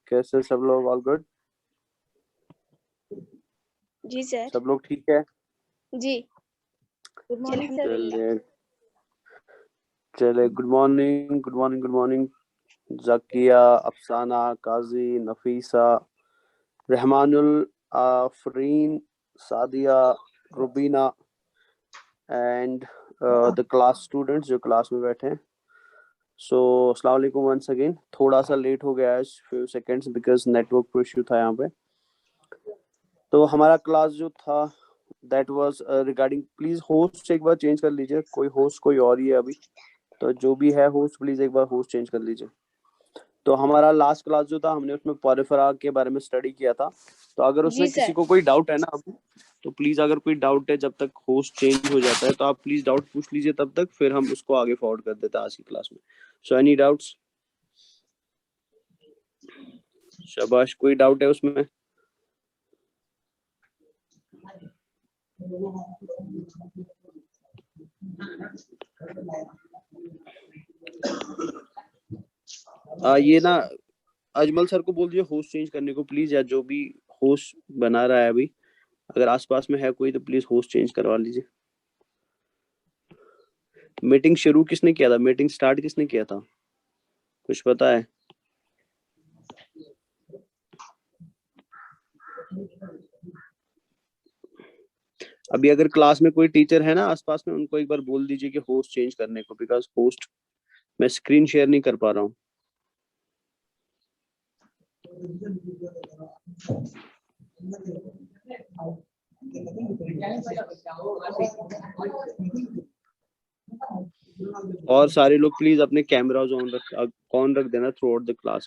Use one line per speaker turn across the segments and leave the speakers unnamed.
कैसे सब लोग? All good?
जी सर।
सब लोग ठीक है?
जी
गुड मॉर्निंग सर।
चले good morning, good morning, good morning. Zakia, Afsana, Kazi, Nafisa, Rahmanul, Afreen, Sadia, Rubina and the class students जो क्लास में बैठे हैं। सो अस्सलाम वालेकुम वंस अगेन। थोड़ा सा लेट हो गया है few seconds because network issue था यहाँ पे। तो हमारा क्लास जो था that was regarding, please host एक बार चेंज कर लीजिए, कोई होस्ट कोई और ही है अभी, तो जो भी है होस्ट प्लीज एक बार होस्ट चेंज कर लीजिए। तो हमारा लास्ट क्लास जो था हमने उसमें पॉरिफेरा के बारे में स्टडी किया था। तो अगर उसमें
जी
किसी
सर।
को कोई डाउट है ना अभी, तो प्लीज अगर कोई डाउट है जब तक होस्ट चेंज हो जाता है तो आप प्लीज डाउट पूछ लीजिए तब तक, फिर हम उसको आगे फॉरवर्ड कर देते हैं आज की क्लास में। So any doubts? शाबाश, कोई डाउट है उसमें? ये ना अजमल सर को बोल दीजिए होस्ट चेंज करने को प्लीज, या जो भी होस्ट बना रहा है अभी अगर आसपास में है कोई तो प्लीज होस्ट चेंज करवा लीजिए। मीटिंग शुरू किसने किया था? मीटिंग स्टार्ट किसने किया था? कुछ पता है? अभी अगर क्लास में कोई टीचर है ना आसपास में, उनको एक बार बोल दीजिए कि होस्ट चेंज करने को, बिकॉज होस्ट मैं स्क्रीन शेयर नहीं कर पा रहा हूँ। और सारे लोग प्लीज अपने कैमरास ऑन रख देना थ्रू आउट द क्लास।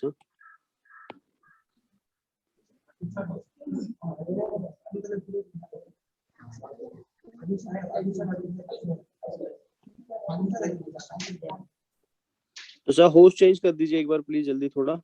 तो सर होस्ट चेंज कर दीजिए एक बार प्लीज जल्दी थोड़ा।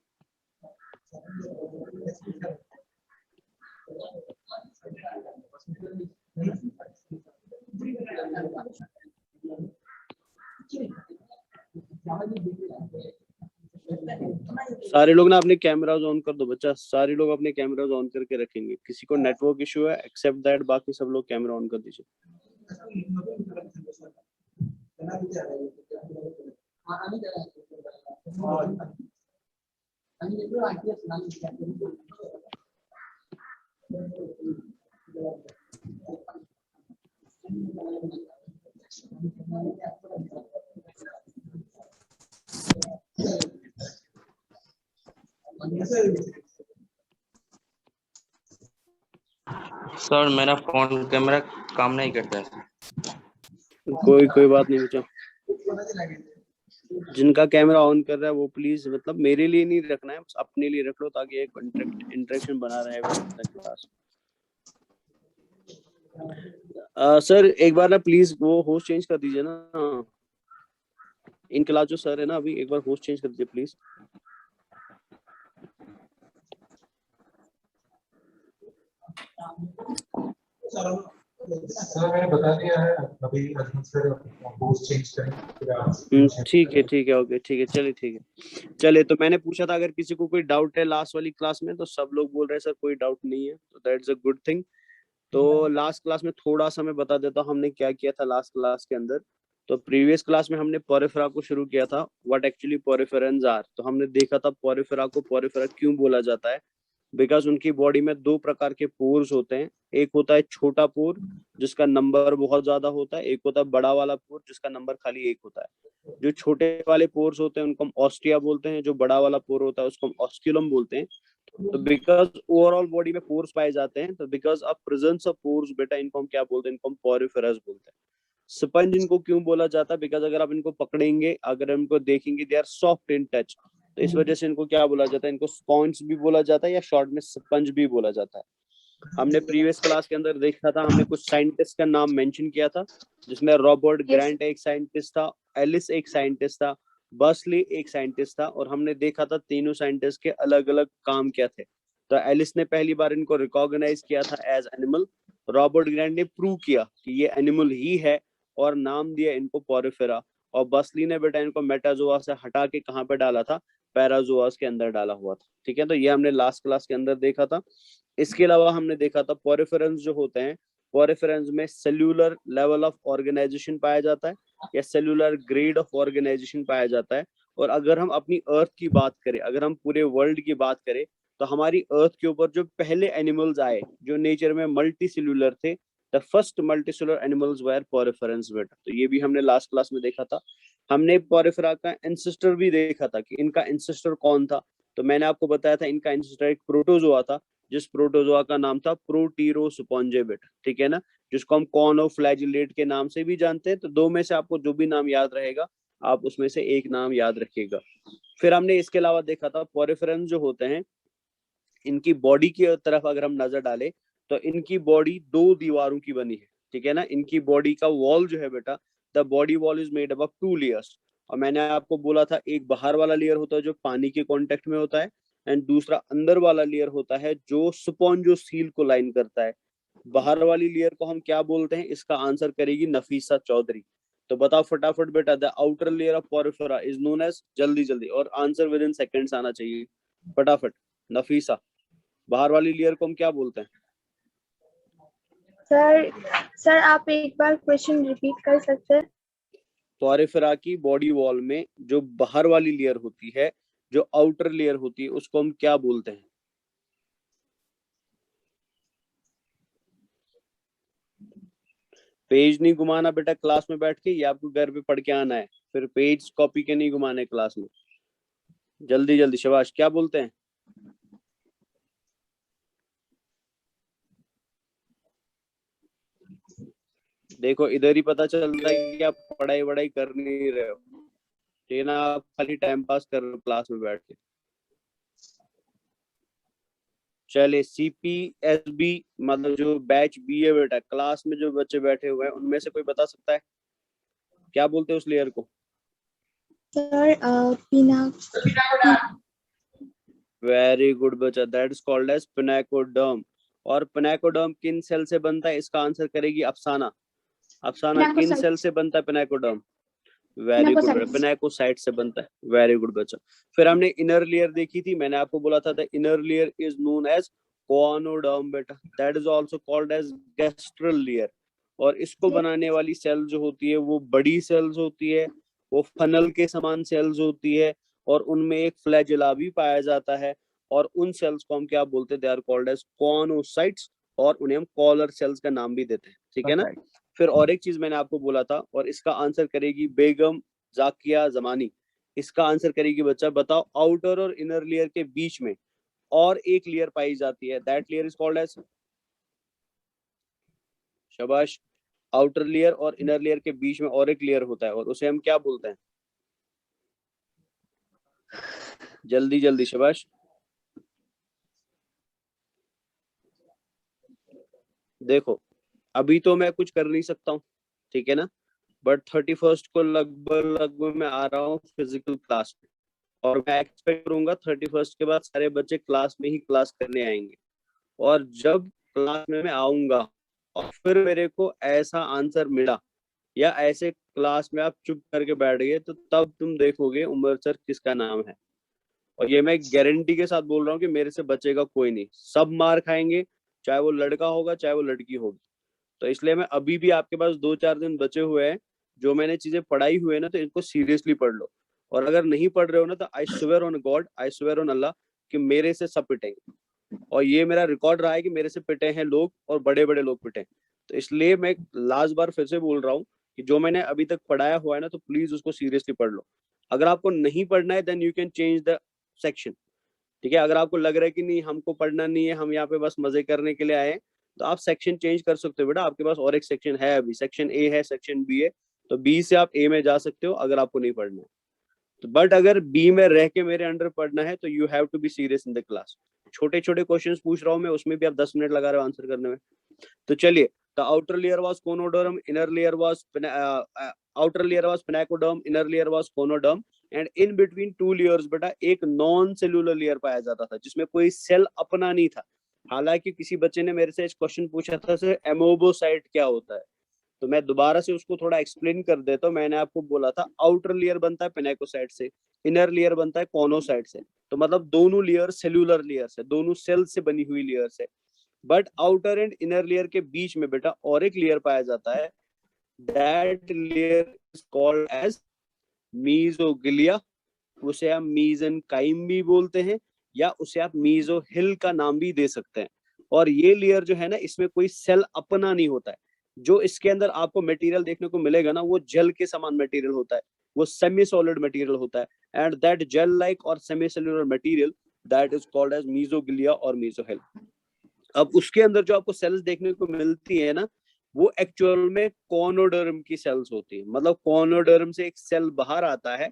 सारे लोग ना अपने कैमरास ऑन कर दो बच्चा, सारे लोग अपने कैमरास ऑन करके रखेंगे। किसी को नेटवर्क इशू है एक्सेप्ट दैट, बाकी सब लोग कैमरा ऑन कर दीजिए।
सर मेरा फोन कैमरा काम नहीं करता है।
कोई बात नहीं बच्चा, जिनका कैमरा ऑन कर रहा है वो प्लीज मतलब मेरे लिए नहीं रखना है, अपने लिए रख लो ताकि एक इंटरेक्शन बना रहे क्लास। सर एक बार ना प्लीज वो होस्ट चेंज कर दीजिए ना, इन क्लास जो सर है ना अभी, एक बार होस्ट चेंज कर दीजिए प्लीज।
सर मैंने बता दिया है अभी, अजमल सर होस्ट चेंज करें।
ठीक है ओके, ठीक है, चलिए ठीक है। चलिए तो मैंने पूछा था अगर किसी को कोई डाउट है लास्ट वाली क्लास में, तो सब लोग बोल रहे हैं सर कोई डाउट नहीं है, तो दैट्स अ गुड थिंग। तो लास्ट क्लास में थोड़ा सा मैं बता देता हूँ हमने क्या किया था लास्ट क्लास के अंदर। तो प्रीवियस क्लास में हमने पोरिफेरा को शुरू किया था, व्हाट एक्चुअली पोरिफेरेंस आर। तो हमने देखा था पोरिफेरा को पोरिफेरा क्यों बोला जाता है, बिकॉज उनकी बॉडी में दो प्रकार के पोर्स होते हैं। एक होता है छोटा पोर जिसका नंबर बहुत ज्यादा होता है, एक होता है बड़ा वाला पोर जिसका नंबर खाली एक होता है। जो छोटे वाले पोर्स होते हैं उनको हम ऑस्टिया बोलते हैं, जो बड़ा वाला पोर होता है उसको हम ऑस्क्यूलम बोलते हैं। तो बिकॉज ओवरऑल बॉडी में पोर्स पाए जाते हैं, तो because of presence of pores बेटा इनको हम क्या बोलते हैं, इनको हम पोरिफेरस बोलते हैं। स्पंज इनको क्यों बोला जाता है, बिकॉज अगर आप इनको पकड़ेंगे, अगर इनको देखेंगे, they are soft in touch, तो इस वजह से इनको क्या बोला जाता है, इनको स्पॉन्ज भी बोला जाता है या शॉर्ट में स्पंज भी बोला जाता है। हमने प्रीवियस क्लास के अंदर देखा था, हमने कुछ साइंटिस्ट का नाम मेंशन किया था, जिसमें रॉबर्ट ग्रांट एक साइंटिस्ट था, एलिस एक साइंटिस्ट था, बर्सली एक साइंटिस्ट था, और हमने देखा था तीनों साइंटिस्ट के अलग अलग काम क्या थे। तो एलिस ने पहली बार इनको रिकॉग्नाइज किया था एज एनिमल, रॉबर्ट ग्रांट ने प्रूव किया कि ये एनिमल ही है और नाम दिया इनको पोरिफेरा, और बर्सली ने बेटा इनको मेटाजोआ से हटा के कहाँ पे डाला था, पैराजोआस के अंदर डाला हुआ था। ठीक है, तो ये हमने लास्ट क्लास के अंदर देखा था। इसके अलावा हमने देखा था पोरिफेरंस जो होते हैं, पोरिफेरंस में सेल्यूलर लेवल ऑफ ऑर्गेनाइजेशन पाया जाता है या सेल्यूलर ग्रेड ऑफ ऑर्गेनाइजेशन पाया जाता है। और अगर हम अपनी अर्थ की बात करें, अगर हम पूरे वर्ल्ड की बात करें, तो हमारी अर्थ के ऊपर जो पहले एनिमल्स आए जो नेचर में मल्टी सेल्यूलर थे, the first multicellular animals were poriferans बेटा। तो ये भी हमने लास्ट क्लास में देखा था। हमने पोरिफेरा का एंसेस्टर भी देखा था कि इनका एंसेस्टर कौन था। तो मैंने आपको बताया था इनका एंसेस्टर एक प्रोटोजोआ था, जिस प्रोटोजोआ का नाम था प्रोटीरोसुपोंजे बेटा। ठीक है ना, जिसको हम कॉर्नोफ्लैजिलेट के नाम से भी जानते हैं। तो दो में से आपको जो भी नाम याद रहेगा आप उसमें से एक नाम याद रखिएगा। फिर हमने इसके अलावा देखा था पोरिफेरंस जो होते हैं, इनकी बॉडी की तरफ अगर हम नजर डालें तो इनकी बॉडी दो दीवारों की बनी है। ठीक है ना, इनकी बॉडी का वॉल जो है बेटा, the body wall is made up of 2 layers. और मैंने आपको बोला था एक बाहर वाला लेयर होता है जो पानी के कांटेक्ट में होता है, एंड दूसरा अंदर वाला लेयर होता है जो स्पॉन्ज सील को लाइन करता है। बाहर वाली लेयर को हम क्या बोलते हैं, इसका आंसर करेगी नफीसा चौधरी। तो बताओ फटाफट बेटा, the outer layer of porifera is known as, जल्दी जल्दी, और आंसर विद इन सेकेंड्स आना चाहिए फटाफट। नफीसा, बाहर वाली लेयर को हम क्या बोलते हैं?
सर आप एक बार क्वेश्चन रिपीट कर सकते हैं?
पोरिफेरा की बॉडी वॉल में जो बाहर वाली लेयर होती है, जो आउटर लेयर होती है, उसको हम क्या बोलते हैं? पेज नहीं घुमाना बेटा क्लास में बैठ के, ये आपको घर पे पढ़ के आना है, फिर पेज कॉपी के नहीं घुमाने क्लास में। जल्दी जल्दी शाबाश, क्या बोलते हैं? देखो इधर ही पता चलता है कि आप पढ़ाई वढ़ाई कर नहीं रहे हो, ठीक है ना, आप खाली टाइम पास कर रहे हो क्लास में बैठ के। चले CPSB मतलब जो बैच बी है बेटा, क्लास में जो बच्चे बैठे हुए हैं उनमें से कोई बता सकता है क्या बोलते हैं उस लेयर को?
सर
वेरी गुड बच्चा, that is called as pinacoderm. और पिनाकोडर्म किन सेल से बनता है, इसका आंसर करेगी अफसाना। अफसाना, किन सेल से बनता है पिनाकोडर्म? वेरी गुड बेटा, पिनाकोसाइट से बनता है। वेरी गुड बच्चा। फिर हमने इनर लेयर देखी थी, मैंने आपको बोला था the inner layer is known as choanoderm बेटा, that is also called as gastral layer. और इसको बनाने वाली सेल जो होती है वो बड़ी सेल्स होती है, वो फनल के समान सेल्स होती है, और उनमें एक फ्लैजेला भी पाया जाता है। और उन सेल्स को हम क्या बोलते हैं? दे आर कॉल्ड एज कॉनोसाइट्स, और उन्हें हम कॉलर सेल्स का नाम भी देते हैं। ठीक है ना। फिर और एक चीज मैंने आपको बोला था, और इसका आंसर करेगी बेगम जाकिया जमानी। इसका आंसर करेगी बच्चा, बताओ आउटर और इनर लेयर के बीच में और एक लेयर पाई जाती है, that layer is called as, शाबाश, आउटर लेयर और इनर लेयर के बीच में और एक लेयर होता है, और उसे हम क्या बोलते हैं? जल्दी जल्दी शाबाश। देखो अभी तो मैं कुछ कर नहीं सकता हूँ, ठीक है ना, बट 31st को लगभग मैं आ रहा हूँ फिजिकल क्लास में, और मैं एक्सपेक्ट करूंगा 31st के बाद सारे बच्चे क्लास में ही क्लास करने आएंगे। और जब क्लास में मैं आऊंगा और फिर मेरे को ऐसा आंसर मिला, या ऐसे क्लास में आप चुप करके बैठ गए, तो तब तुम देखोगे उमर सर किसका नाम है। और ये मैं गारंटी के साथ बोल रहा हूँ कि मेरे से बचेगा कोई नहीं, सब मार खाएंगे, चाहे वो लड़का होगा चाहे वो लड़की होगी। तो इसलिए मैं अभी भी, आपके पास 2-4 दिन बचे हुए हैं, जो मैंने चीजें पढ़ाई हुई है ना, तो इनको सीरियसली पढ़ लो। और अगर नहीं पढ़ रहे हो ना, तो I swear on God, I swear on Allah कि मेरे से सब पिटेंगे। और ये मेरा रिकॉर्ड रहा है कि मेरे से पिटे हैं लोग, और बड़े बड़े लोग पिटे। तो इसलिए मैं लास्ट बार फिर से बोल रहा हूँ कि जो मैंने अभी तक पढ़ाया हुआ है ना, तो प्लीज उसको सीरियसली पढ़ लो। अगर आपको नहीं पढ़ना है then you can change the section, ठीक है। अगर आपको लग रहा है कि नहीं हमको पढ़ना नहीं है, हम यहाँ पे बस मजे करने के लिए आए हैं, तो आप सेक्शन चेंज कर सकते हो बेटा। आपके पास और एक सेक्शन है, अभी सेक्शन ए है, सेक्शन बी है, तो बी से आप ए में जा सकते हो अगर आपको नहीं पढ़ना है तो। बट अगर बी में रह के मेरे अंडर पढ़ना है तो you have to be serious in the class. छोटे छोटे क्वेश्चंस पूछ रहा हूँ मैं, उसमें भी आप 10 मिनट लगा रहे हो आंसर करने में। तो चलिए, the outer layer was choanoderm, inner layer was outer layer was pinacoderm, inner layer was choanoderm, and in between 2 layers बेटा एक नॉन सेलुलर लेयर पाया जाता था, जिसमें कोई सेल अपना नहीं था। हालांकि किसी बच्चे ने मेरे से इस क्वेश्चन पूछा था, सर एमोबोसाइट क्या होता है? तो मैं दोबारा से उसको थोड़ा एक्सप्लेन कर देता हूँ। मैंने आपको बोला था आउटर लेयर बनता है पिनेकोसाइट से, इनर लेयर बनता है कॉनोसाइट से। तो मतलब दोनों लेयर सेल्यूलर लेयर है, दोनों सेल से बनी हुई लेयर है। But outer and inner layer के बीच में बेटा और एक लेयर पाया जाता है, that layer is called as mesoglea. उसे आप मीजनकाइम भी बोलते हैं, या उसे आप मीजोहिल का नाम भी दे सकते हैं। और ये लेयर जो है ना, इसमें कोई सेल अपना नहीं होता है। जो इसके अंदर आपको मटेरियल देखने को मिलेगा ना, वो जेल के समान मटेरियल होता है, वो सेमी सॉलिड मटेरियल होता है। एंड दैट जेल लाइक और semi cellular material that is called as mesoglea और मीजोहिल। अब उसके अंदर जो आपको सेल्स देखने को मिलती है ना, वो एक्चुअल में कॉनोडर्म की सेल्स होती है। मतलब कॉनोडर्म से एक सेल बाहर आता है,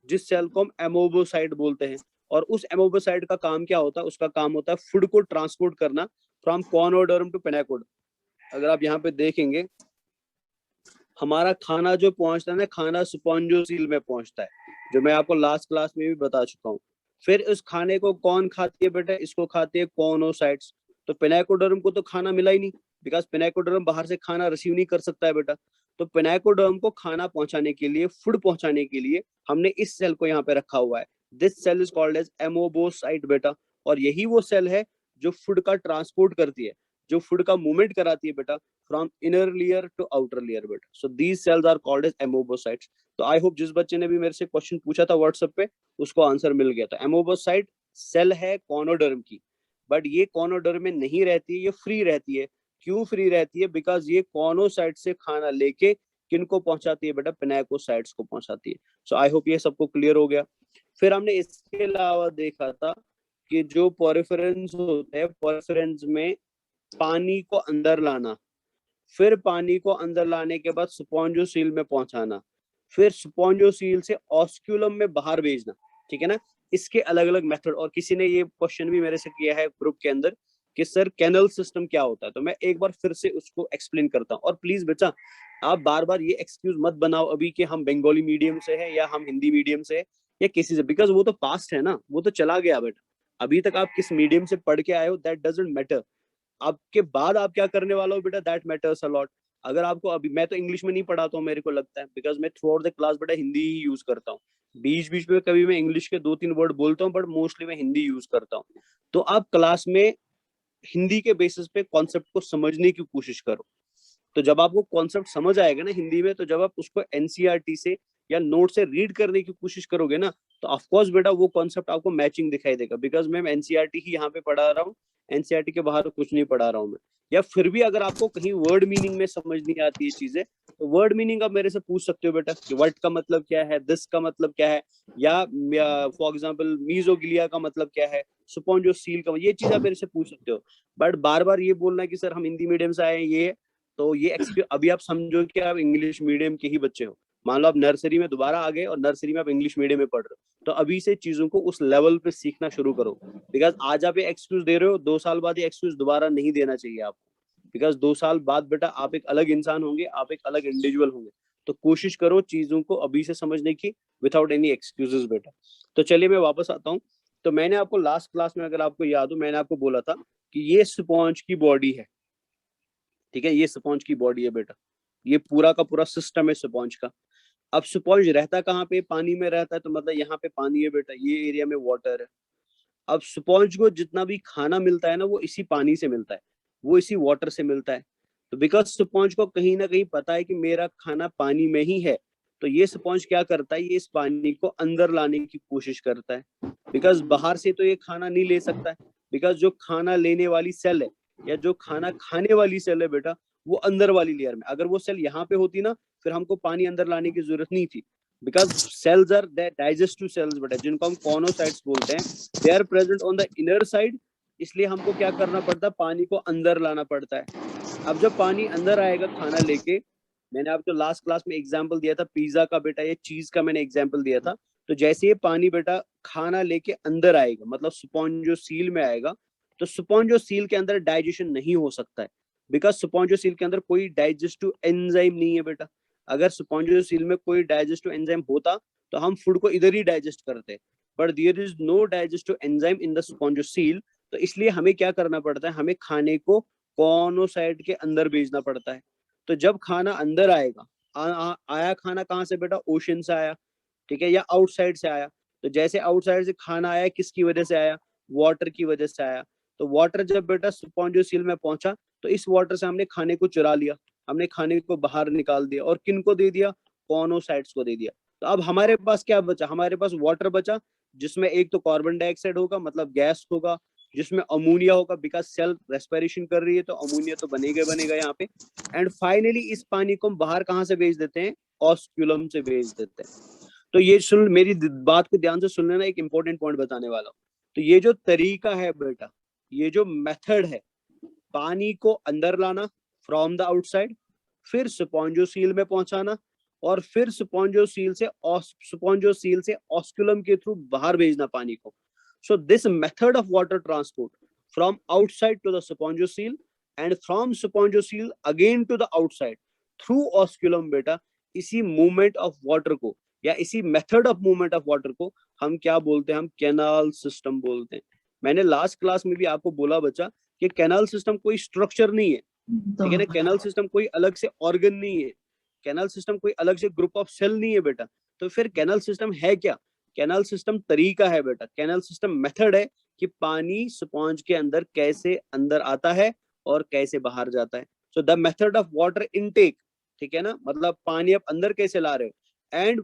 जिस सेल को हम एमोबोसाइट बोलते हैं। और उस एमोबोसाइट का काम क्या होता है? उसका काम होता है फूड को ट्रांसपोर्ट करना फ्रॉम कॉनोडर्म टू पिनेकोड। अगर आप यहाँ पे देखेंगे, हमारा खाना जो पहुंचता है ना, खाना स्पॉन्जोसील में पहुंचता है, जो मैं आपको लास्ट क्लास में भी बता चुका हूँ। फिर उस खाने को कौन खाती है बेटा? इसको खाती है कॉनोसाइट्स। तो पिनेकोडर्म को तो खाना मिला ही नहीं, बिकॉज पिनेकोडर्म बाहर से खाना रिसीव नहीं कर सकता है बेटा। तो पिनेकोडर्म को खाना पहुंचाने के लिए, फूड पहुंचाने के लिए हमने इस सेल को यहाँ पे रखा हुआ है। This cell is called as amoebocyte बेटा। और यही वो सेल है जो फूड का ट्रांसपोर्ट करती है, जो फूड का मूवमेंट कराती है बेटा, from inner layer to outer layer बेटा। So these cells are called as amoebocytes. तो आई होप जिस बच्चे ने भी मेरे से क्वेश्चन पूछा था व्हाट्सएप पे, उसको आंसर मिल गया। तो एमोबोसाइट सेल है कॉनोडर्म की, बट ये कॉनोडर्म में नहीं रहती है, ये फ्री रहती है। क्यों फ्री रहती है? बिकॉज ये कॉनोसाइट से खाना लेके किनको पहुंचाती है बेटा? पिनेकोसाइट्स को पहुंचाती है। सो आई होप ये सबको क्लियर हो गया। फिर हमने इसके अलावा देखा था कि जो पोरिफेरेंस होते हैं, पोरिफेरेंस में पानी को अंदर लाना, फिर पानी को अंदर लाने के बाद स्पॉन्जोसील में पहुंचाना, फिर स्पॉन्जोसील से ऑस्क्यूलम में बाहर भेजना। ठीक है ना? इसके अलग अलग मेथड। और किसी ने ये क्वेश्चन भी मेरे से किया है ग्रुप के अंदर कि सर कैनल सिस्टम क्या होता है। तो मैं एक बार फिर से उसको एक्सप्लेन करता हूँ। और प्लीज बच्चा, आप बार बार ये एक्सक्यूज मत बनाओ अभी कि हम बंगाली मीडियम से है या हम हिंदी मीडियम से है या किसी से, बिकॉज वो तो पास्ट है ना, वो तो चला गया बेटा। अभी तक आप किस मीडियम से पढ़ के आए हो, दैट डजंट मैटर। आपके बाद आप क्या करने वाला हो बेटा, दैट मैटर्स अ लॉट। अगर आपको अभी, मैं तो इंग्लिश में नहीं पढ़ाता हूँ, मेरे को लगता है, बिकॉज मैं थ्रू आउट द क्लास बेटा हिंदी ही यूज करता हूँ। बीच बीच में कभी मैं इंग्लिश के 2-3 वर्ड बोलता हूँ, बट मोस्टली मैं हिंदी यूज करता हूँ। तो आप क्लास में हिंदी के बेसिस पे कॉन्सेप्ट को समझने की कोशिश करो। तो जब आपको कॉन्सेप्ट समझ आएगा ना हिंदी में, तो जब आप उसको एनसीईआरटी से या नोट से रीड करने की कोशिश करोगे ना, तो ऑफकोर्स बेटा वो कॉन्सेप्ट आपको मैचिंग दिखाई देगा। बिकॉज मैं एनसीईआरटी ही यहाँ पे पढ़ा रहा हूँ, एनसीईआरटी के बाहर कुछ नहीं पढ़ा रहा हूँ मैं। या फिर भी अगर आपको कहीं वर्ड मीनिंग में समझ नहीं आती है चीजें, तो वर्ड मीनिंग आप मेरे से पूछ सकते हो बेटा कि वर्ड का मतलब क्या है, दिस का मतलब क्या है, या फॉर एग्जाम्पल मीजोग्लिया का मतलब क्या है, स्पॉन्जोसील का, ये चीज आप मेरे से पूछ सकते हो। बट बार बार ये बोलना कि सर हम हिंदी मीडियम से आए, ये तो ये अभी आप समझो कि आप इंग्लिश मीडियम के ही बच्चे हो। मान लो आप नर्सरी में दोबारा आ गए और नर्सरी में आप इंग्लिश मीडियम में पढ़ रहे हो, तो अभी से चीजों को उस लेवल पे सीखना शुरू करो। बिकॉज आज आप ये एक्सक्यूज दे रहे हो, 2 साल बाद ये एक्सक्यूज दोबारा नहीं देना चाहिए आपको। बिकॉज 2 साल बाद बेटा आप एक अलग इंसान होंगे, आप एक अलग इंडिविजुअल होंगे। तो कोशिश करो चीजों को अभी से समझने की, विदाउट एनी एक्सक्यूजेस बेटा। तो चलिए मैं वापस आता हूँ। तो मैंने आपको लास्ट क्लास में, अगर आपको याद हो, मैंने आपको बोला था कि ये स्पॉन्ज की बॉडी है। ठीक है, ये स्पॉन्ज की बॉडी है बेटा, ये पूरा का पूरा सिस्टम है स्पॉन्ज का। अब स्पॉन्ज रहता कहाँ पे? पानी में रहता है। तो मतलब यहाँ पे पानी है बेटा, ये एरिया में वाटर है। अब स्पॉन्ज को जितना भी खाना मिलता है ना, वो इसी पानी से मिलता है, वो इसी वाटर से मिलता है। तो बिकॉज स्पॉन्ज को कहीं ना कहीं पता है कि मेरा खाना पानी में ही है, तो ये स्पॉन्ज क्या करता है, ये इस पानी को अंदर लाने की कोशिश करता है। बिकॉज बाहर से तो ये खाना नहीं ले सकता है, बिकॉज जो खाना लेने वाली सेल है या जो खाना खाने वाली सेल है बेटा, वो अंदर वाली लेयर में। अगर वो सेल यहाँ पे होती ना, फिर हमको पानी अंदर लाने की जरूरत नहीं थी। Because cells are digestive cells बेटा, जिनको हम कॉनोसाइट्स बोलते हैं, they are present on the inner side. इसलिए हमको क्या करना पड़ता है, पानी को अंदर लाना पड़ता है। अब जब पानी अंदर आएगा खाना लेके, मैंने आपको लास्ट क्लास में एग्जांपल दिया था पिज्जा का बेटा, ये चीज का मैंने एग्जांपल दिया था। तो जैसे ये पानी बेटा खाना लेके अंदर आएगा, मतलब स्पॉन्जोसील में आएगा, तो स्पॉन्जोसील के अंदर डाइजेशन नहीं हो सकता है। बिकॉज स्पॉन्जोसील के अंदर कोई डाइजेस्टिव एंजाइम नहीं है बेटा। अगर स्पॉन्जोसील में कोई डाइजेस्टिव एंजाइम होता तो हम फूड को इधर ही डाइजेस्ट करते, but there is no digestive enzyme in the spongocoel. तो इसलिए हमें क्या करना पड़ता है, हमें खाने को कॉनोसाइट के अंदर भेजना पड़ता है। तो जब खाना अंदर आएगा, आया खाना कहाँ से बेटा, ओशन से आया, ठीक है, या आउटसाइड से आया। तो जैसे आउटसाइड से खाना आया, किसकी वजह से आया, वाटर की वजह से आया। तो वाटर जब बेटा स्पॉन्जियोसील में पहुंचा, तो इस वाटर से हमने खाने को चुरा लिया, हमने खाने को बाहर निकाल दिया, और किन को दे दिया, कॉनोसाइट्स को दे दिया। तो अब हमारे पास क्या बचा, हमारे पास वाटर बचा, जिसमें एक तो कार्बन डाइऑक्साइड होगा, मतलब गैस होगा, जिसमें अमोनिया होगा, बिकॉज सेल रेस्पिरेशन कर रही है, तो अमोनिया तो बनेगा यहाँ पे। एंड फाइनली इस पानी को हम बाहर कहाँ से भेज देते हैं, ऑस्क्यूलम से भेज देते हैं। तो ये सुन, मेरी बात को ध्यान से सुन लेना, एक इंपॉर्टेंट पॉइंट बताने वाला हूँ। तो ये जो तरीका है बेटा, ये जो मेथड है, पानी को अंदर लाना फ्रॉम द आउटसाइड, फिर स्पॉन्जियोसील में पहुंचाना, और फिर स्पॉन्जियोसील से ऑस्क्यूलम के थ्रू बाहर भेजना पानी को। So this method of water transport from outside to the spongocoel and from spongocoel again to the outside through osculum बेटा, इसी मूवमेंट ऑफ वाटर को, या इसी method of movement of water को हम क्या बोलते हैं, हम कैनाल सिस्टम बोलते हैं। मैंने लास्ट क्लास में भी आपको बोला बच्चा कि कैनाल सिस्टम कोई स्ट्रक्चर नहीं है, ठीक है ना, कैनाल सिस्टम कोई अलग से ऑर्गन नहीं है, कैनाल सिस्टम कोई अलग से ग्रुप ऑफ सेल नहीं है बेटा। तो फिर कैनाल सिस्टम है क्या, कैनाल सिस्टम तरीका है बेटा, कैनाल सिस्टम मेथड है कि पानी स्पॉन्ज के अंदर कैसे अंदर आता है और कैसे बाहर जाता है। So the method of water intake, ठीक है ना, मतलब पानी आप अंदर कैसे ला रहे हो, एंड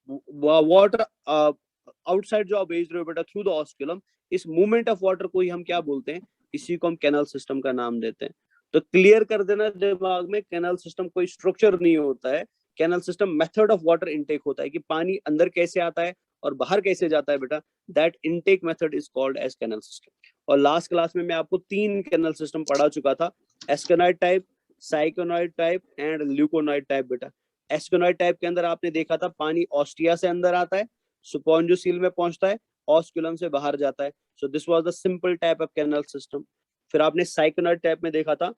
वाटर आउटसाइड जो आप भेज रहे हो बेटा थ्रू द ऑस्क्यूलम, इस मूवमेंट ऑफ वाटर को ही हम क्या बोलते हैं, इसी को हम कैनाल सिस्टम का नाम देते हैं। तो क्लियर कर देना दिमाग में, कैनाल सिस्टम कोई स्ट्रक्चर नहीं होता है, canal system method of water intake होता है कि पानी अंदर कैसे आता है और बाहर कैसे जाता है बेटा, that intake method is called as canal system. और लास्ट क्लास में मैं आपको 3 कैनाल सिस्टम पढ़ा चुका था, asconoid type, syconoid type and leuconoid type बेटा। एस्केनॉइड टाइप के अंदर आपने देखा था पानी ऑस्टिया से अंदर आता है, स्पॉन्जियोसील में पहुंचता है, ऑस्क्यूलम से बाहर जाता है। So this was the simple type of canal system. फिर आपने साइकोनॉइड टाइप में देखा था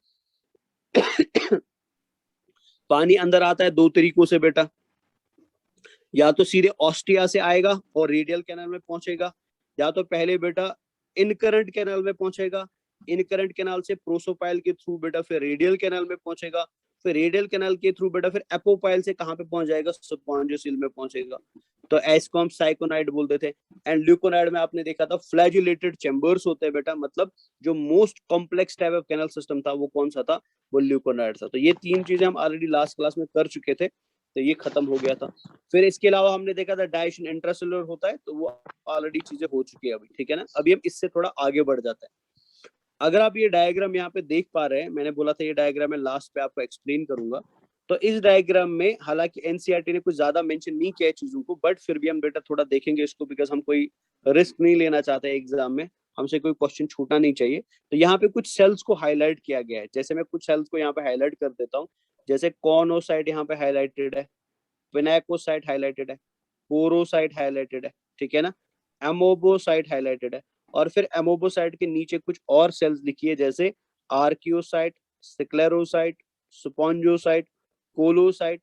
पानी अंदर आता है 2 तरीकों से बेटा, या तो सीधे ऑस्टिया से आएगा और रेडियल कैनाल में पहुंचेगा, या तो पहले बेटा इनकरेंट कैनाल में पहुंचेगा, इनकरेंट कैनाल से प्रोसोपाइल के थ्रू बेटा फिर रेडियल कैनाल में पहुंचेगा, फिर रेडियल कैनाल के थ्रू बेटा फिर एपोपाइल से कहां पे पहुंच जाएगा, स्पॉन्जियोसील में पहुंचेगा। तो इसको हम साइकोनाइड बोलते थे। एंड ल्यूकोनाइड में आपने देखा था फ्लैजुलेटेड चैम्बर्स होते हैं बेटा, मतलब जो most complex type of canal system था वो कौन सा था, वो ल्यूकोनाइड था। तो ये 3 चीजें हम ऑलरेडी लास्ट क्लास में कर चुके थे, तो ये खत्म हो गया था। फिर इसके अलावा हमने देखा था डाइजेशन इंट्रासेलुलर होता है, तो वो ऑलरेडी चीजें हो चुकी है अभी, ठीक है ना। अभी हम इससे थोड़ा आगे बढ़ जाते हैं। अगर आप ये डायग्राम यहाँ पे देख पा रहे हैं, मैंने बोला था ये डायग्राम मैं लास्ट पे आपको एक्सप्लेन करूंगा। तो इस डायग्राम में हालांकि एनसीईआरटी ने कुछ ज्यादा मेंशन नहीं किया है चीजों को, बट फिर भी हम बेटा थोड़ा देखेंगे इसको, बिकॉज हम कोई रिस्क नहीं लेना चाहते एग्जाम में, हमसे कोई क्वेश्चन छूटना नहीं चाहिए। तो यहाँ पे कुछ सेल्स को हाईलाइट किया गया है, जैसे मैं कुछ सेल्स को यहाँ पे हाईलाइट कर देता हूँ। जैसे कॉनोसाइट यहाँ पे हाईलाइटेड है, पिनेकोसाइट हाईलाइटेड है, पोरोसाइट हाईलाइटेड है, ठीक है ना, एमोबोसाइट हाईलाइटेड है, और फिर एमोबोसाइट के नीचे कुछ और सेल्स लिखी है, जैसे आर्कियोसाइट, स्क्लेरोसाइट, स्पॉन्जियोसाइट, कोलोसाइट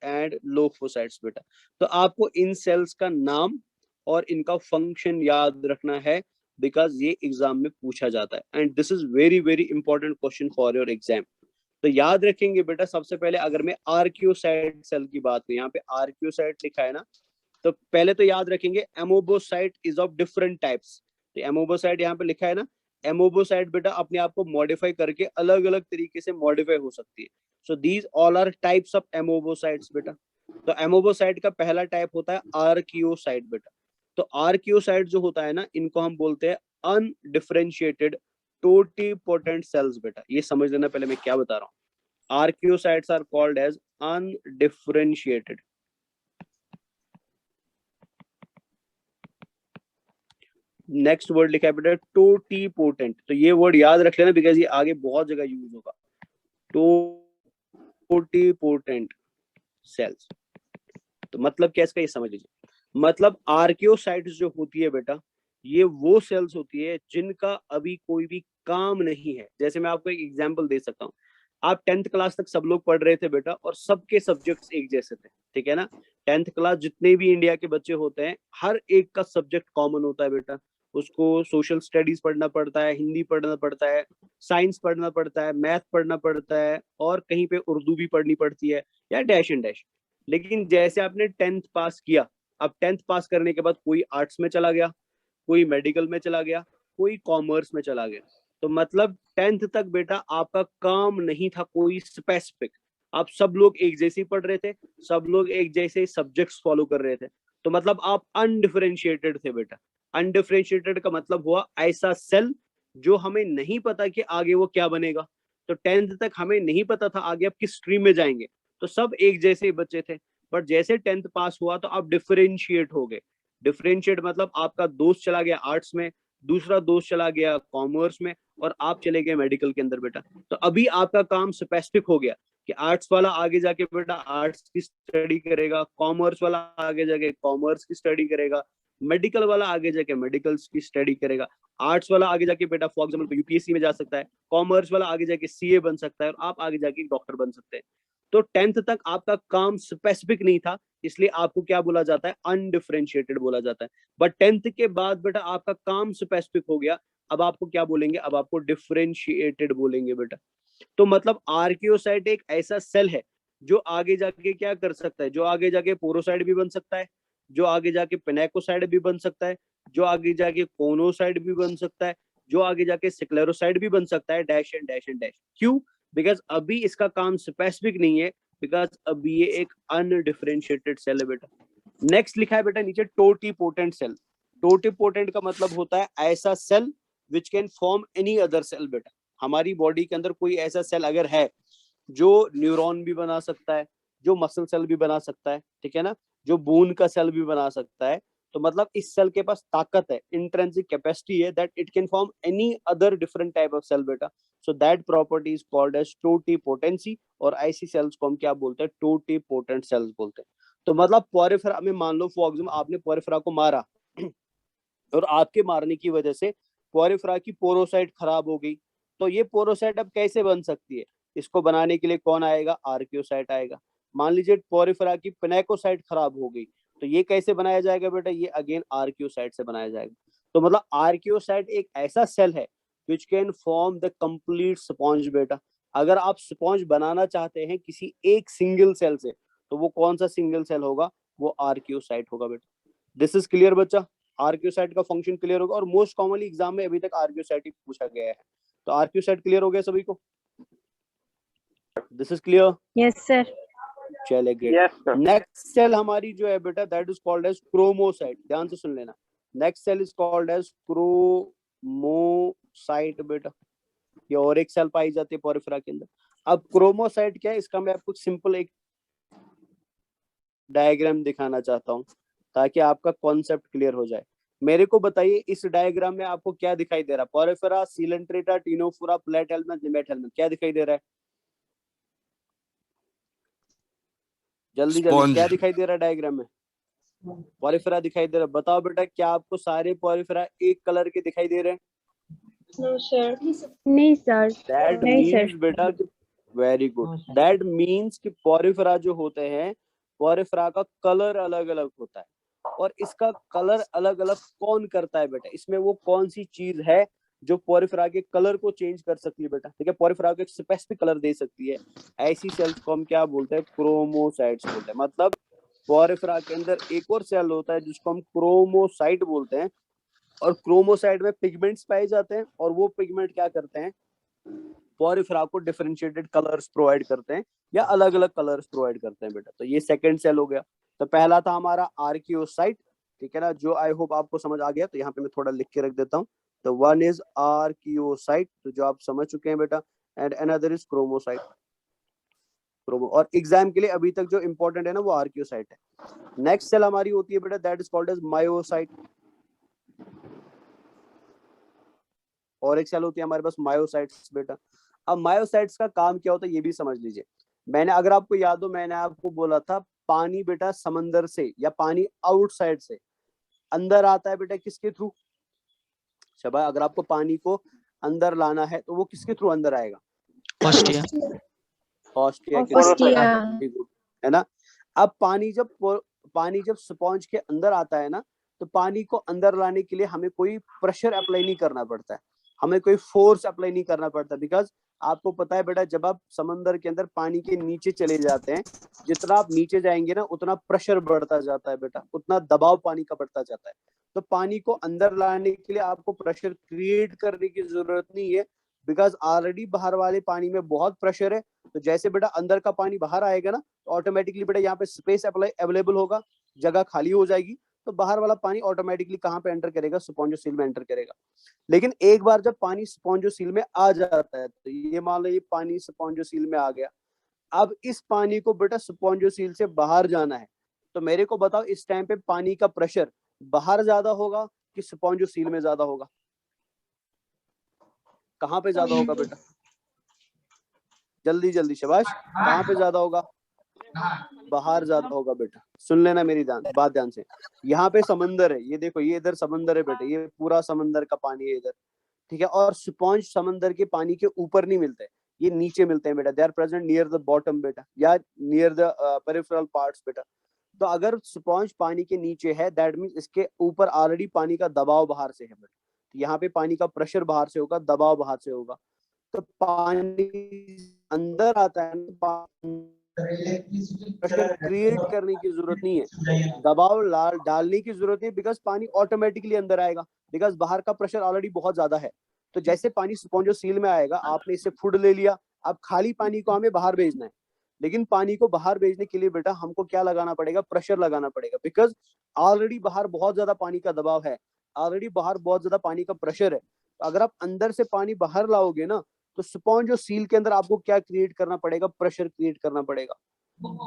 एंड लोफोसाइट्स बेटा। तो आपको इन सेल्स का नाम और इनका फंक्शन याद रखना है, बिकॉज ये एग्जाम में पूछा जाता है, and this is very very important question for your exam. तो याद रखेंगे बेटा, सबसे पहले अगर मैं आर्कियोसाइट सेल की बात करूं, यहाँ पे आर्कियोसाइट लिखा है ना, तो पहले तो याद रखेंगे एमोबोसाइट इज ऑफ डिफरेंट टाइप्स। तो एमोबोसाइट यहाँ पे लिखा है ना, एमोबोसाइट बेटा अपने आप को मॉडिफाई करके अलग अलग तरीके से मॉडिफाई हो सकती है। So these all are types of amoebocytes बेटा। तो एमोबोसाइट का पहला टाइप होता है आर्कियोसाइट बेटा। तो आर्कियोसाइट जो होता है ना, इनको हम बोलते हैं अनडिफरेंशिएटेड टोटिपोटेंट सेल्स बेटा। ये समझ लेना पहले मैं क्या बता रहा हूँ। Archaeocytes are called as undifferentiated. Next word लिखा है बेटा टोटिपोटेंट। तो ये वर्ड याद रख लेना, बिकॉज ये आगे बहुत जगह यूज होगा। टोटिपोटेंट सेल्स, तो मतलब क्या इसका, ये समझ लीजिए। मतलब आर्कियोसाइट्स जो होती है बेटा, ये वो सेल्स होती है जिनका अभी कोई भी काम नहीं है। जैसे मैं आपको एक एग्जांपल दे सकता हूँ। आप 10th क्लास तक सब लोग पढ़ रहे थे बेटा, और सबके सब्जेक्ट्स एक जैसे थे, ठीक है ना। 10th क्लास जितने भी इंडिया के बच्चे होते हैं, हर एक का सब्जेक्ट कॉमन होता है बेटा, उसको सोशल स्टडीज पढ़ना पड़ता है, हिंदी पढ़ना पड़ता है, साइंस पढ़ना पड़ता है, मैथ पढ़ना पड़ता है, और कहीं पे उर्दू भी पढ़नी पड़ती है, या डैश एंड डैश। लेकिन जैसे आपने 10th पास किया, अब 10th पास करने के बाद कोई आर्ट्स में चला गया, कोई मेडिकल में चला गया, कोई कॉमर्स में चला गया, तो मतलब 10th तक बेटा आपका काम नहीं था कोई स्पेसिफिक, आप सब लोग एक जैसे ही पढ़ रहे थे, सब लोग एक जैसे सब्जेक्ट्स फॉलो कर रहे थे, तो मतलब आप अनडिफरेंशिएटेड थे बेटा। अनडिफरेंशिएटेड का मतलब हुआ ऐसा सेल जो हमें नहीं पता कि आगे वो क्या बनेगा। तो 10th तक हमें नहीं पता था आगे आप किस स्ट्रीम में जाएंगे, तो सब एक जैसे ही बच्चे थे। बट जैसे 10th पास हुआ तो आप डिफरेंशिएट हो गए। डिफरेंशिएट मतलब आपका दोस्त चला गया आर्ट्स में, दूसरा दोस्त चला गया कॉमर्स में, और आप चले गए मेडिकल के अंदर बेटा। तो अभी आपका काम स्पेसिफिक हो गया कि आर्ट्स वाला आगे जाके बेटा आर्ट्स की स्टडी करेगा, कॉमर्स वाला आगे जाके कॉमर्स की स्टडी करेगा, मेडिकल वाला आगे जाके मेडिकल की स्टडी करेगा, आर्ट्स वाला आगे जाके बेटा फॉर एग्जाम्पल यूपीएससी में जा सकता है, कॉमर्स वाला आगे जाके सीए बन सकता है, और आप आगे जाके डॉक्टर बन सकते हैं। तो 10th तक आपका काम स्पेसिफिक नहीं था, इसलिए आपको क्या बोला जाता है, अनडिफरेंशिएटेड बोला जाता है। बट 10th के बाद बेटा आपका काम स्पेसिफिक हो गया, अब आपको क्या बोलेंगे, अब आपको डिफरेंशिएटेड बोलेंगे बेटा। तो मतलब आर्कियोसाइट एक ऐसा सेल है जो आगे जाके क्या कर सकता है, जो आगे जाके पोरोसाइट भी बन सकता है, जो आगे जाके पेनाकोसाइट भी बन सकता है, जो आगे जाके कोनोसाइट भी बन सकता है, जो आगे जाके सिक्लेरोसाइट भी बन सकता है, dash and dash and dash. क्यों? बिकॉज अभी इसका काम स्पेसिफिक नहीं है, बिकॉज अभी ये एक अनडिफरेंशिएटेड सेल है बेटा। नेक्स्ट लिखा है बेटा नीचे टोटीपोटेंट सेल। टोटीपोटेंट का मतलब होता है ऐसा cell which can form any other cell बेटा। हमारी बॉडी के अंदर कोई ऐसा सेल अगर है जो न्यूरॉन भी बना सकता है, जो मसल सेल भी बना सकता है, ठीक है ना, जो बोन का सेल भी बना सकता है, तो मतलब इस सेल के पास ताकत है, इंट्रिंसिक कैपेसिटी है that it can form any other different type of cell बेटा। So that property is called as totipotency, और ऐसी सेल्स को हम क्या बोलते हैं, टोटीपोटेंट सेल्स बोलते हैं। तो मतलब पोरिफेरा में मान लो फॉर एग्जाम्पल आपने पोरिफेरा को मारा और आपके मारने की वजह से पोरिफेरा की पोरोसाइट खराब हो गई, तो ये पोरोसाइट अब कैसे बन सकती है, इसको बनाने के लिए कौन आएगा, आर्कियोसाइट आएगा। मान लीजिए पोरिफेरा की पेनाकोसाइट खराब हो गई, तो ये कैसे बनाया जाएगा बेटा, ये अगेन आर्कियोसाइट से बनाया जाएगा। तो मतलब आर्कियोसाइट एक ऐसा सेल है विच can form the complete sponge बेटा। अगर आप स्पॉन्ज बनाना चाहते हैं किसी एक सिंगल सेल से, तो वो कौन सा सिंगल सेल होगा, वो आर्कियोसाइट होगा बेटा। दिस इज क्लियर बच्चा, आर्कियोसाइट का फंक्शन क्लियर होगा, और मोस्ट कॉमनली एग्जाम में अभी तक आर्कियोसाइट ही पूछा गया है। तो आर्कियोसाइट क्लियर हो गया सभी को, this is clear?
Yes sir.
चले ग्रेट। नेक्स्ट सेल हमारी जो है बेटा that is called as chromocyte. ध्यान से सुन लेना, next cell is called as chromocyte बेटा। ये और एक सेल पाई जाती है पोरिफेरा के अंदर। अब क्रोमोसाइट क्या है, इसका मैं आपको सिंपल एक डायग्राम दिखाना चाहता हूँ ताकि आपका कॉन्सेप्ट क्लियर हो जाए। मेरे को बताइए इस डायग्राम में आपको क्या दिखाई दे रहा है, पोरिफेरा, सीलेंट्रेटा, टिनोफोरा, प्लेटहेल्मिन्थ, निमेटहेल्मिन्थ, क्या दिखाई दे रहा है, जल्दी जल्दी क्या दिखाई दे रहा है डायग्राम में, पोरिफेरा दिखाई दे रहा है। बताओ बेटा क्या आपको सारे पोरिफेरा एक कलर के दिखाई दे रहे हैं?
No sir.
नहीं सर।
दैट मीन्स बेटा, वेरी गुड, दैट मीन्स कि पोरिफेरा जो होते हैं, पोरिफेरा का कलर अलग अलग होता है। और इसका कलर अलग अलग कौन करता है बेटा, इसमें वो कौन सी चीज है जो पोरिफेरा के कलर को चेंज कर सकती है बेटा, ठीक है, पोरिफेरा को एक स्पेसिफिक कलर दे सकती है। ऐसी सेल्स को हम क्या बोलते हैं, क्रोमोसाइट्स बोलते हैं। मतलब पोरिफेरा के अंदर एक और सेल होता है जिसको हम क्रोमोसाइट बोलते हैं, और क्रोमोसाइट में पिगमेंट्स पाए जाते हैं, और वो पिगमेंट क्या करते हैं, पोरिफेरा को डिफरेंशिएटेड कलर्स प्रोवाइड करते हैं, या अलग अलग कलर्स प्रोवाइड करते हैं बेटा। तो ये सेकंड सेल हो गया। तो पहला था हमारा आर्कियोसाइट, ठीक है ना, जो आई होप आपको समझ आ गया। तो यहाँ पे मैं थोड़ा लिख के रख देता हूँ। तो वन इज आर्कियोसाइट, तो जो आप समझ चुके हैं बेटा, एंड अनदर इज क्रोमोसाइट। क्रोमो, और एग्जाम के लिए अभी तक जो इंपॉर्टेंट है ना वो आर्कियोसाइट है। नेक्स्ट सेल हमारी होती है बेटा that is called as myocyte, और एक सेल होती है हमारे पास मायोसाइट्स बेटा। अब मायोसाइट्स का काम क्या होता है ये भी समझ लीजिए। मैंने, अगर आपको याद हो, मैंने आपको बोला था पानी बेटा समंदर से या पानी आउटसाइड से अंदर आता है बेटा किसके थ्रू, शबा, अगर आपको पानी को अंदर लाना है तो वो किसके थ्रू अंदर आएगा,
ऑस्ट्रिया
है ना। अब पानी जब स्पॉन्ज के अंदर आता है ना, तो पानी को अंदर लाने के लिए हमें कोई प्रेशर अप्लाई नहीं करना पड़ता है, हमें कोई फोर्स अप्लाई नहीं करना पड़ता, बिकॉज आपको पता है बेटा जब आप समंदर के अंदर पानी के नीचे चले जाते हैं, जितना आप नीचे जाएंगे ना उतना प्रेशर बढ़ता जाता है बेटा, उतना दबाव पानी का बढ़ता जाता है। तो पानी को अंदर लाने के लिए आपको प्रेशर क्रिएट करने की जरूरत नहीं है, बिकॉज ऑलरेडी बाहर वाले पानी में बहुत प्रेशर है। तो जैसे बेटा अंदर का पानी बाहर आएगा ना, तो ऑटोमेटिकली बेटा यहाँ पे स्पेस अवेलेबल होगा, जगह खाली हो जाएगी, तो बाहर वाला पानी ऑटोमेटिकली कहाँ पे एंटर करेगा, स्पॉन्जोसील में एंटर करेगा। लेकिन एक बार जब पानी स्पॉन्जोसील में आ जाता है, तो ये मान लो ये पानी स्पॉन्जोसील में आ गया, अब इस पानी को बेटा स्पॉन्जोसील से बाहर जाना है, तो मेरे को बताओ इस टाइम पे पानी का प्रेशर बाहर ज्यादा होगा कि स्पॉन्जोसील में ज्यादा होगा? कहाँ पे ज्यादा होगा बेटा? जल्दी जल्दी शाबाश, कहाँ पे ज्यादा होगा? बाहर ज्यादा होगा बेटा। सुन लेना मेरी बात ध्यान से, यहाँ पे समंदर है, ये देखो ये इधर समंदर है बेटा, ये पूरा समंदर का पानी है इधर, ठीक है। और स्पॉन्ज समंदर के पानी के ऊपर नहीं मिलते, ये नीचे मिलते हैं बेटा, they are present near the bottom बेटा, या नियर द पेरिफेरल पार्ट्स बेटा। तो अगर स्पॉन्ज पानी के नीचे है, दैट मीन्स इसके ऊपर ऑलरेडी पानी का दबाव बाहर से है बेटा, तो यहाँ पे पानी का प्रेशर बाहर से होगा, दबाव बाहर से होगा। तो पानी अंदर आता है, प्रेशर क्रिएट करने की जरूरत नहीं है, दबाव डालने की जरूरत नहीं, बिकॉज पानी ऑटोमेटिकली अंदर आएगा, बिकॉज बाहर का प्रेशर ऑलरेडी बहुत ज्यादा है। तो जैसे पानी स्पॉन्जोसील में आएगा, आपने इससे फूड ले लिया, अब खाली पानी को हमें बाहर भेजना है, लेकिन पानी को बाहर भेजने के लिए बेटा हमको क्या लगाना पड़ेगा? प्रेशर लगाना पड़ेगा, बिकॉज ऑलरेडी बाहर बहुत ज्यादा पानी का दबाव है, ऑलरेडी बाहर बहुत ज्यादा पानी का प्रेशर है। तो अगर आप अंदर से पानी बाहर लाओगे ना, तो स्पॉन्जोसील के अंदर आपको क्या क्रिएट करना पड़ेगा? प्रेशर क्रिएट करना पड़ेगा।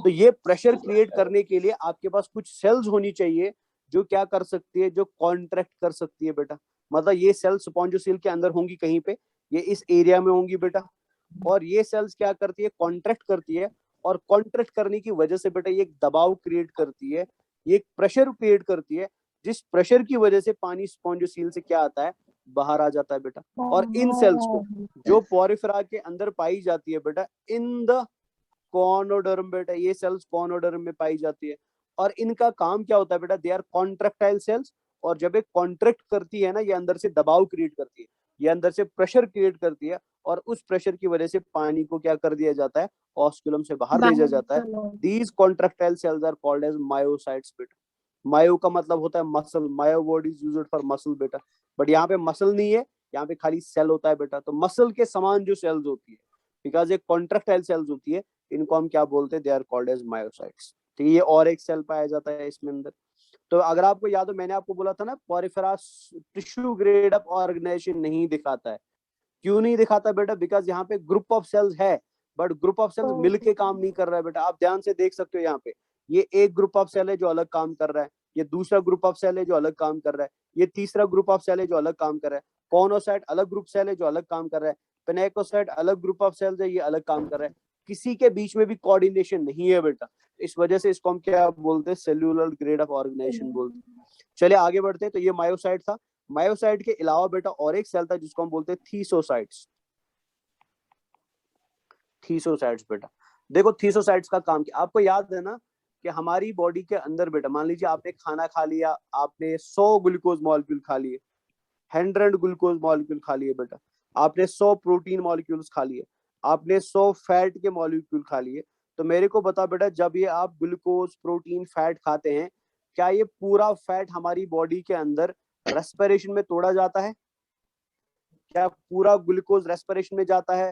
तो ये प्रेशर क्रिएट करने के लिए आपके पास कुछ सेल्स होनी चाहिए जो क्या कर सकती है, जो कॉन्ट्रैक्ट कर सकती है बेटा। मतलब ये सेल्स स्पॉन्जोसील के अंदर होंगी कहीं पे, ये इस एरिया में होंगी बेटा, और ये सेल्स क्या करती है? कॉन्ट्रैक्ट करती है, और कॉन्ट्रैक्ट करने की वजह से बेटा ये एक दबाव क्रिएट करती है, ये एक प्रेशर क्रिएट करती है, जिस प्रेशर की वजह से पानी स्पॉन्जोसील से क्या आता है? बाहर आ जाता है बेटा। और इन सेल्स को जो पोरिफेरा के अंदर पाई जाती है बेटा, इन द कॉनोडर्म बेटा, ये सेल्स कॉनोडर्म में पाई जाती है। और इनका काम क्या होता है बेटा? दे आर कॉन्ट्रैक्टाइल सेल्स, और जब एक कॉन्ट्रैक्ट करती है ना, ये अंदर से दबाव क्रिएट करती है, ये अंदर से प्रेशर क्रिएट करती है, और उस प्रेशर की वजह से पानी को क्या कर दिया जाता है? ऑस्कुलम से बाहर भेजा जाता है। These contractile cells are called as myocytes बेटा। मायो का मतलब होता है muscle, myo word is used for muscle बेटा, बट यहाँ पे मसल नहीं है, यहाँ पे खाली सेल होता है बेटा। तो मसल के समान जो सेल्स होती है, बिकॉज एक कॉन्ट्रैक्टाइल सेल्स होती है, इनको हम क्या बोलते हैं? They are called as myocytes. ठीक है, ये और एक सेल पाया जाता है इसमें अंदर। तो अगर आपको याद हो, मैंने आपको बोला था ना, porifera tissue grade of organisation नहीं दिखाता है। क्यों नहीं दिखाता बेटा? बिकॉज यहाँ पे ग्रुप ऑफ सेल्स है, बट ग्रुप ऑफ सेल्स मिलके काम नहीं कर रहा है बेटा। आप ध्यान से देख सकते हो, यहाँ पे ये एक ग्रुप ऑफ सेल है जो अलग काम कर रहा है, ये दूसरा ग्रुप ऑफ सेल है जो अलग काम कर रहा है, ये तीसरा ग्रुप ऑफ सेल है जो अलग काम कर रहा है, कॉनोसाइट अलग ग्रुप सेल है जो अलग काम कर रहा है, पेनेकोसाइट अलग ग्रुप ऑफ सेल्स है, ये अलग काम कर रहा है। किसी के बीच में भी कोऑर्डिनेशन नहीं है बेटा, इस वजह से इसको हम क्या बोलते हैं? सेल्यूलर ग्रेड ऑफ ऑर्गेनाइजेशन बोलते हैं। चलिए आगे बढ़ते हैं। तो ये मायोसाइट था। मायोसाइट के अलावा बेटा और एक सेल था जिसको हम बोलते हैं थीसोसाइट्स। थीसोसाइट्स बेटा, देखो थीसोसाइट्स का काम क्या? आपको याद है ना कि हमारी बॉडी के अंदर बेटा, मान लीजिए आपने खाना खा लिया, आपने 100 ग्लूकोज मॉलिक्यूल खा लिए, 100 ग्लूकोज मॉलिक्यूल खा लिए बेटा, आपने 100 प्रोटीन मॉलिक्यूल्स खा लिए, आपने 100 फैट के मॉलिक्यूल खा लिए। तो मेरे को बता बेटा, जब ये आप ग्लूकोज प्रोटीन फैट खाते हैं, क्या ये पूरा फैट हमारी बॉडी के अंदर रेस्पिरेशन में तोड़ा जाता है? क्या पूरा ग्लूकोज रेस्पिरेशन में जाता है?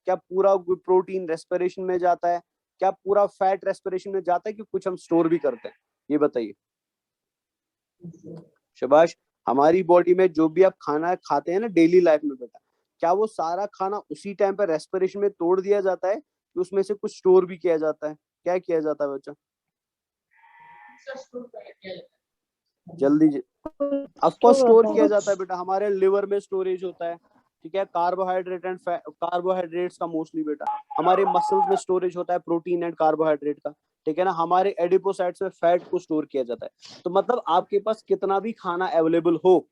क्या पूरा प्रोटीन रेस्पिरेशन में जाता है? क्या पूरा फैट रेस्पिरेशन में जाता है कि कुछ हम स्टोर भी करते हैं? ये बताइए। शाबाश। हमारी बॉडी में जो भी आप खाना खाते हैं ना डेली लाइफ में बेटा, क्या वो सारा खाना उसी टाइम पर रेस्पिरेशन में तोड़ दिया जाता है कि उसमें से कुछ स्टोर भी किया जाता है? क्या किया जाता है बच्चा? जल्दी ऑफकोर्स स्टोर किया जाता है बेटा, हमारे लिवर में स्टोरेज होता है, ठीक है। कार्बोहाइड्रेट एंड कार्बोहाइड्रेट्स का मोस्टली बेटा, हमारे मसल्स में स्टोरेज होता है प्रोटीन एंड कार्बोहाइड्रेट का, ठीक है ना। हमारे एडिपोसाइट्स में फैट को स्टोर किया जाता है। तो मतलब आपके पास कितना भी खाना अवेलेबल हो,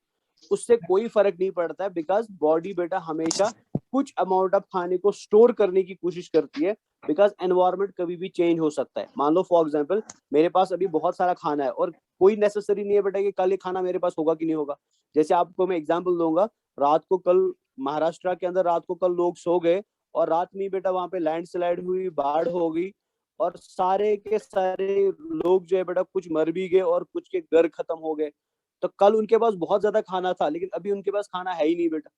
उससे कोई फर्क नहीं पड़ता है, बिकॉज बॉडी बेटा हमेशा कुछ अमाउंट ऑफ खाने को स्टोर करने की कोशिश करती है, बिकॉज एनवायरमेंट कभी भी चेंज हो सकता है। मान लो फॉर एग्जांपल मेरे पास अभी बहुत सारा खाना है और कोई नेसेसरी नहीं है बेटा कि कल ये खाना मेरे पास होगा कि नहीं होगा। जैसे आपको मैं एग्जांपल दूंगा, रात को कल महाराष्ट्र के अंदर रात को कल लोग सो गए और रात में बेटा वहां पे लैंडस्लाइड हुई, बाढ़ हो गई और सारे के सारे लोग जो है बेटा कुछ मर भी गए और कुछ के घर खत्म हो गए। तो कल उनके पास बहुत ज्यादा खाना था लेकिन अभी उनके पास खाना है ही नहीं बेटा,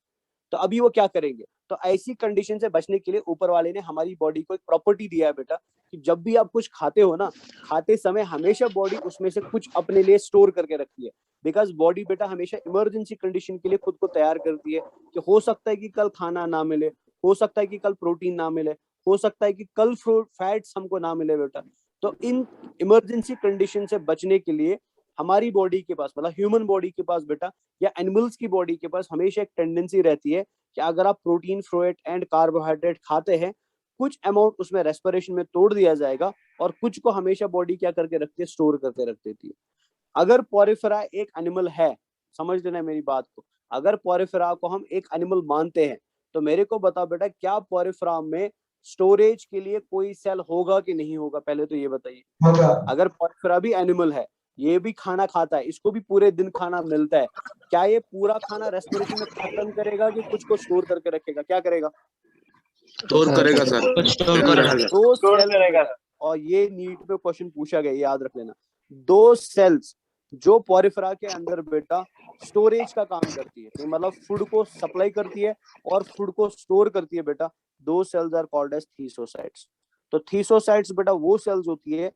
तो अभी वो क्या करेंगे? तो ऐसी कंडीशन से बचने के लिए ऊपर वाले ने हमारी बॉडी को एक प्रॉपर्टी दिया है बेटा कि जब भी आप कुछ खाते हो ना, खाते समय हमेशा बॉडी उसमें से कुछ अपने लिए स्टोर करके रखती है। बिकॉज बॉडी बेटा हमेशा इमरजेंसी कंडीशन के लिए खुद को तैयार करती है कि हो सकता है कि कल खाना ना मिले, हो सकता है कि कल प्रोटीन ना मिले, हो सकता है कि कल फैट्स हमको ना मिले बेटा। तो इन इमरजेंसी कंडीशन से बचने के लिए हमारी बॉडी के पास, मतलब ह्यूमन बॉडी के पास बेटा या एनिमल्स की बॉडी के पास हमेशा एक टेंडेंसी रहती है कि अगर आप प्रोटीन, फैट एंड कार्बोहाइड्रेट खाते हैं, कुछ अमाउंट उसमें रेस्पिरेशन में तोड़ दिया जाएगा और कुछ को हमेशा बॉडी क्या करके रखती है, स्टोर करके रख देती है। अगर पोरिफेरा एक एनिमल है, समझ लेना मेरी बात को, अगर पोरिफेरा को हम एक एनिमल मानते हैं तो मेरे को बताओ बेटा क्या पोरिफेरा में स्टोरेज के लिए कोई सेल होगा कि नहीं होगा? पहले तो ये बताइए। अगर पोरिफेरा भी एनिमल है, ये भी खाना खाता है, इसको भी पूरे दिन खाना मिलता है, क्या ये पूरा खाना रेस्पिरेशन में खत्म करेगा कि कुछ को स्टोर करके रखेगा? क्या करेगा?
स्टोर करेगा सर,
स्टोर करेगा।
दो सेल, और ये नीट पे क्वेश्चन पूछा गया, याद रख लेना। दो सेल्स जो पोरिफेरा के अंदर बेटा स्टोरेज का काम करती है, तो मतलब फूड को सप्लाई करती है और फूड को स्टोर करती है बेटा, दो सेल्स आर कॉल्ड एज थीसोसाइट्स। तो थीसोसाइट्स बेटा वो सेल्स होती है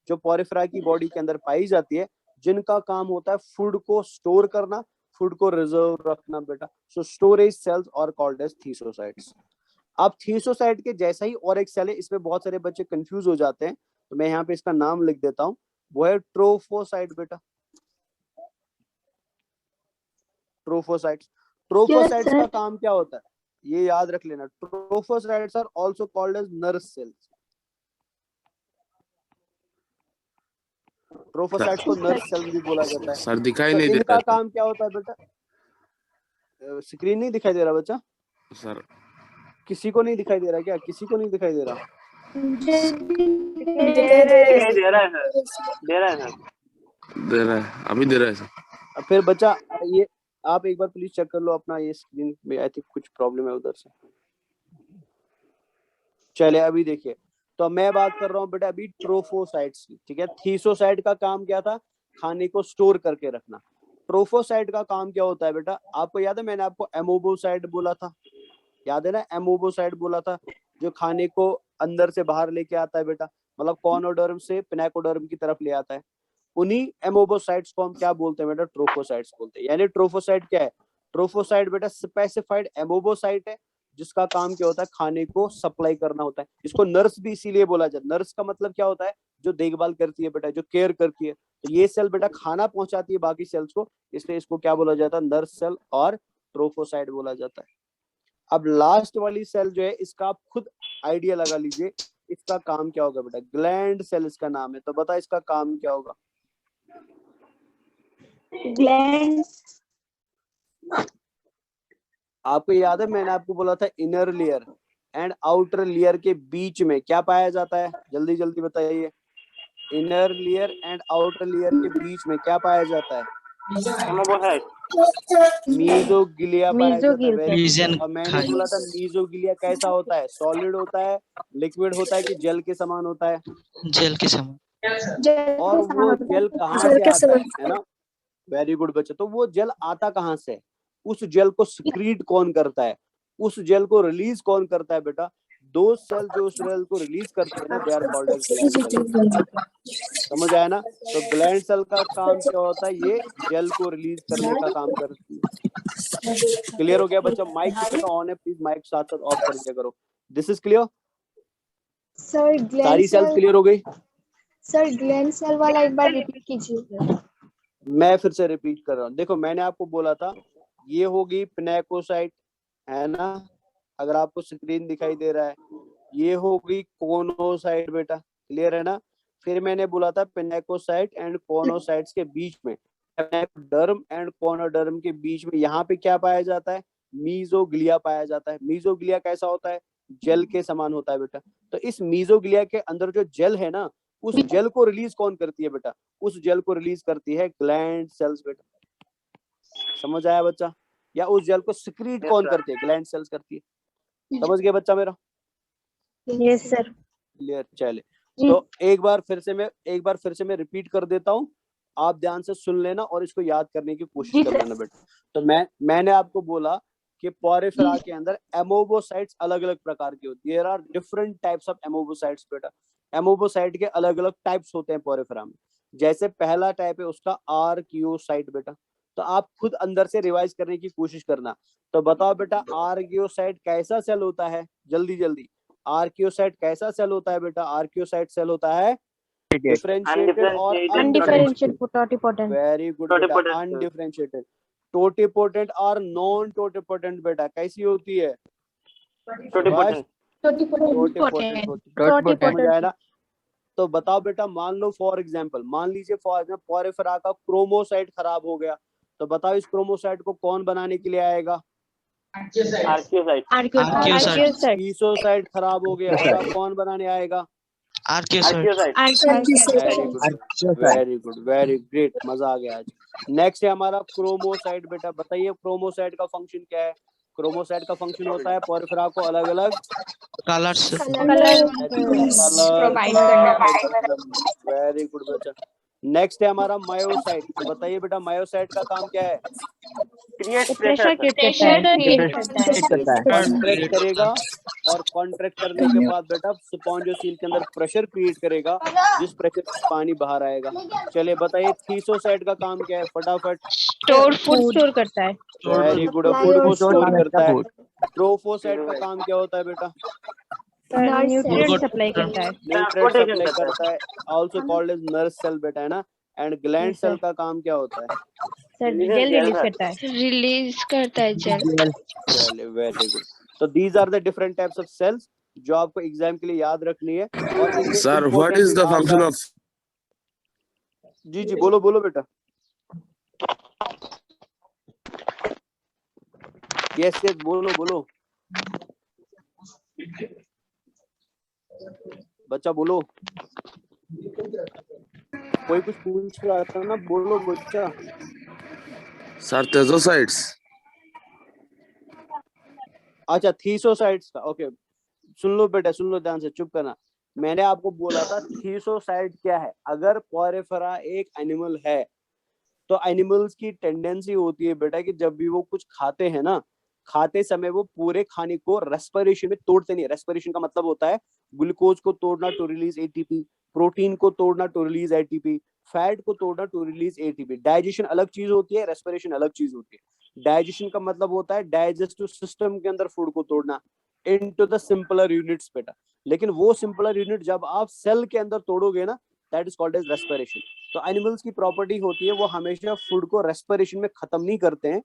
जो पोरिफेरा की बॉडी के अंदर पाई जाती है, जिनका काम होता है फूड को स्टोर करना, फूड को रिजर्व रखना बेटा। So storage cells are called as thesocytes. अब थीसोसाइट के जैसा ही और एक सेल है, इसमें बहुत सारे बच्चे कंफ्यूज हो जाते हैं, तो मैं यहाँ पे इसका नाम लिख देता हूँ, वो है ट्रोफोसाइट बेटा। ट्रोफोसाइट्स, ट्रोफोसाइट्स का काम क्या होता है ये याद रख लेना। Trophocytes are also called as nerve cells. Trophocytes को नर्व सेल भी बोला जाता है।
सर दिखाई
तो
नहीं दे
इनका
रहा
काम क्या होता है बेटा? स्क्रीन नहीं दिखाई दे रहा बच्चा?
सर।
किसी को नहीं दिखाई दे रहा क्या? किसी को नहीं दिखाई दे रहा?
दे रहा है, अभी दे रहा है सर।
फिर बच्चा ये आप एक बार प्लीज चेक कर लो अपना ये स्क्रीन में, आई थिंक कुछ प्रॉब्लम है उधर से। चले अभी देखिए, तो मैं बात कर रहा हूँ बेटा अभी ट्रोफोसाइट्स की, ठीक है। थीसोसाइट का काम क्या था? खाने को स्टोर करके रखना। ट्रोफोसाइट का काम क्या होता है बेटा? आपको याद है मैंने आपको एमोबोसाइट बोला था, याद है ना? एमोबोसाइट बोला था, जो खाने को अंदर से बाहर लेके आता है बेटा, मतलब कॉर्नोडर्म से पिनाकोडर्म की तरफ ले आता है। उन्हीं एमोबोसाइट्स को हम क्या बोलते हैं बेटा? ट्रोफोसाइट्स बोलते हैं। यानी ट्रोफोसाइट क्या है? ट्रोफोसाइट बेटा स्पेसिफाइड एमोबोसाइट है जिसका काम क्या होता है? खाने को सप्लाई करना होता है। इसको नर्स भी इसीलिए बोला जाता है। नर्स का मतलब क्या होता है? जो देखभाल करती है बेटा, जो केयर करती है। तो ये सेल बेटा खाना पहुंचाती है बाकी सेल्स को, इसलिए इसको क्या बोला जाता है? नर्स सेल और ट्रोफोसाइट बोला जाता है। अब लास्ट वाली सेल जो है, इसका आप खुद आइडिया लगा लीजिए, इसका काम क्या होगा बेटा? ग्लैंड सेल इसका नाम है। तो बता इसका काम क्या होगा?
ग्लैंड।
आपको याद है मैंने आपको बोला था inner layer and outer layer के बीच में क्या पाया जाता है? जल्दी जल्दी बताइए। Inner layer and outer layer के बीच में क्या पाया जाता है? मीजोगिलिया पाया जाता है। Very good. और मैंने बोला था मीजोगिलिया कैसा होता है? सॉलिड होता है, लिक्विड होता है कि जेल के समान होता है?
जेल के समान।
और वो जेल कहाँ से आता है ना? वेरी गुड बच्चे। तो वो जेल आता कहाँ से? उस जेल को सिक्रीट कौन करता है? उस जेल को रिलीज कौन करता है बेटा? दो सेल जो उस जेल को रिलीज करते हैं ना, they are called as gland cell. समझ आया ना? तो ग्लैंड सेल का काम क्या होता है? ये जेल को रिलीज करने का काम करती है। क्लियर हो गया बच्चा? माइक किसी का ऑन है प्लीज माइक साथ साथ ऑफ कर दिया करो। This is clear?
सर
सारी सेल्स क्लियर हो गई?
सर ग्लैंड सेल वाला एक बार रिपीट कीजिए।
मैं फिर से रिपीट कर रहा हूँ। देखो मैंने आपको बोला था ये होगी पिनेकोसाइट, है ना? अगर आपको स्क्रीन दिखाई दे रहा है, ये होगी कोनोसाइट बेटा, क्लियर है ना? फिर मैंने बोला था पिनेकोसाइट एंड कोनोसाइट्स के बीच में, पिनेकोडर्म एंड कोनोडर्म के बीच में यहाँ पे क्या पाया जाता है? मीजोग्लिया पाया जाता है। मीजोग्लिया कैसा होता है? जेल के समान होता है बेटा। तो इस मीजोग्लिया के अंदर जो जेल है ना, उस जेल को रिलीज कौन करती है बेटा? उस जेल को रिलीज करती है ग्लैंड सेल्स बेटा। समझ आया बच्चा? या उस जेल को सिक्रीट कौन करती है? ग्लैंड सेल्स करती है। समझ गए बच्चा मेरा?
Yes sir.
क्लियर? चले, तो एक बार फिर से मैं रिपीट कर देता हूँ, आप ध्यान से सुन लेना और इसको याद करने की कोशिश कर लेना बेटा। तो मैंने आपको बोला कि पोरिफेरा के अंदर एमोबोसाइट्स अलग अलग प्रकार की होती है। There are different types of amoebocytes बेटा। एमोबोसाइट के अलग अलग टाइप्स होते हैं पोरिफेरा में। जैसे पहला टाइप है उसका आर्कियोसाइट बेटा। तो आप खुद अंदर से रिवाइज करने की कोशिश करना। तो बताओ बेटा, आर्कियोसाइट कैसा सेल होता है? जल्दी जल्दी, आर्कियोसाइट कैसा सेल होता है बेटा? आर्कियोसाइट सेल होता है डिफरेंशिएटेड और
अनडिफरेंशिएटेड टोटिपोटेंट।
वेरी गुड बेटा, अनडिफरेंशिएटेड। टोटिपोटेंट और नॉन टोटिपोटेंट बेटा कैसी होती है? टोटिपोटेंट समझ आया ना? तो बताओ बेटा, मान लो फॉर एग्जांपल, मान लीजिए फॉर एग्जांपल पोरिफेरा का क्रोमोसाइट खराब हो गया, तो बताओ इस क्रोमोसाइट को कौन बनाने के लिए आएगा?
आर्कियोसाइट।
ईसोसाइट खराब हो गया, बताओ कौन बनाने आएगा? वेरी गुड, वेरी ग्रेट, मजा आ गया आज। नेक्स्ट है हमारा क्रोमोसाइट बेटा। बताइए क्रोमोसाइट का फंक्शन क्या है? क्रोमोसाइट का फंक्शन होता है पोरिफेरा को अलग अलग
कलर्स
प्रोवाइड करना।
वेरी गुड बच्चा। नेक्स्ट है हमारा मायोसाइट। तो बताइए बेटा, मायोसाइट का काम क्या है?
प्रेशर क्रिएट करता है।
कॉन्ट्रैक्ट करेगा और कॉन्ट्रैक्ट करने के बाद बेटा स्पॉन्जोसील के अंदर प्रेशर क्रिएट करेगा, जिस प्रेशर से पानी बाहर आएगा। चलिए बताइए थीसोसाइट का काम क्या है? फटाफट।
फूड स्टोर करता है।
वेरी गुड, फूड को स्टोर करता है। ट्रोफोसाइट का काम क्या होता है बेटा?
न्यूट्रिएंट सप्लाई करता है।
न्यूट्रिएंट सप्लाई करता है, also called as nurse cell बेटा, है ना। एंड ग्लैंड सेल का काम क्या होता है?
सर जेल रिलीज करता है जेल।
चलिए वेरी गुड। तो these are the different types of cells जो आपको एग्जाम के लिए याद रखनी है। और इनमें
Sir, what is the function of?
जी जी बोलो बोलो बेटा। यस यस बोलो बोलो बच्चा, बोलो। कोई कुछ पूछ रहा था ना, बोलो बच्चा।
Sir, tezocytes.
अच्छा, थीसोसाइट्स का, ओके। सुन लो बेटा, सुन लो ध्यान से, चुप करना। मैंने आपको बोला था थीसोसाइट क्या है। अगर पोरिफेरा एक एनिमल है तो एनिमल्स की टेंडेंसी होती है बेटा कि जब भी वो कुछ खाते हैं ना, खाते समय वो पूरे खाने को रेस्पिरेशन में तोड़ते नहीं। रेस्पिरेशन का मतलब होता है ग्लूकोज को तोड़ना टू रिलीज एटीपी, प्रोटीन को तोड़ना टू रिलीज एटीपी, फैट को तोड़ना टू रिलीज एटीपी। डाइजेशन अलग चीज होती है, रेस्पिरेशन अलग चीज होती है। डाइजेशन का मतलब होता है डाइजेस्टिव सिस्टम के अंदर फूड को तोड़ना इनटू द सिंपलर यूनिट्स बेटा। लेकिन वो सिंपलर यूनिट जब आप सेल के अंदर तोड़ोगे ना, that is called as respiration. तो एनिमल्स की प्रॉपर्टी होती है वो हमेशा फूड को रेस्पिरेशन में खत्म नहीं करते हैं,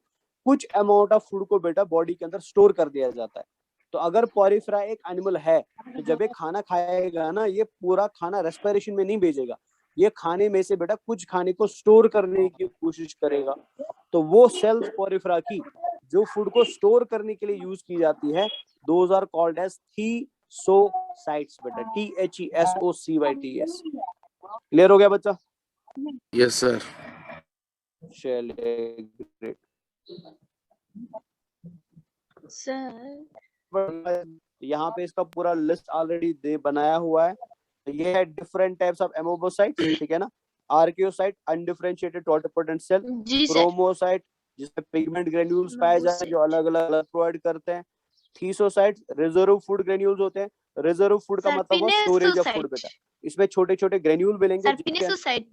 कुछ अमाउंट ऑफ फूड को बेटा बॉडी के अंदर स्टोर कर दिया जाता है। तो अगर पोरिफेरा एक एनिमल है तो जब ये खाना खाएगा ना, ये पूरा खाना रेस्पिरेशन में नहीं भेजेगा, ये खाने में से बेटा कुछ खाने को स्टोर करने की कोशिश करेगा। तो वो सेल्स पोरिफेरा की जो फूड को स्टोर करने के लिए यूज की जाती है, दोज आर कॉल्ड एज थीसोसाइट्स बेटा, THESOCYTS। क्लियर हो गया बच्चा?
Yes, sir.
चलिए ग्रेट
सर।
यहाँ पे इसका पूरा लिस्ट ऑलरेडी बनाया हुआ है। तो ये है डिफरेंट टाइप्स ऑफ एमोबोसाइट्स, ठीक है ना। आर्कियोसाइट अनडिफरेंशिएटेड टोटिपोटेंट सेल, क्रोमोसाइट जिसमें पिगमेंट ग्रेन्यूल्स पाए जाते हैं जो अलग अलग प्रोवाइड करते हैं। थीसोसाइट्स रिजर्व फूड ग्रेन्यूल्स होते हैं। रिजर्व फूड का मतलब है स्टोरेज ऑफ फूड बेटा। इसमें छोटे छोटे ग्रेन्यूल मिलेंगे।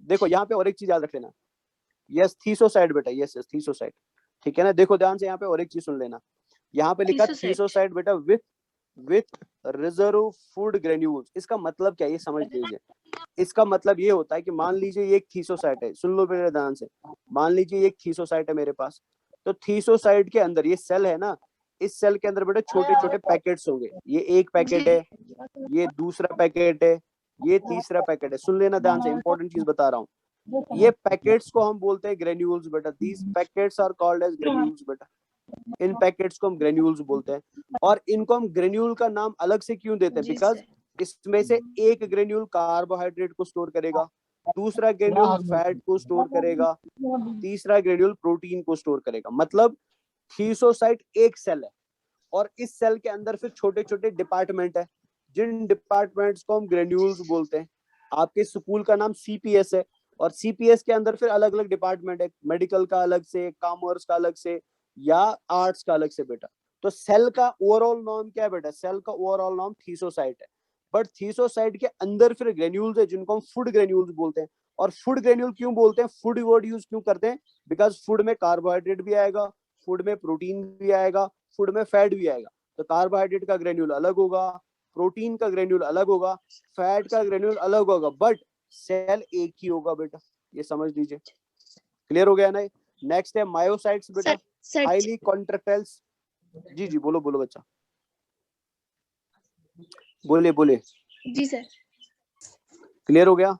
देखो यहाँ पे और एक चीज याद रख लेना, यस थीसोसाइट बेटा, यस यस थीसोसाइट, ठीक है ना। देखो ध्यान से यहाँ पे और एक चीज सुन लेना, यहाँ पे लिखा थीसोसाइट बेटा विथ रिजर्व फूड ग्रेन्यूल्स। इसका मतलब क्या है ये समझ लीजिए। इसका मतलब ये होता है कि मान लीजिए ये एक थीसोसाइट है, सुन लो मेरे ध्यान से, मान लीजिए ये एक थीसोसाइट है मेरे पास। तो थीसोसाइट के अंदर ये सेल है ना, इस सेल के अंदर बेटा छोटे छोटे पैकेट्स होंगे। ये एक पैकेट है, ये दूसरा पैकेट है, ये तीसरा पैकेट है। सुन लेना ध्यान से, इंपॉर्टेंट चीज बता रहा हूँ। ये पैकेट्स को हम बोलते हैं ग्रेन्यूल्स बेटा। These packets are called as granules बेटा। इन पैकेट्स को हम ग्रेन्यूल्स बोलते हैं। और इनको हम ग्रेन्यूल का नाम अलग से क्यों देते हैं?
जी
बिकॉज इसमें से एक ग्रेन्यूल कार्बोहाइड्रेट को स्टोर करेगा, दूसरा ग्रेन्यूल फैट को स्टोर करेगा, तीसरा ग्रेन्यूल प्रोटीन को स्टोर करेगा। मतलब थीसोसाइट एक सेल है और इस सेल के अंदर फिर छोटे छोटे डिपार्टमेंट है, जिन डिपार्टमेंट्स को हम ग्रेन्यूल्स बोलते हैं। आपके स्कूल का नाम सीपीएस है और सीपीएस के अंदर फिर अलग अलग डिपार्टमेंट है, मेडिकल का अलग से, कॉमर्स का अलग से या आर्ट्स का अलग से बेटा। तो सेल का ओवरऑल नाम क्या है बेटा? सेल का ओवरऑल नाम थीसोसाइट है। बट थीसोसाइट के अंदर फिर ग्रेन्यूल्स है जिनको हम फूड ग्रेन्यूल्स बोलते हैं। और फूड ग्रेन्यूल क्यों बोलते हैं, फूड वर्ड यूज क्यों करते हैं? बिकॉज फूड में कार्बोहाइड्रेट भी आएगा, फूड में प्रोटीन भी आएगा, फूड में फैट भी आएगा। तो कार्बोहाइड्रेट का ग्रेन्यूल अलग होगा, प्रोटीन का ग्रेन्यूल अलग होगा, फैट का ग्रेन्यूल अलग होगा, बट सेल एक ही होगा बेटा। ये समझ लीजिए। क्लियर हो गया ना? नेक्स्ट है मायोसाइट्स बेटा,
सर
हाईली कॉन्ट्रैक्टाइल्स। जी जी बोलो बोलो बच्चा, बोले बोले।
जी सर।
क्लियर हो गया?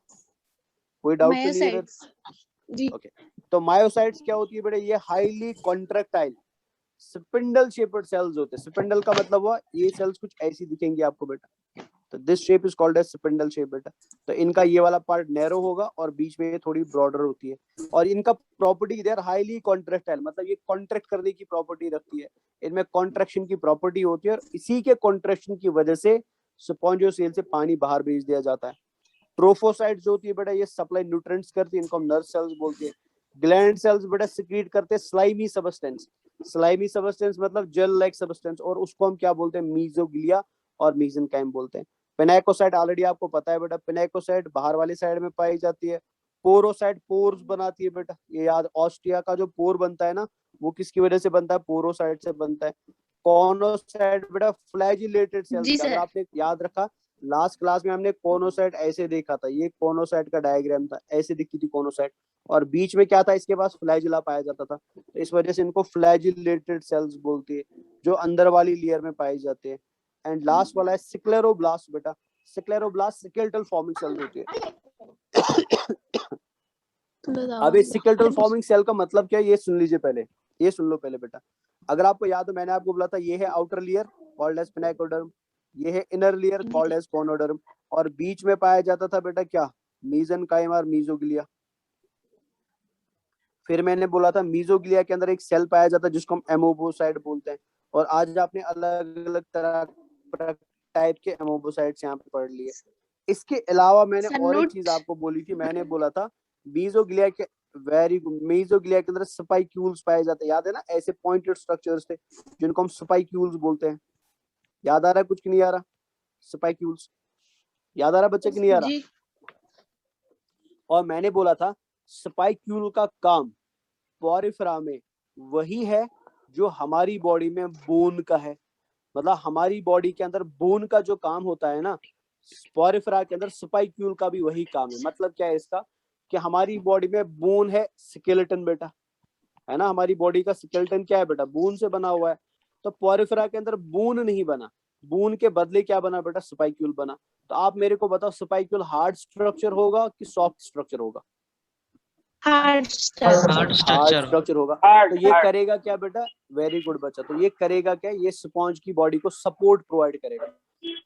कोई डाउट तो नहीं है?
मायोसाइट्स जी।
ओके, तो मायोसाइट्स क्या होती है बेटा? ये highly contractile spindle shaped cells होते हैं। स्पिंडल का मतलब हुआ ये सेल्स कुछ ऐसी दिखेंगी आपको बेटा। तो this shape is called as spindle shape बेटा। तो इनका ये वाला पार्ट नैरो होगा और बीच में ये थोड़ी ब्रॉडर होती है। और इनका प्रॉपर्टी दे हाईली कॉन्ट्रैक्टाइल, मतलब ये कॉन्ट्रैक्ट करने की प्रॉपर्टी रखती है। इनमें कॉन्ट्रैक्शन की प्रॉपर्टी होती है और इसी के कॉन्ट्रैक्शन की वजह से स्पॉन्जियोसेल से पानी बाहर भेज दिया जाता है। ट्रोफोसाइट्स जो होती है बेटा ये सप्लाई न्यूट्रिएंट्स करती है, इनको हम नर्व सेल्स बोलते हैं। ग्लैंड सेल्स बेटा सिक्रीट करते हैं स्लाइमी सबस्टेंस। स्लाइमी सबस्टेंस मतलब जेल लाइक सबस्टेंस, और उसको हम क्या बोलते हैं? मीजोग्लिया और मीजेनकाइम बोलते हैं। पिनेकोसाइट ऑलरेडी आपको पता है बेटा, पिनेकोसाइट बाहर वाली साइड में पाई जाती है। पोरोसाइट पोर्स बनाती है बेटा, ये याद। ऑस्ट्रिया का जो पोर बनता है ना, वो किसकी वजह से बनता है? पोरोसाइट से बनता है। कॉनोसाइट बेटा फ्लैजिलेटेड
जी
सेल्स। अगर
सर।
आपने याद रखा लास्ट क्लास में हमने कोनोसाइट ऐसे देखा था, ये कोनोसाइट का डायग्राम था, ऐसे दिखती थी कोनोसाइट, और बीच में क्या था? इसके पास फ्लैजिला पाया जाता था। तो इस वजह से इनको फ्लैजिलेटेड सेल्स बोलती है, जो अंदर वाली लेयर में पाए जाते हैं। एंड लास्ट वाला है सिक्लेरोब्लास्ट बेटा। सिक्लेरोब्लास्ट सिकेल्टल फॉर्मिंग सेल्स होती है। अब इस सिकेल्टल फॉर्मिंग सेल का मतलब क्या है ये सुन लीजिए पहले, ये सुन लो पहले बेटा। अगर आपको याद हो मैंने आपको बोला था ये है outer layer called as pinacoderm, ये है inner layer called as choanoderm, और बीच में पाया जाता था बेटा क्या? मीजेनकाइम और मीजोग्लिया। फिर मैंने बोला था मीजोग्लिया के अंदर एक सेल पाया जाता है जिसको हम एमोबोसाइट बोलते हैं। और आज आपने अलग अलग तरह टाइप के एमोबोसाइट्स यहाँ पे पढ़ लिए। इसके अलावा मैंने और एक चीज आपको बोली थी, मैंने बोला था मीजोग्लिया के मीजोग्लिया के अंदर स्पाइक्यूल्स पाए जाते हैं। याद है ना? ऐसे पॉइंटेड स्ट्रक्चर्स थे जिनको हम स्पाइक्यूल्स बोलते हैं। याद आ रहा है कुछ कि नहीं आ रहा? स्पाइक्यूल्स याद आ रहा बच्चे कि नहीं आ रहा? और मैंने बोला था स्पाइक्यूल का काम पोरिफेरा में वही है जो हमारी बॉडी में बोन का है। मतलब हमारी बॉडी के अंदर बोन का जो काम होता है ना, पोरिफेरा के अंदर स्पाइक्यूल का भी वही काम है। मतलब क्या है इसका? कि हमारी बॉडी में बोन है, स्केलेटन बेटा, है ना? हमारी बॉडी का स्केलेटन क्या है बेटा? बोन से बना हुआ है। तो पोरिफेरा के अंदर बोन नहीं बना, बोन के बदले क्या बना बेटा? स्पाइक्यूल बना। तो आप मेरे को बताओ स्पाइक्यूल हार्ड स्ट्रक्चर होगा कि सॉफ्ट स्ट्रक्चर होगा?
हार्ड
स्ट्रक्चर होगा। तो ये करेगा क्या बेटा? वेरी गुड बच्चा। तो ये करेगा क्या? ये स्पॉन्ज की बॉडी को सपोर्ट प्रोवाइड करेगा।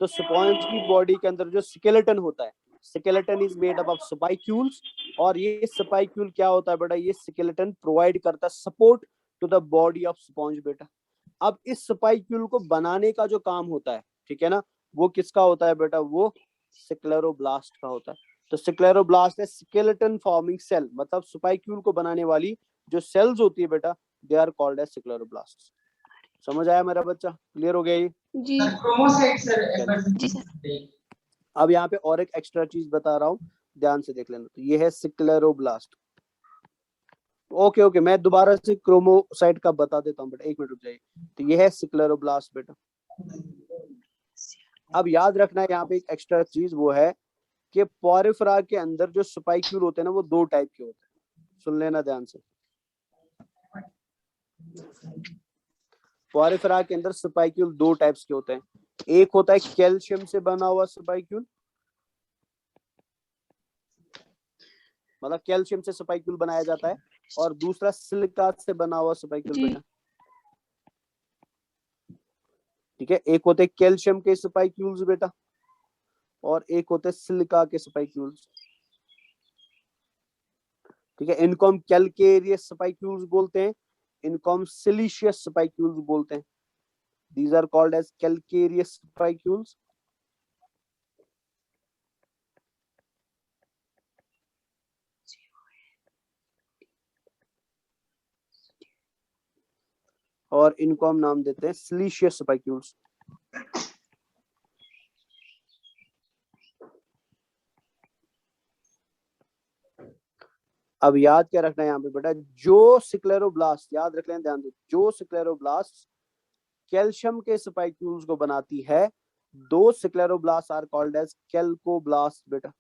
तो स्पॉन्ज की बॉडी के अंदर जो स्केलेटन होता है, skeleton is made up of spicules, और ये स्पाइक्यूल क्या होता है बेटा? ये स्केलेटन प्रोवाइड करता है support to the body of sponge बेटा। अब इस स्पाइक्यूल को बनाने का जो काम होता है, ठीक है ना, वो किसका होता है बेटा? वो स्क्लेरोब्लास्ट का होता है। तो स्क्लेरोब्लास्ट है स्केलेटन फॉर्मिंग सेल, मतलब स्पाइक्यूल को बनाने वाली जो सेल्स होती है बेटा, they are called as scleroblast. समझ आया मेरा बच्चा? क्लियर हो गया ये?
जी
अब यहाँ पे और एक एक्स्ट्रा चीज बता रहा हूँ, ध्यान से देख लेना। तो ये है स्क्लेरोब्लास्ट। ओके ओके, मैं दोबारा से क्रोमोसाइट का बता देता हूँ बेटा, एक मिनट रुक जाइए। तो ये है स्क्लेरोब्लास्ट बेटा। अब याद रखना है यहाँ पे एक एक्स्ट्रा चीज, वो है कि पोरिफेरा के अंदर जो स्पाइक्यूल होते हैं ना, वो दो टाइप के होते हैं। सुन लेना ध्यान से। पोरिफेरा के अंदर स्पाइक्यूल दो टाइप्स के होते हैं। एक होता है कैल्शियम से बना हुआ स्पाइक्यूल, मतलब कैल्शियम से स्पाइक्यूल बनाया जाता है, और दूसरा सिलिका से बना हुआ स्पाइक्यूल बेटा। ठीक है, एक होते कैल्शियम के स्पाइक्यूल्स बेटा, और एक होते सिलिका के स्पाइक्यूल्स। ठीक है, इनको हम कैलकेरियस स्पाइक्यूल्स बोलते हैं, इनको हम सिलिशियस स्पाइक्यूल्स बोलते हैं। These are called as calcareous spicules. और इनको हम नाम देते हैं siliceous spicules। अब याद क्या रखना है यहाँ पे बेटा, जो सिक्लेरोब्लास्ट, याद रख लें ध्यान दे, जो सिक्लेरोब्लास्ट कैल्शियम के स्पाइक्यूल्स को बनाती है, दो सिक्लेरोब्लास्ट आर कॉल्ड एज कैल्कोब्लास्ट बेटा।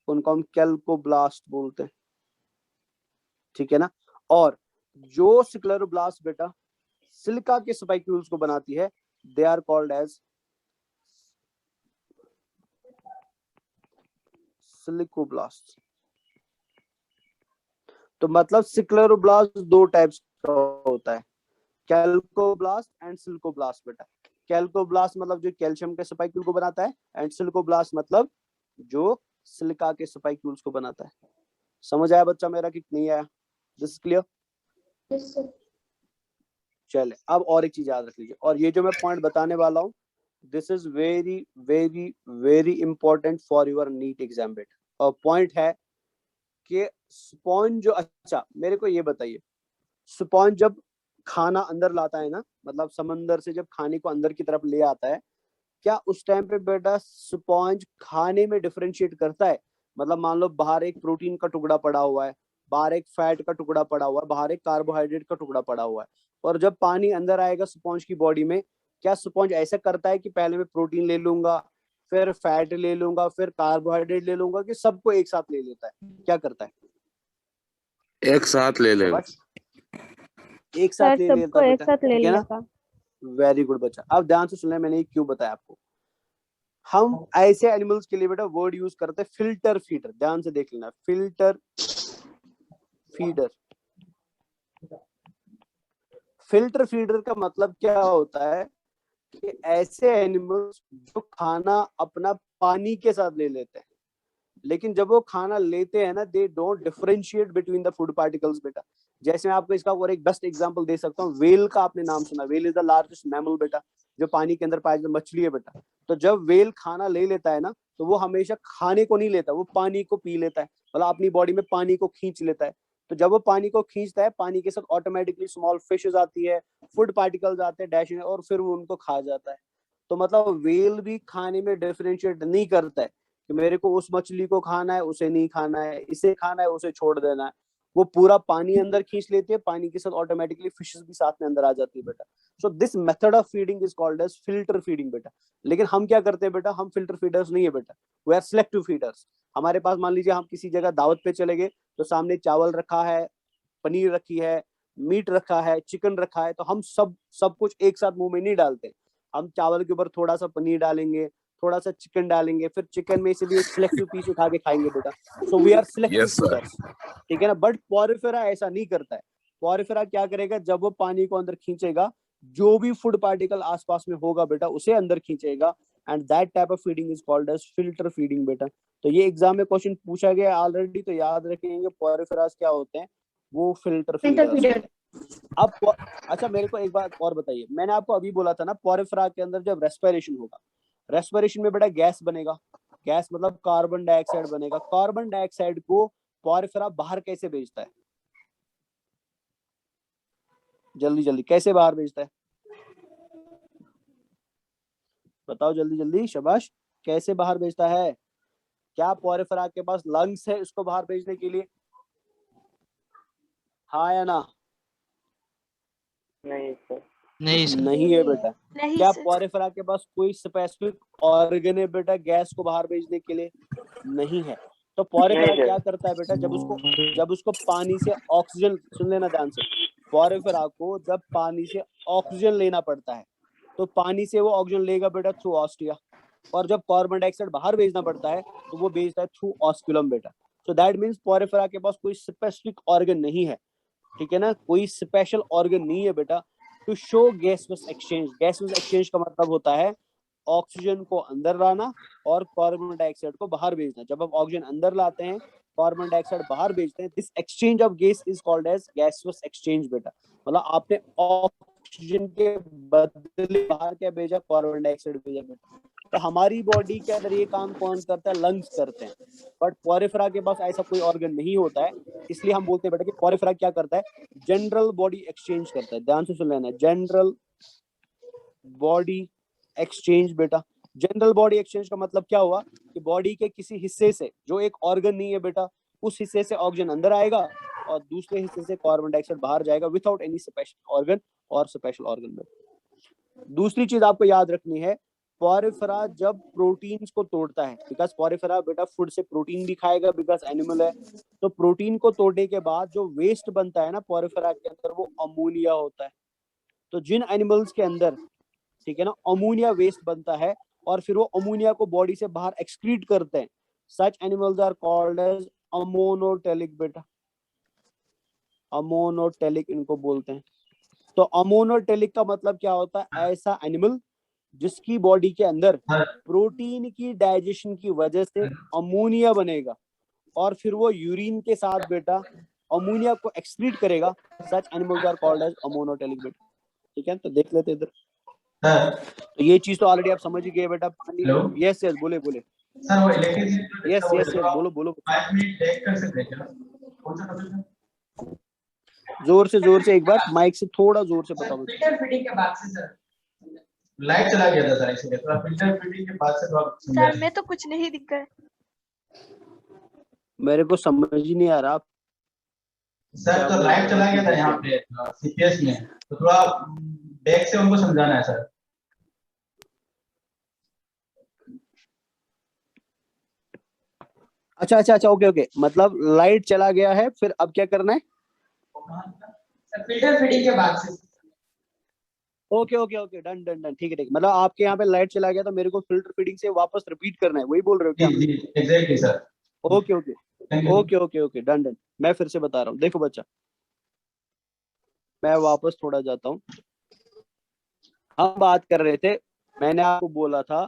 उनको हम कैल्कोब्लास्ट बोलते हैं, ठीक है ना। और जो सिक्लेरोब्लास्ट बेटा सिलिका के स्पाइक्यूल्स को बनाती है, दे आर कॉल्ड एज सिलिकोब्लास्ट। तो मतलब सिक्लेरोब्लास्ट दो टाइप्स का होता है, कैल्कोब्लास्ट एंड सिलिकोब्लास्ट बेटा। कैल्कोब्लास्ट मतलब जो कैल्शियम के स्पाइक्यूल को बनाता है, एंड सिलिकोब्लास्ट मतलब जो सिलिका के स्पाइक्यूल्स को बनाता है। समझ आया बच्चा मेरा कि नहीं आया? This clear?
Yes, sir.
चले, अब और एक चीज याद रख लीजिए, और ये जो मैं पॉइंट बताने वाला हूँ, this is very very very important for your NEET exam बेटा। और पॉइंट है कि स्पॉन्ज जो, अच्छा मेरे को ये बताइए, स्पॉन्ज जब खाना अंदर लाता है ना, मतलब समंदर से जब खाने को अंदर की तरफ ले आता है, क्या उस टाइम पे बेटा स्पॉन्ज खाने में डिफरेंशिएट करता है? मतलब मान लो बाहर एक प्रोटीन का टुकड़ा पड़ा हुआ है, बाहर एक फैट का टुकड़ा पड़ा हुआ है, बाहर एक कार्बोहाइड्रेट का टुकड़ा पड़ा हुआ है, और जब पानी अंदर आएगा स्पॉन्ज की बॉडी में, क्या स्पॉन्ज ऐसा करता है कि पहले मैं प्रोटीन ले लूंगा, फिर फैट ले लूंगा, फिर कार्बोहाइड्रेट ले लूंगा, कि सबको एक साथ ले लेता है? क्या करता है?
एक साथ ले लेगा।
एक साथ ले लेता
सबको एक
बेटा,
साथ ले
ठीक है ना।
लेगा।
वेरी गुड बच्चा, अब ध्यान से सुनना, मैंने ये क्यों बताया आपको। हम ऐसे एनिमल्स के लिए बेटा वर्ड यूज करते हैं फिल्टर फीडर, ध्यान से देख लेना, फिल्टर फीडर। फिल्टर फीडर का मतलब क्या होता है कि ऐसे एनिमल्स जो खाना अपना पानी के साथ ले लेते हैं, लेकिन जब वो खाना लेते हैं ना, they don't differentiate between the food particles बेटा। जैसे मैं आपको इसका और एक बेस्ट एग्जांपल दे सकता हूँ, वेल का आपने नाम सुना, well is the largest mammal बेटा, जो पानी के अंदर पाया जाता मछली है बेटा। तो जब वेल खाना ले लेता है ना, तो वो हमेशा खाने को नहीं लेता, वो पानी को पी लेता है, मतलब अपनी बॉडी में पानी को खींच लेता है। तो जब वो पानी को खींचता है, पानी के साथ ऑटोमेटिकली स्मॉल फिशेस आती है, फूड पार्टिकल्स आते हैं डैश, और फिर वो उनको खा जाता है। तो मतलब वेल भी खाने में डिफरेंशिएट नहीं करता है कि मेरे को उस मछली को खाना है, उसे नहीं खाना है, इसे खाना है, उसे छोड़ देना है। वो पूरा पानी अंदर खींच लेती है, पानी के साथ ऑटोमेटिकली फिशेस भी साथ में अंदर आ जाती है बेटा। So this method of feeding is called as filter feeding बेटा। लेकिन हम क्या करते हैं बेटा, हम फिल्टर फीडर्स नहीं है बेटा, वी आर सिलेक्टिव फीडर्स। हमारे पास मान लीजिए हम किसी जगह दावत पे चले गए, तो सामने चावल रखा है, पनीर रखी है, मीट रखा है, चिकन रखा है, तो हम सब कुछ एक साथ मुंह में नहीं डालते। हम चावल के ऊपर थोड़ा सा पनीर डालेंगे, थोड़ा सा चिकन डालेंगे, फिर चिकन में से भी एक सिलेक्टिव पीस उठा के खाएंगे बेटा। So we are selective
Yes, sir.
Feeders, ठीक है ना। बट पोरिफेरा ऐसा नहीं करता है। पोरिफेरा क्या करेगा, जब वो पानी को अंदर खींचेगा, जो भी फूड पार्टिकल आसपास में होगा बेटा, उसे अंदर खींचेगा, and that type of feeding is called as filter feeding बेटा। तो ये एग्जाम में क्वेश्चन पूछा गया ऑलरेडी, तो याद रखेंगे पोरिफेरास क्या होते हैं, वो फिल्टर
Filter
फीडर्स।
feeder.
अब अच्छा मेरे को एक बात और बताइए, मैंने आपको अभी बोला था ना, पोरिफेरा के अंदर जब रेस्पिरेशन होगा, रेस्पिरेशन में बेटा गैस बनेगा, गैस मतलब कार्बन डाइऑक्साइड बनेगा। कार्बन डाइऑक्साइड को पोरिफेरा बाहर कैसे भेजता है? जल्दी जल्दी कैसे बाहर भेजता है? बताओ जल्दी जल्दी, शाबाश। कैसे बाहर भेजता है? क्या पोरिफेरा के पास लंग्स है उसको बाहर भेजने के लिए? हाँ या ना? नहीं है बेटा।
नहीं
क्या
सर।
पोरिफेरा के पास कोई स्पेसिफिक ऑर्गन है बेटा गैस को बाहर भेजने के लिए? नहीं है। तो पोरिफेरा क्या करता है बेटा, जब उसको पानी से ऑक्सीजन, सुन लेना ध्यान से, पोरिफेरा को जब पानी से ऑक्सीजन लेना पड़ता है, तो पानी से वो ऑक्सीजन लेगा बेटा थ्रू ऑस्टिया, और जब कार्बन डाइऑक्साइड बाहर भेजना पड़ता है, तो वो भेजता है थ्रू ऑस्कुलम बेटा। सो दैट मीन्स पोरिफेरा के पास कोई स्पेसिफिक ऑर्गन नहीं है, ठीक है ना, कोई स्पेशल ऑर्गन नहीं है बेटा टू शो गैसोस एक्सचेंज। गैसोस एक्सचेंज का मतलब होता है ऑक्सीजन को अंदर लाना और कार्बन डाइऑक्साइड को बाहर भेजना। जब आप ऑक्सीजन अंदर लाते हैं, कार्बन डाइऑक्साइड बाहर भेजते हैं, this exchange of gas is called as gaseous exchange बेटा। मतलब आपने ऑक्सीजन के बदले बाहर क्या भेजा, कार्बन डाइऑक्साइड भेजा बेटा। तो हमारी बॉडी के अंदर ये काम कौन करता है, लंग्स करते हैं, बट पोरिफेरा के पास ऐसा कोई ऑर्गन नहीं होता है, इसलिए हम बोलते हैं बेटा कि पोरिफेरा क्या करता है, जनरल बॉडी एक्सचेंज करता है। ध्यान से सुन लेना, जनरल बॉडी एक्सचेंज बेटा। जनरल बॉडी एक्सचेंज का मतलब क्या हुआ कि बॉडी के किसी हिस्से से, जो एक ऑर्गन नहीं है बेटा, उस हिस्से से ऑक्सीजन अंदर आएगा और दूसरे हिस्से से कार्बन डाइऑक्साइड बाहर जाएगा विदाउट एनी स्पेशल ऑर्गन और स्पेशल ऑर्गन में। दूसरी चीज आपको याद रखनी है, पोरिफेरा जब प्रोटीन्स को तोड़ता है, बिकॉज पोरिफेरा बेटा फूड से प्रोटीन भी खाएगा बिकॉज एनिमल है, तो प्रोटीन को तोड़ने के बाद जो वेस्ट बनता है ना पोरिफेरा के अंदर, वो अमोनिया होता है। तो जिन एनिमल्स के अंदर, ठीक है ना, अमोनिया वेस्ट बनता है और फिर वो अमोनिया को बॉडी से बाहर एक्सक्रीट करते हैं, such animals are called as ammonotelic बेटा। अमोनोटेलिक इनको बोलते हैं। तो अमोनोटेलिक का मतलब क्या होता है, ऐसा एनिमल जिसकी बॉडी के अंदर प्रोटीन की डाइजेशन की वजह से अमोनिया बनेगा और फिर वो यूरिन के साथ बेटा अमोनिया को एक्सक्रीट करेगा, such animals are called as ammonotelic बेटा। ठीक है, तो देख लेते इधर। तो ये चीज तो ऑलरेडी आप समझ ही गए बेटा। पानी, यस यस, बोले बोले
सर वो इलेक्ट्रिसिटी,
यस यस यस, बोलो बोलो,
5 मिनट टेक कर सकते हैं क्या? कौन सा टॉपिक है?
जोर से एक बार माइक से थोड़ा जोर से बताओ।
फिल्टर फिटिंग के बाद से सर लाइट चला गया था सर, इसलिए थोड़ा फिल्टर फिटिंग के बाद से थोड़ा
सर मैं तो कुछ नहीं दिख रहा है।
मेरे को समझ ही नहीं आ रहा।
सर तो लाइट चला गया था यहाँ पे सीपीएस में, तो थोड़ा बैक से उनको समझाना है सर।
अच्छा, ओके, मतलब लाइट चला गया है, फिर अब क्या करना है?
सर फिल्टर फिटिंग के बाद से।
ओके, डन, ठीक है। मतलब आपके यहाँ पे लाइट चला गया तो मेरे को फिल्टर फीडिंग से वापस रिपीट करना है, वही बोल रहे हो क्या?
जी एग्जैक्टली सर।
Okay, done. मैं फिर से बता रहा हूँ, देखो बच्चा, मैं वापस थोड़ा जाता हूँ। हम बात कर रहे थे, मैंने आपको बोला था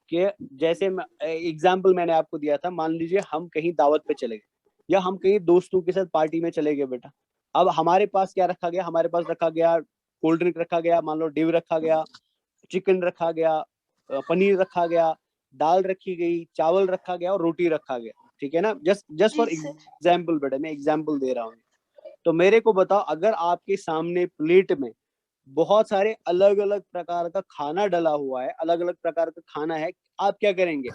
कि जैसे एग्जाम्पल मैंने आपको दिया था, मान लीजिए हम कहीं दावत पे चले गए या हम कहीं दोस्तों के साथ पार्टी में चले गए बेटा। अब हमारे पास क्या रखा गया, हमारे पास रखा गया कोल्ड ड्रिंक रखा गया, मान लो डिव रखा गया, चिकन रखा गया, पनीर रखा गया, दाल रखी गई, चावल रखा गया और रोटी रखा गया, ठीक है ना। जस्ट फॉर एग्जाम्पल बेटा, मैं एग्जाम्पल दे रहा हूँ। तो मेरे को बताओ, अगर आपके सामने प्लेट में बहुत सारे अलग अलग प्रकार का खाना डला हुआ है, अलग अलग प्रकार का खाना है, आप क्या करेंगे?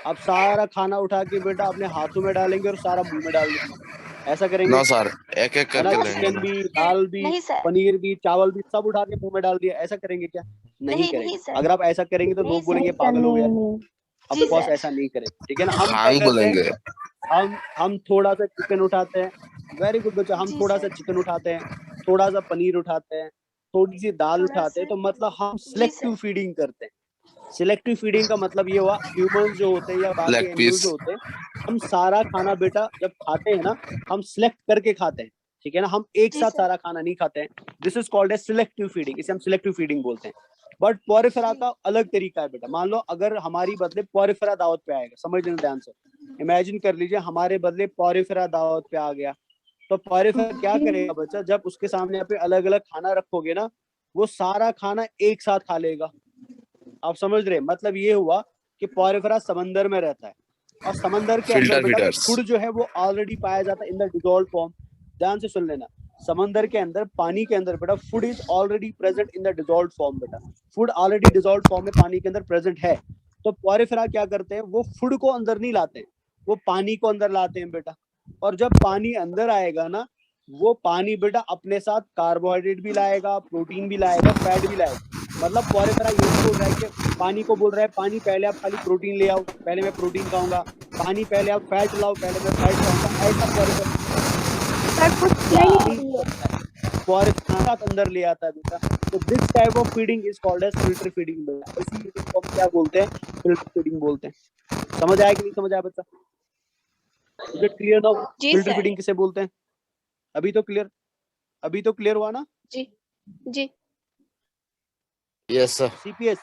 आप सारा खाना उठा के बेटा अपने हाथों में डालेंगे और सारा मुंह में डाल देंगे, ऐसा करेंगे?
ना सर, एक एक करके लेंगे।
चिकन भी, दाल भी, पनीर भी, चावल भी, सब उठा के मुंह में डाल दिया, ऐसा करेंगे क्या? नहीं करेंगे। अगर आप ऐसा करेंगे तो लोग बोलेंगे पागल हो गया। अब बॉस ऐसा नहीं करेंगे, ठीक है ना। हम
बोलेंगे,
हम थोड़ा सा चिकन उठाते हैं, वेरी गुड बच्चा, हम थोड़ा सा चिकन उठाते हैं, थोड़ा सा पनीर उठाते हैं, थोड़ी सी दाल उठाते हैं, तो मतलब हम सिलेक्टिव फीडिंग करते हैं। सिलेक्टिव फीडिंग का मतलब ये हुआ, ह्यूमंस जो होते हैं या बाकी एनिमल्स जो होते हैं, हम सारा खाना बेटा जब खाते हैं ना, हम सिलेक्ट करके खाते हैं, ठीक है ना। हम एक साथ सारा खाना नहीं खाते हैं। This is called as selective feeding, इसे हम सिलेक्टिव फीडिंग बोलते हैं। बट पोरिफेरा का अलग तरीका है बेटा। मान लो अगर हमारी बदले पोरिफेरा दावत पे आएगा, समझ लेना ध्यान से, इमेजिन कर लीजिए हमारे बदले पोरिफेरा दावत पे आ गया, तो पोरिफेरा क्या करेगा बच्चा, जब उसके सामने आप अलग अलग खाना रखोगे ना, वो सारा खाना एक साथ खा लेगा। आप समझ रहे? मतलब ये हुआ कि पोरिफेरा समंदर में रहता है और समंदर के अंदर बेटा फूड जो है वो ऑलरेडी पाया जाता है इन द डिसॉल्व्ड फॉर्म। ध्यान से सुन लेना, समंदर के अंदर, पानी के अंदर बेटा food is already present in the dissolved form बेटा। फूड ऑलरेडी डिसॉल्व्ड फॉर्म में पानी के अंदर प्रेजेंट है। तो पोरिफेरा क्या करते हैं, वो फूड को अंदर नहीं लाते हैं, वो पानी को अंदर लाते हैं बेटा। और जब पानी अंदर आएगा ना, वो पानी बेटा अपने साथ कार्बोहाइड्रेट भी लाएगा, प्रोटीन भी लाएगा, फैट भी लाएगा। मतलब पोरिफेरा ये बोल रहा है कि पानी को बोल रहा है, पानी पहले आप खाली प्रोटीन ले आओ, पहले मैं प्रोटीन खाऊंगा, पानी पहले आप फैट लाओ, पहले मैं फैट खाऊंगा, ऐसा पोरिफेरा अंदर ले आता है बेटा। तो this type of feeding is called as filter feeding बेटा। इसी फीडिंग को हम क्या बोलते हैं, फिल्टर फीडिंग बोलते हैं। समझ आया कि नहीं समझ आया बच्चा? Clear now?
जी
फिल्टर
सर।
फीडिंग किसे बोलते हैं? अभी तो क्लियर हुआ ना?
जी जी
Yes, sir.
सीपीएस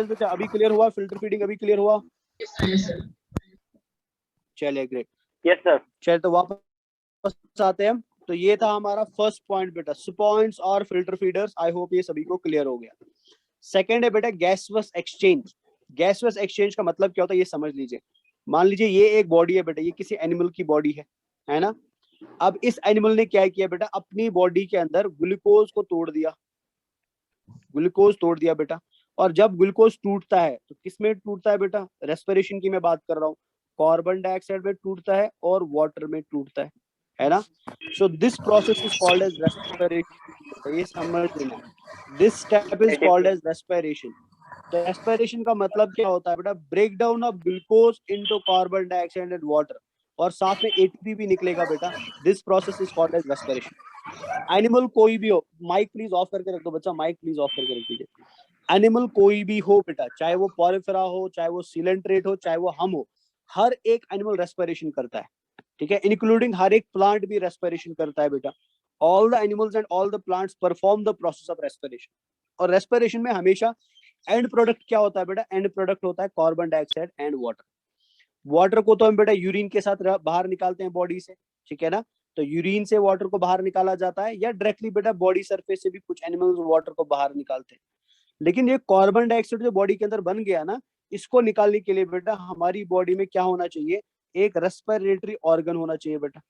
बेटा अभी क्लियर हुआ? फिल्टर फीडिंग अभी क्लियर हुआ? चलिए ग्रेट।
Yes sir.
चलिए तो वापस आते हैं। तो ये था हमारा फर्स्ट पॉइंट बेटा, पॉइंट्स और फिल्टर फीडर्स। आई होप ये सभी को क्लियर हो गया। सेकंड है बेटा गैसवस एक्सचेंज। गैसवस एक्सचेंज का मतलब क्या होता है ये समझ लीजिए। मान लीजिए ये एक बॉडी है बेटा, ये किसी एनिमल की बॉडी है ना। अब इस एनिमल ने क्या किया बेटा, अपनी बॉडी के अंदर ग्लूकोज को तोड़ दिया बेटा। और जब ग्लूकोज टूटता है तो किस में टूटता है बेटा? रेस्पिरेशन की मैं बात कर रहा हूँ। कार्बन डाइऑक्साइड में टूटता है और वाटर में टूटता है ना। So this process is called as respiration. ये समझ लेना, this step is called as respiration. तो रेस्पिरेशन का मतलब क्या होता है बेटा? Break down of glucose into carbon dioxide and water, और साथ में एटीपी भी निकलेगा बेटा। This process is called as respiration. Animal कोई भी हो, माइक प्लीज ऑफ करके रख दो बच्चा, माइक प्लीज ऑफ करके रख दीजिए। एनिमल कोई भी हो बेटा, चाहे वो पॉरिफेरा हो, चाहे वो सिलेंट्रेट हो, चाहे वो हम हो, हर एक एनिमल रेस्पिरेशन करता है, ठीक है। इंक्लूडिंग हर एक प्लांट भी रेस्पिरेशन करता है बेटा। All the animals and all the plants perform the process of respiration. और रेस्पिरेशन में हमेशा एंड प्रोडक्ट क्या होता है बेटा? एंड प्रोडक्ट होता है carbon dioxide and water. Water को तो हम बेटा यूरिन के साथ बाहर निकालते हैं बॉडी से, ठीक है ना। तो यूरिन से वाटर को बाहर निकाला जाता है, या डायरेक्टली बेटा बॉडी सरफेस से भी कुछ एनिमल्स वाटर को बाहर निकालते हैं। लेकिन ये कार्बन डाइऑक्साइड जो बॉडी के अंदर बन गया ना, इसको निकालने के लिए बेटा हमारी बॉडी में क्या होना चाहिए? एक रेस्पिरेटरी ऑर्गन होना चाहिए बेटा,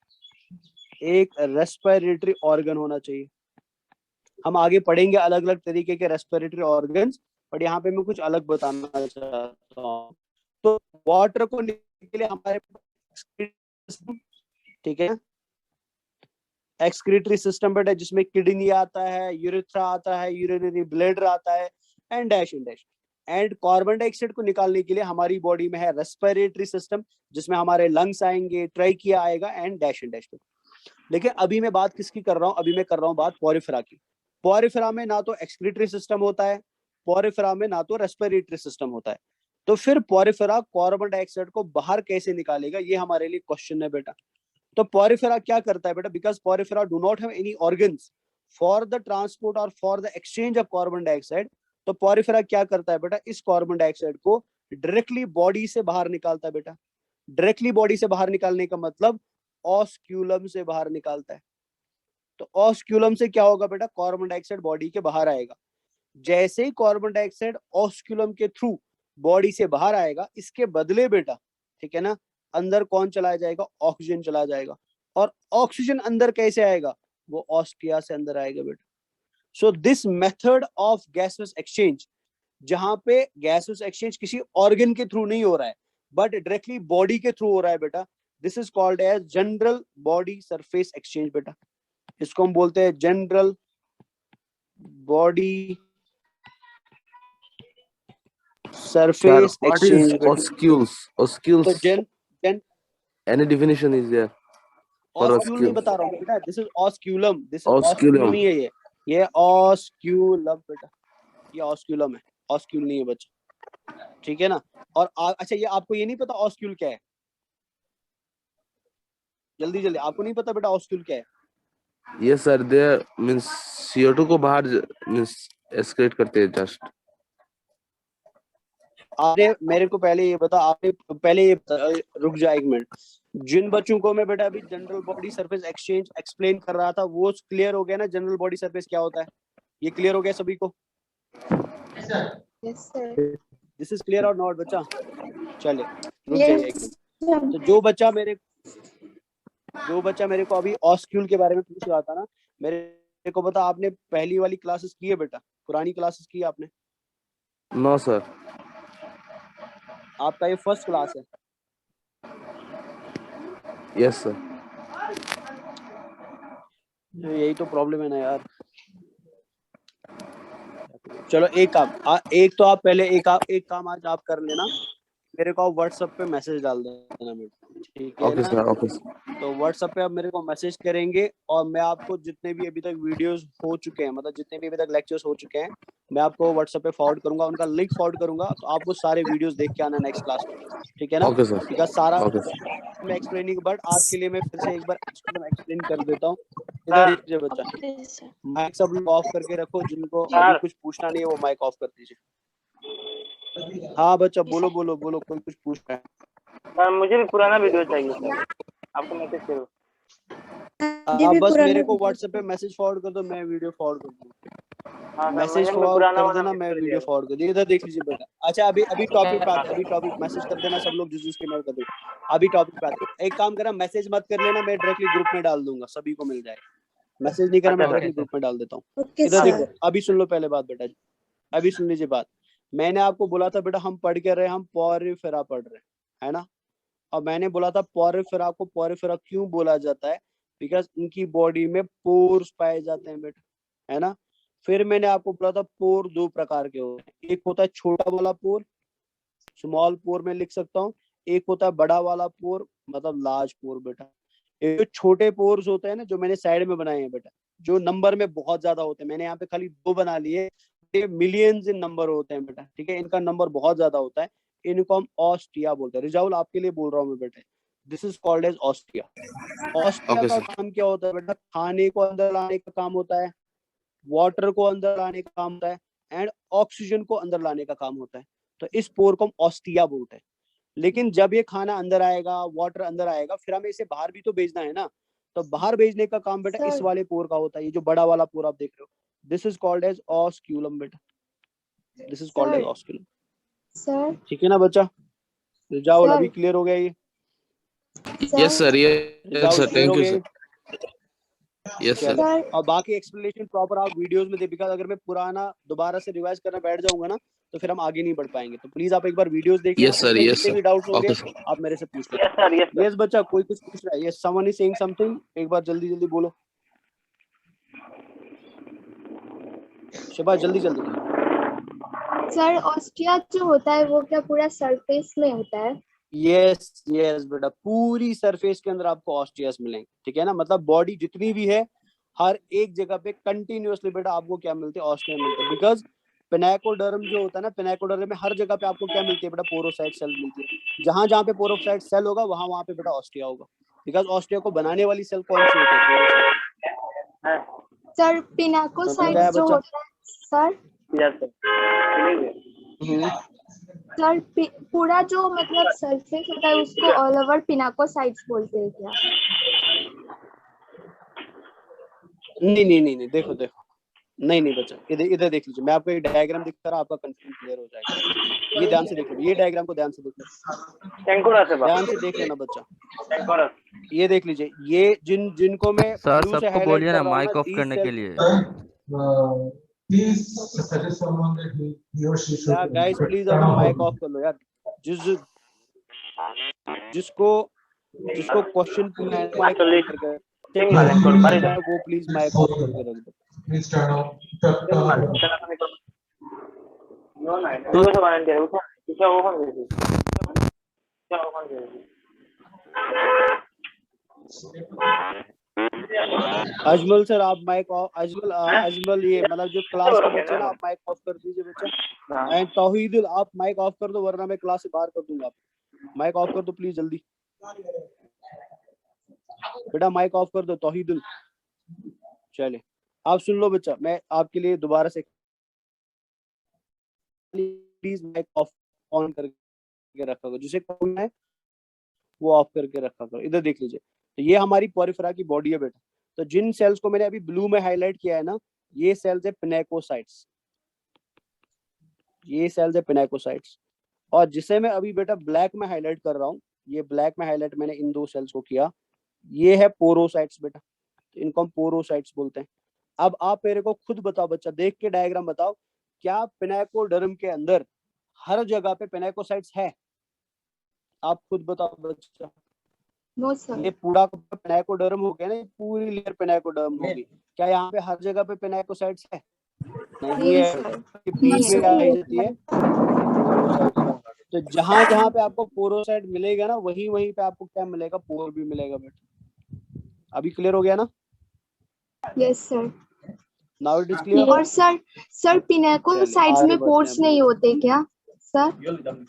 एक रेस्पिरेटरी ऑर्गन होना चाहिए। हम आगे पढ़ेंगे अलग अलग तरीके के रेस्पिरेटरी ऑर्गन्स, बट यहाँ पे मैं कुछ अलग बताना चाहता हूँ। तो वाटर को निकालने के लिए हमारे ठीक है एक्सक्रीटरी सिस्टम बेटा, जिसमें किडनी आता है, यूरेथ्रा आता है, यूरिनरी ब्लैडर आता है, and dash and dash. And carbon dioxide को निकालने के लिए हमारी बॉडी में है रेस्पिरेटरी सिस्टम, जिसमें हमारे लंग्स आएंगे, ट्राइकिया आएगा, एंड डैश एंड डैश। लेकिन अभी मैं बात किसकी कर रहा हूँ? अभी मैं कर रहा हूँ बात पॉरिफेरा की। पॉरिफेरा में ना तो एक्सक्रीटरी सिस्टम होता है, पॉरिफेरा में ना तो रेस्पिरेटरी सिस्टम होता है। तो फिर पॉरिफेरा कार्बन डाइऑक्साइड को बाहर कैसे निकालेगा, ये हमारे लिए क्वेश्चन है बेटा। तो पॉरिफेरा क्या करता है बेटा? Because porifera do not have any organs for the transport और for the exchange of carbon dioxide. तो पॉरिफेरा क्या करता है बेटा? इस कार्बन डाइऑक्साइड को डायरेक्टली बॉडी से बाहर निकालता है बेटा। डायरेक्टली बॉडी से बाहर निकालने का मतलब ऑस्क्यूलम से बाहर निकालता है। तो ऑस्क्यूलम से क्या होगा बेटा? कार्बन डाइऑक्साइड बॉडी के बाहर आएगा। जैसे ही कार्बन डाइऑक्साइड ऑस्क्यूलम के थ्रू बॉडी से बाहर आएगा, इसके बदले बेटा, ठीक है ना, अंदर कौन चला जाएगा? ऑक्सीजन चला जाएगा। और ऑक्सीजन अंदर कैसे आएगा? वो ऑस्टिया से अंदर आएगा बेटा। So this method of gases exchange, जहां पे गैसेस एक्सचेंज किसी ऑर्गन के थ्रू नहीं हो रहा है, बट डायरेक्टली बॉडी के थ्रू हो रहा है बेटा, this is called as general body surface exchange बेटा। इसको हम बोलते हैं general body surface
What is
exchange.
oscules? Oscules.
तो जन
Any definition is there for
ऑस्क्यूल नहीं
oscule?
बता रहा हूँ बेटा, this is osculum. This is
Osculum.
ऑस्क्यूल नहीं है ये ऑस्क्यूलम बेटा, ये ऑस्क्यूलम है, ऑस्क्यूल नहीं है बच्चा, ठीक है ना। और अच्छा, ये आपको ये नहीं पता ऑस्क्यूल क्या है? जल्दी जल्दी, आपको नहीं पता बेटा ऑस्क्यूल क्या है?
Yes, sir. There means CO2 को बाहर means excrete करते हैं just.
आपने मेरे को पहले ये बता, आपने पहले ये बता, रुक जा एक मिनट। जिन बच्चों को मैं बेटा अभी general body surface exchange explain कर रहा था, वो क्लियर हो गया ना? जनरल बॉडी सरफेस क्या होता है, ये क्लियर हो गया सभी को?
Yes, sir.
This is clear और नॉट बच्चा? चले रुक
Yes,
जाइए एक मिनट। तो जो बच्चा मेरे को अभी ऑस्क्यूल के बारे में पूछ रहा था ना, मेरे को बता, आपने पहली वाली क्लासेस की है बेटा? पुरानी क्लासेस की है आपने?
No, sir.
आपका ये फर्स्ट क्लास है?
Yes, sir.
यही तो प्रॉब्लम है ना यार। चलो एक काम, एक तो आप पहले एक काम आज आप कर लेना। मेरे को व्हाट्सएप पे मैसेज डाल देना बेटा, ठीक है
ओके
ना?
Sir, okay sir.
तो व्हाट्सएप पे आप मेरे को मैसेज करेंगे और मैं आपको जितने भी अभी तक वीडियोस हो चुके हैं, मतलब जितने भी अभी तक लेक्चर्स हो चुके हैं, मैं आपको व्हाट्सएप पे फॉरवर्ड करूंगा, उनका लिंक फॉरवर्ड करूंगा, तो आप वो सारे वीडियोस देख के आना नेक्स्ट क्लास में, ठीक है ना?
ओके सर,
बिकॉज सारा
ओके
मैं एक्सप्लेनिंग, बट आज के लिए मैं फिर से एक बार एक्सप्लेन कर देता हूँ। इधर देखिए बच्चा, माइक सब लोग ऑफ करके रखो, जिनको अभी कुछ पूछना नहीं है वो माइक ऑफ कर दीजिए। हाँ बच्चा, बोलो बोलो बोलो, कोई कुछ पूछ रहा है?
सर मुझे भी पुराना वीडियो चाहिए सर, आपको मैसेज करो।
आप बस मेरे को व्हाट्सएप पे मैसेज फॉरवर्ड कर दो, मैं वीडियो फॉरवर्ड कर दूंगा।
हाँ सर,
मैसेज
मुझे
फॉरवर्ड
पुराना
कर
वाला
देना,
मिस
मैं
कर
वीडियो
दिया।
फॉरवर्ड कर दूँ। इधर देख लीजिए बेटा। अच्छा, अभी टॉपिक पे आते, अभी टॉपिक मैसेज कर देना सब लोग, जिसके मैं कर दूँ। अभी टॉपिक पे आते, एक काम करा, मैसेज मत कर लेना, मैं डायरेक्टली ग्रुप में डाल दूंगा, सभी को मिल जाएगा। मैसेज नहीं करा, मैं डायरेक्टली ग्रुप में डाल देता हूँ। इधर देखो, अभी सुन लो पहले बात बेटा, अभी सुन लीजिए बात। मैंने आपको बोला था बेटा, हम पढ़ के रहे, हम पोरिफेरा पढ़ रहे है ना? और मैंने बोला था पोरिफेरा को पोरिफेरा क्यों बोला जाता है? बिकॉज इनकी बॉडी में पोर्स पाए जाते हैं बेटा, है ना? फिर मैंने आपको बोला था पोर दो प्रकार के होते हैं, एक होता है छोटा वाला पोर, स्मॉल पोर में लिख सकता हूँ, एक होता है बड़ा वाला पोर, मतलब लार्ज पोर बेटा। ये जो छोटे पोर्स होते हैं ना, जो मैंने साइड में बनाए हैं बेटा, जो नंबर में बहुत ज्यादा होते हैं, मैंने यहाँ पे खाली 2 बना लिए, ये मिलियंस इन नंबर होते हैं बेटा, ठीक है? इनका नंबर बहुत ज्यादा होता है, इनको हम ऑस्टिया बोलते हैं। रिजाउल, आपके लिए बोल रहा हूँ मैं बेटे, this is called as ostia. Ostia
okay
का
सर।
काम क्या होता है बेटा? खाने को अंदर लाने का काम होता है, वाटर को अंदर लाने का काम होता है, एंड ऑक्सीजन को अंदर लाने का काम होता है। तो इस पोर को हम ऑस्टिया बोलते हैं। लेकिन जब ये खाना अंदर आएगा, वाटर अंदर आएगा, फिर हमें इसे बाहर भी तो भेजना है ना, तो बाहर भेजने का काम बेटा इस वाले पोर का होता है। ये जो बड़ा वाला पोर आप देख रहे हो, this is called as osculum बेटा, this is called as osculum.
Sir
ठीक है ना बच्चा? रिजाउल, अभी क्लियर हो गया ये?
Yes sir, yes sir,
clear हो
थैंक यू
गया ये?
सर। Yes sir.
सर
और बाकी एक्सप्लेनेशन प्रॉपर आप वीडियोस में दे, बिकॉज अगर मैं पुराना दोबारा से रिवाइज करना बैठ जाऊंगा ना, तो फिर हम आगे नहीं बढ़ पाएंगे। तो प्लीज आप एक बार वीडियोस देख लेना,
यस सर,
उसमें
यस
जितने भी
सर,
डाउट्स होंगे
ओके सर।
आप मेरे से पूछ
यस
लेना।
Sir, yes sir.
यस बच्चा, कोई कुछ पूछ रहा है? Yes, someone is saying something, एक बार जल्दी जल्दी बोलो। शबाश, जल्दी जल्दी।
सर ऑस्टिया जो होता है वो क्या पूरा सरफेस में होता है?
यस यस बेटा, पूरी सरफेस के अंदर आपको ऑस्टियास मिलेंगे, ठीक है ना? मतलब बॉडी जितनी भी है, हर एक जगह पे कंटिन्यूअसली बेटा आपको क्या मिलते हैं? ऑस्टिया मिलते हैं। बिकॉज पिनाकोडर्म जो होता है ना, पिनाकोडर्म में हर जगह पे आपको क्या मिलती है बेटा? पोरोसाइट सेल मिलती है। जहां जहां पे पोरोसाइट सेल होगा, वहां वहां पे बेटा ऑस्टिया होगा। बिकॉज ऑस्टिया को बनाने वाली सेल कौन सी होती है? पोरोसाइट।
सर
समझ
पिनाकोसाइट
आया
जो
बच्चा?
होता है सर,
यस सर।
सर पूरा जो मतलब सरफेस होता है उसको ऑल ओवर पिनाकोसाइट्स बोलते हैं क्या?
नहीं नहीं नहीं नहीं, देखो देखो, नहीं नहीं बच्चा, इधर इधर देख लीजिए, मैं आपको एक डायग्राम दिखा रहा हूं, आपका कंफ्यूजन क्लियर हो जाएगा। ये ध्यान से देख लो, ये डायग्राम को ध्यान से देख लो,
टेंकोरस है
ध्यान से देख लेना बच्चा।
टेंकोरस।
ये देख लीजिए, ये जिनको मैं
सर
ब्लू से
सबको
हाईलाइट
बोलिए
कर
ना
रहा हूं
माइक
ना,
ऑफ
these
करने के
cells-
लिए।
Please suggest someone that he or she should.
यार गाइस प्लीज अभी माइक ऑफ कर लो यार। जिसको क्वेश्चन पूछना है माइक ऑफ करके, वो प्लीज माइक ऑफ करके रख दो।
Please turn off.
Ajmal sir, आप माइक ऑफ, अजमल ये मतलब जो क्लास के बच्चे ना, आप माइक ऑफ कर दीजिए बच्चा। एंड तौहीदुल, आप माइक ऑफ कर दो, वरना मैं क्लास से बाहर कर दूंगा। माइक ऑफ कर दो प्लीज जल्दी बेटा, माइक ऑफ कर दो तौहीदुल। चलिए आप सुन लो बच्चा, मैं आपके लिए दोबारा से, प्लीज माइक ऑफ ऑन करके रखा करो, जिसे करना है वो ऑफ करके रखा करो। इधर देख लीजिए, तो ये हमारी पोरिफेरा की बॉडी है बेटा। तो जिन सेल्स को मैंने अभी ब्लू में हाईलाइट किया है ना, ये सेल्स है पिनाकोसाइट्स, ये सेल्स है पिनाकोसाइट्स। और जिसे मैं अभी बेटा ब्लैक में हाईलाइट कर रहा हूँ, ये ब्लैक में हाईलाइट मैंने इन 2 सेल्स को किया, ये है पोरोसाइट्स बेटा, तो इनको हम पोरोसाइट्स बोलते हैं। अब आप मेरे को खुद बताओ बच्चा, देख के डायग्राम बताओ, क्या पिनाकोडर्म के अंदर हर जगह पे पिनाकोसाइट्स है? आप खुद बताओ बच्चा।
No sir.
ये पूरा पिनाकोडर्म हो गया ना, पूरी लेयर पिनाकोडर्म होगी, क्या यहाँ पे हर जगह पे पिनाकोसाइट्स है? नहीं है।
सर।
बीच में क्या रह जाती है? तो जहां जहां पे आपको पोरोसाइट मिलेगा ना, वहीं वहीं पे आपको क्या मिलेगा, पोर भी मिलेगा बेटा। अभी क्लियर हो गया ना?
Yes sir.
Now it is clear.
और सर पिनेकोसाइट्स
आगे
में
बढ़ते
पोर्स
हैं।
नहीं होते क्या सर?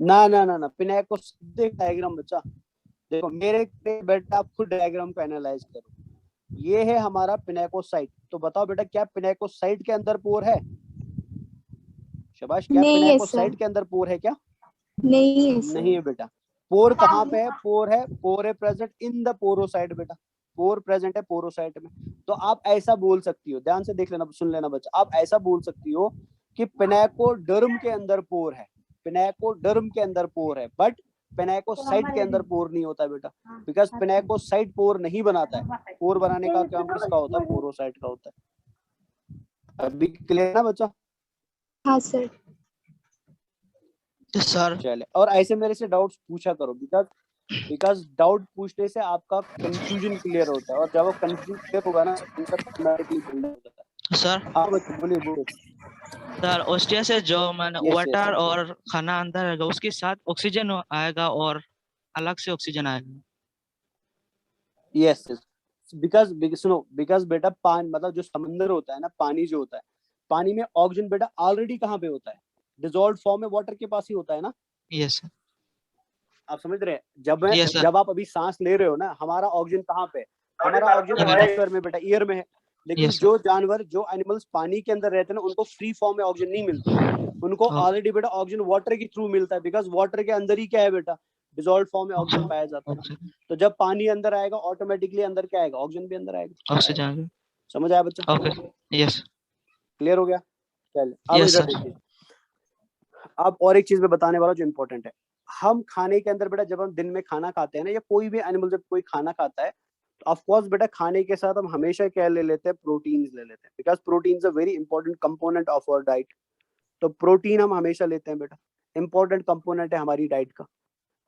ना ना ना ना, पिनेको देख डायग्राम बच्चा, देखो मेरे बेटा, आप खुद डायग्राम को एनालाइज करो। ये है हमारा पिनेकोसाइट। तो बताओ बेटा, क्या पिनेकोसाइट के अंदर पोर है? शाबाश, क्या
नहीं है
पिनेकोसाइट
सर।
के अंदर पोर है क्या?
नहीं है सर।
नहीं है बेटा। पोर कहाँ पे है? पोर है प्रेजेंट इन द पोरोसाइट बेटा। पोर प्रेजेंट है पोरोसाइट में। तो आप ऐसा बोल सकती हो, ध्यान से देख लेना, सुन लेना बच्चा, आप ऐसा बोल सकती हो कि पिनेकोडर्म के अंदर पोर है, पिनेकोडर्म के अंदर पोर है, बट पिनेकोसाइट के अंदर पोर नहीं होता है बेटा, बिकॉज पिनेकोसाइट पोर नहीं बनाता है। पोर बनाने का काम किसका होता है? पोरोसाइट का होता है। अभी क्लियर ना बच्चा?
हाँ सर।
सर
चले, और ऐसे मेरे से डाउट्स पूछा करो, बिकॉज डाउट पूछने से आपका कंफ्यूजन क्लियर होता है, और जब वो कंफ्यूजन क्लियर होगा ना, आंसर ऑटोमेटिकली बिल्ड हो जाता है।
सर
हाँ बच्चे बोलिए बोलिए।
सर ऑस्ट्रिया से जो मैंने
Yes,
वाटर
yes.
और खाना अंदर आएगा, उसके साथ ऑक्सीजन आएगा और अलग से ऑक्सीजन आएगा।
यस यस, बिकॉज सुनो, बिकॉज बेटा पानी मतलब जो समंदर होता है ना, पानी जो होता है, पानी में ऑक्सीजन बेटा ऑलरेडी कहाँ पे होता है? डिजॉल्व फॉर्म में वाटर के पास ही होता है ना।
यस
आप समझ रहे हैं? जब
Yes, sir.
जब आप अभी सांस ले रहे हो ना, हमारा ऑक्सीजन कहाँ पे है? हमारा ऑक्सीजन एटमॉस्फेयर में बेटा, ईयर में है। लेकिन
Yes, sir.
जो जानवर, जो एनिमल्स पानी के अंदर रहते हैं ना, उनको फ्री फॉर्म में ऑक्सीजन नहीं मिलता, उनको
Oh.
ऑलरेडी बेटा ऑक्सीजन वाटर के थ्रू मिलता है, बिकॉज वाटर के अंदर ही क्या है बेटा? डिजॉल्व फॉर्म में ऑक्सीजन पाया जाता है ना।
ऑक्सीजन
तो जब पानी अंदर आएगा, ऑटोमेटिकली अंदर क्या आएगा? ऑक्सीजन भी अंदर आएगा।
ऑक्सीजन
समझ आया बच्चा?
ओके यस
क्लियर हो गया? चल अब
Yes,
इधर
sir.
देखिए, अब और एक चीज मैं बताने वाला जो इम्पोर्टेंट है। हम खाने के अंदर बेटा, जब हम दिन में खाना खाते हैं ना, या कोई भी एनिमल जब कोई खाना खाता है, तो ऑफ कोर्स बेटा खाने के साथ हम हमेशा क्या ले लेते हैं? प्रोटीन्स ले लेते हैं, because protein is a very important component of our diet. तो प्रोटीन हम हमेशा लेते हैं बेटा, इंपॉर्टेंट कंपोनेंट है हमारी डाइट का।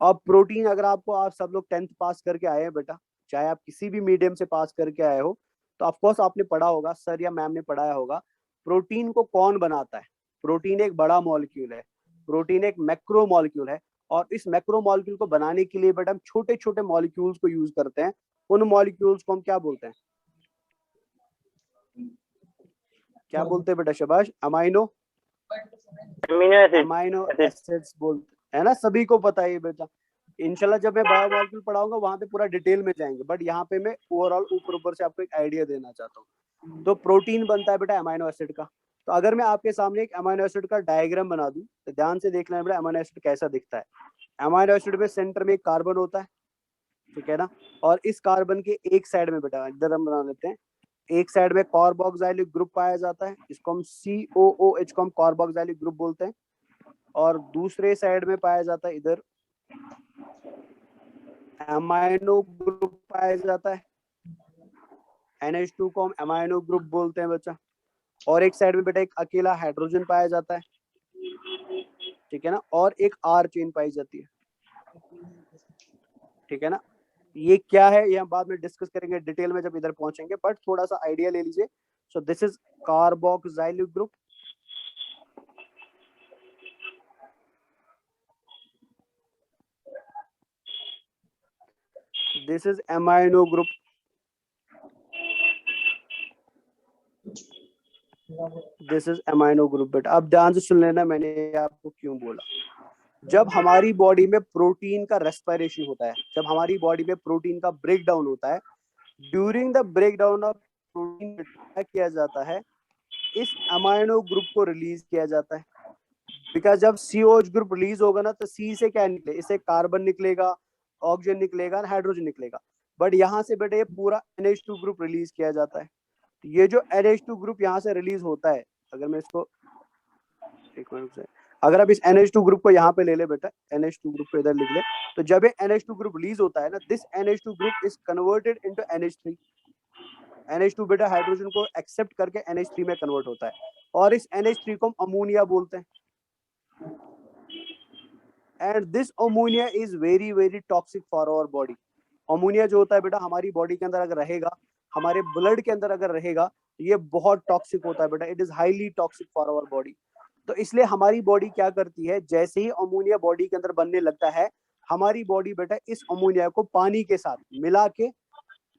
और प्रोटीन, अगर आपको, आप सब लोग 10th पास करके आए हैं बेटा, चाहे आप किसी भी मीडियम से पास करके आए हो, तो ऑफकोर्स आपने पढ़ा होगा, सर या मैम ने पढ़ाया होगा, प्रोटीन को कौन बनाता है? प्रोटीन एक बड़ा मॉलिक्यूल है, प्रोटीन एक मैक्रो मॉलिक्यूल है, और इस मैक्रो मॉलिक्यूल को बनाने के लिए बेटा हम छोटे छोटे मॉलिक्यूल्स को यूज करते हैं। उन मॉलिक्यूल्स को हम क्या बोलते हैं? क्या बोलते हैं बेटा? शाबाश, अमाइनो एसिड्स बोलते हैं ना, सभी को पता है बेटा। इंशाल्लाह जब मैं बायोमॉलिक्यूल पढ़ाऊंगा वहां पे पूरा डिटेल में जाएंगे, बट यहाँ पे मैं ओवरऑल ऊपर से आपको एक आइडिया देना चाहता हूँ। तो प्रोटीन बनता है बेटा अमाइनो एसिड का। तो अगर मैं आपके सामने एक अमाइनो एसिड का डायग्राम बना दूं, तो ध्यान से देखना है बेटा अमाइनो एसिड कैसा दिखता है। अमाइनो एसिड में सेंटर में एक कार्बन होता है, ठीक है ना, और इस कार्बन के एक साइड में बेटा, इधर हम बना लेते हैं, एक साइड में कार्बोक्सिलिक ग्रुप पाया जाता है, इसको हम COOH को हम कार्बोक्सिलिक ग्रुप बोलते हैं, और दूसरे साइड में पाया जाता है इधर अमाइनो ग्रुप पाया जाता है, NH2 को हम अमाइनो ग्रुप बोलते हैं बच्चा, और एक साइड में बेटा एक अकेला हाइड्रोजन पाया जाता है, ठीक है ना, और एक R चेन पाई जाती है, ठीक है ना। ये क्या है ये हम बाद में डिस्कस करेंगे डिटेल में जब इधर पहुंचेंगे, बट थोड़ा सा आइडिया ले लीजिए। सो this is carboxylic group, this is amino group, this is amino group. बेटा अब ध्यान से सुन लेना, मैंने आपको क्यों बोला। जब हमारी बॉडी में प्रोटीन का रेस्पिरेशन होता है, जब हमारी बॉडी में प्रोटीन का ब्रेक डाउन होता है, during the break down of protein क्या किया जाता है? इस अमाइनो ग्रुप को रिलीज किया जाता है, बिकॉज जब COH ग्रुप रिलीज होगा ना, तो C से क्या निकले? इसे कार्बन निकलेगा, ऑक्सीजन निकलेगा, हाइड्रोजन निकलेगा, बट यहाँ से बेटा ये पूरा NH2 ग्रुप रिलीज किया जाता है। ये जो NH2 ग्रुप यहाँ से रिलीज होता है, अगर मैं इसको एक मिनट से, अगर आप इस NH2 ग्रुप को यहाँ पे ले ले बेटा, NH2 ग्रुप को इधर लिख ले, तो जब ये NH2 ग्रुप रिलीज होता है ना, this NH2 group is converted into NH3। NH2 बेटा हाइड्रोजन को एक्सेप्ट करके NH3 में कन्वर्ट होता है, और इस NH3 को हम अमोनिया बोलते हैं। And this ammonia is very very toxic for our body. Ammonia जो होता है बेटा हमारी बॉडी के अंदर अगर रहेगा, हमारे ब्लड के अंदर अगर रहेगा, तो ये बहुत टॉक्सिक होता है बेटा, it is highly toxic for our body. तो इसलिए हमारी बॉडी क्या करती है, जैसे ही अमोनिया बॉडी के अंदर बनने लगता है, हमारी बॉडी बेटा इस अमोनिया को पानी के साथ मिला के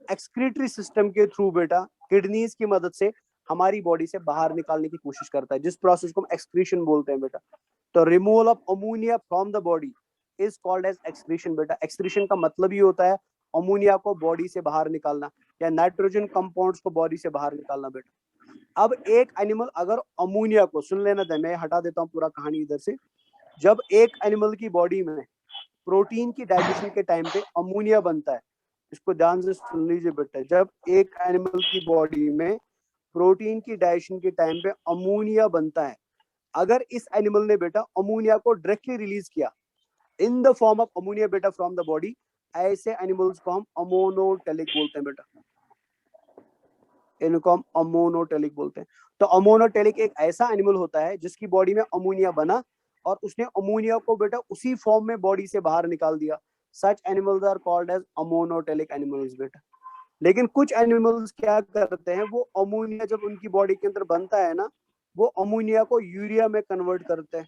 एक्सक्रीटरी सिस्टम के थ्रू बेटा किडनीज की मदद से हमारी बॉडी से बाहर निकालने की कोशिश करता है, जिस प्रोसेस को हम एक्सक्रीशन बोलते हैं बेटा। तो removal of ammonia from the body is called as excretion बेटा। एक्सक्रीशन का मतलब ही होता है अमोनिया को बॉडी से बाहर निकालना या नाइट्रोजन कंपाउंड्स को बॉडी से बाहर निकालना बेटा। अब एक एनिमल अगर अमोनिया को, सुन लेना था, मैं हटा देता हूँ पूरा कहानी इधर से। जब एक एनिमल की बॉडी में प्रोटीन की डाइजेशन के टाइम पे अमोनिया बनता है, इसको ध्यान से सुन लीजिए बेटा, जब एक एनिमल की बॉडी में प्रोटीन की डाइजेशन के टाइम पे अमोनिया बनता है, अगर इस एनिमल ने बेटा अमोनिया को डायरेक्टली रिलीज किया in the form of ammonia बेटा फ्रॉम द बॉडी, ऐसे एनिमल्स को हम अमोनोटेलिक बोलते हैं बेटा। इनको हम अमोनोटेलिक बोलते हैं। तो अमोनोटेलिक एक ऐसा एनिमल होता है जिसकी बॉडी में अमोनिया बना और उसने अमोनिया को बेटा उसी फॉर्म में बॉडी से बाहर निकाल दिया। Such animals are called as ammonotelic animals बेटा। लेकिन कुछ एनिमल्स क्या करते हैं, वो अमोनिया जब उनकी बॉडी के अंदर बनता है ना, वो अमोनिया को यूरिया में कन्वर्ट करते हैं,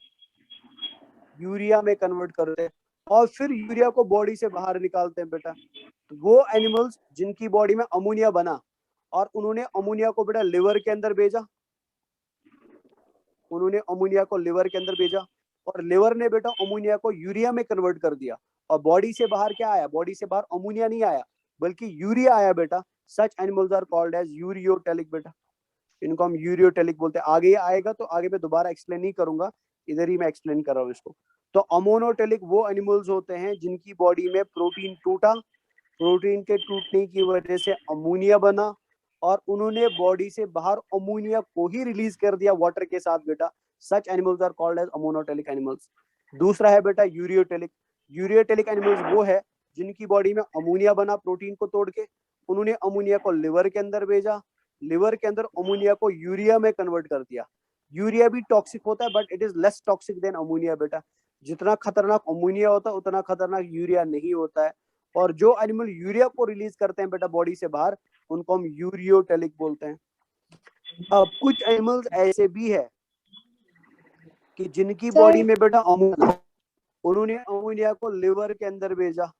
यूरिया में कन्वर्ट करते हैं और फिर यूरिया को बॉडी से बाहर निकालते हैं बेटा। तो वो एनिमल्स जिनकी बॉडी में अमोनिया बना और उन्होंने अमोनिया को बेटा लिवर के अंदर भेजा, उन्होंने अमोनिया को लिवर के अंदर भेजा और लिवर ने बेटा अमोनिया को यूरिया में कन्वर्ट कर दिया और बॉडी से बाहर क्या आया, बॉडी से बाहर अमोनिया नहीं आया बल्कि यूरिया आया बेटा। Such animals are called as ureotelic बेटा। इनको हम यूरियोटेलिक बोलते हैं। आगे आएगा तो आगे मैं दोबारा एक्सप्लेन नहीं करूंगा, इधर ही मैं एक्सप्लेन कर रहा हूँ इसको। तो अमोनोटेलिक वो एनिमल्स होते हैं जिनकी बॉडी में प्रोटीन टूटा, प्रोटीन के टूटने की वजह से अमोनिया बना और उन्होंने बॉडी से बाहर अमोनिया को ही रिलीज कर दिया वाटर के साथ बेटा। Such animals are called as ammonotelic animals. दूसरा है बेटा यूरियोटेलिक। यूरियोटेलिक एनिमल्स वो है जिनकी बॉडी में अमोनिया बना प्रोटीन को तोड़ के, उन्होंने अमोनिया को लिवर के अंदर भेजा, लिवर के अंदर अमोनिया को यूरिया में कन्वर्ट कर दिया। यूरिया भी टॉक्सिक होता है but it is less toxic than ammonia बेटा। जितना खतरनाक अमोनिया होता है उतना खतरनाक यूरिया नहीं होता है। और जो एनिमल यूरिया को रिलीज करते हैं बेटा बॉडी से बाहर, उनको हम यूरियोटेलिक बोलते हैं। अब कुछ एनिमल्स ऐसे भी है कि जिनकी बॉडी में बेटा अमोनिया, उन्होंने अमोनिया को लिवर के अंदर भेजा,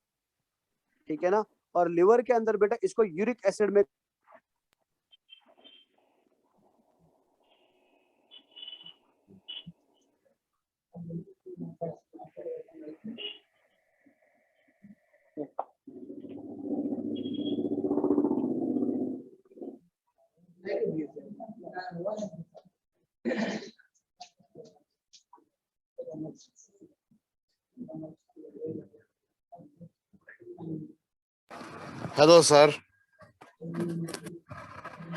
ठीक है ना, और लिवर के अंदर बेटा इसको यूरिक एसिड में
हेलो सर।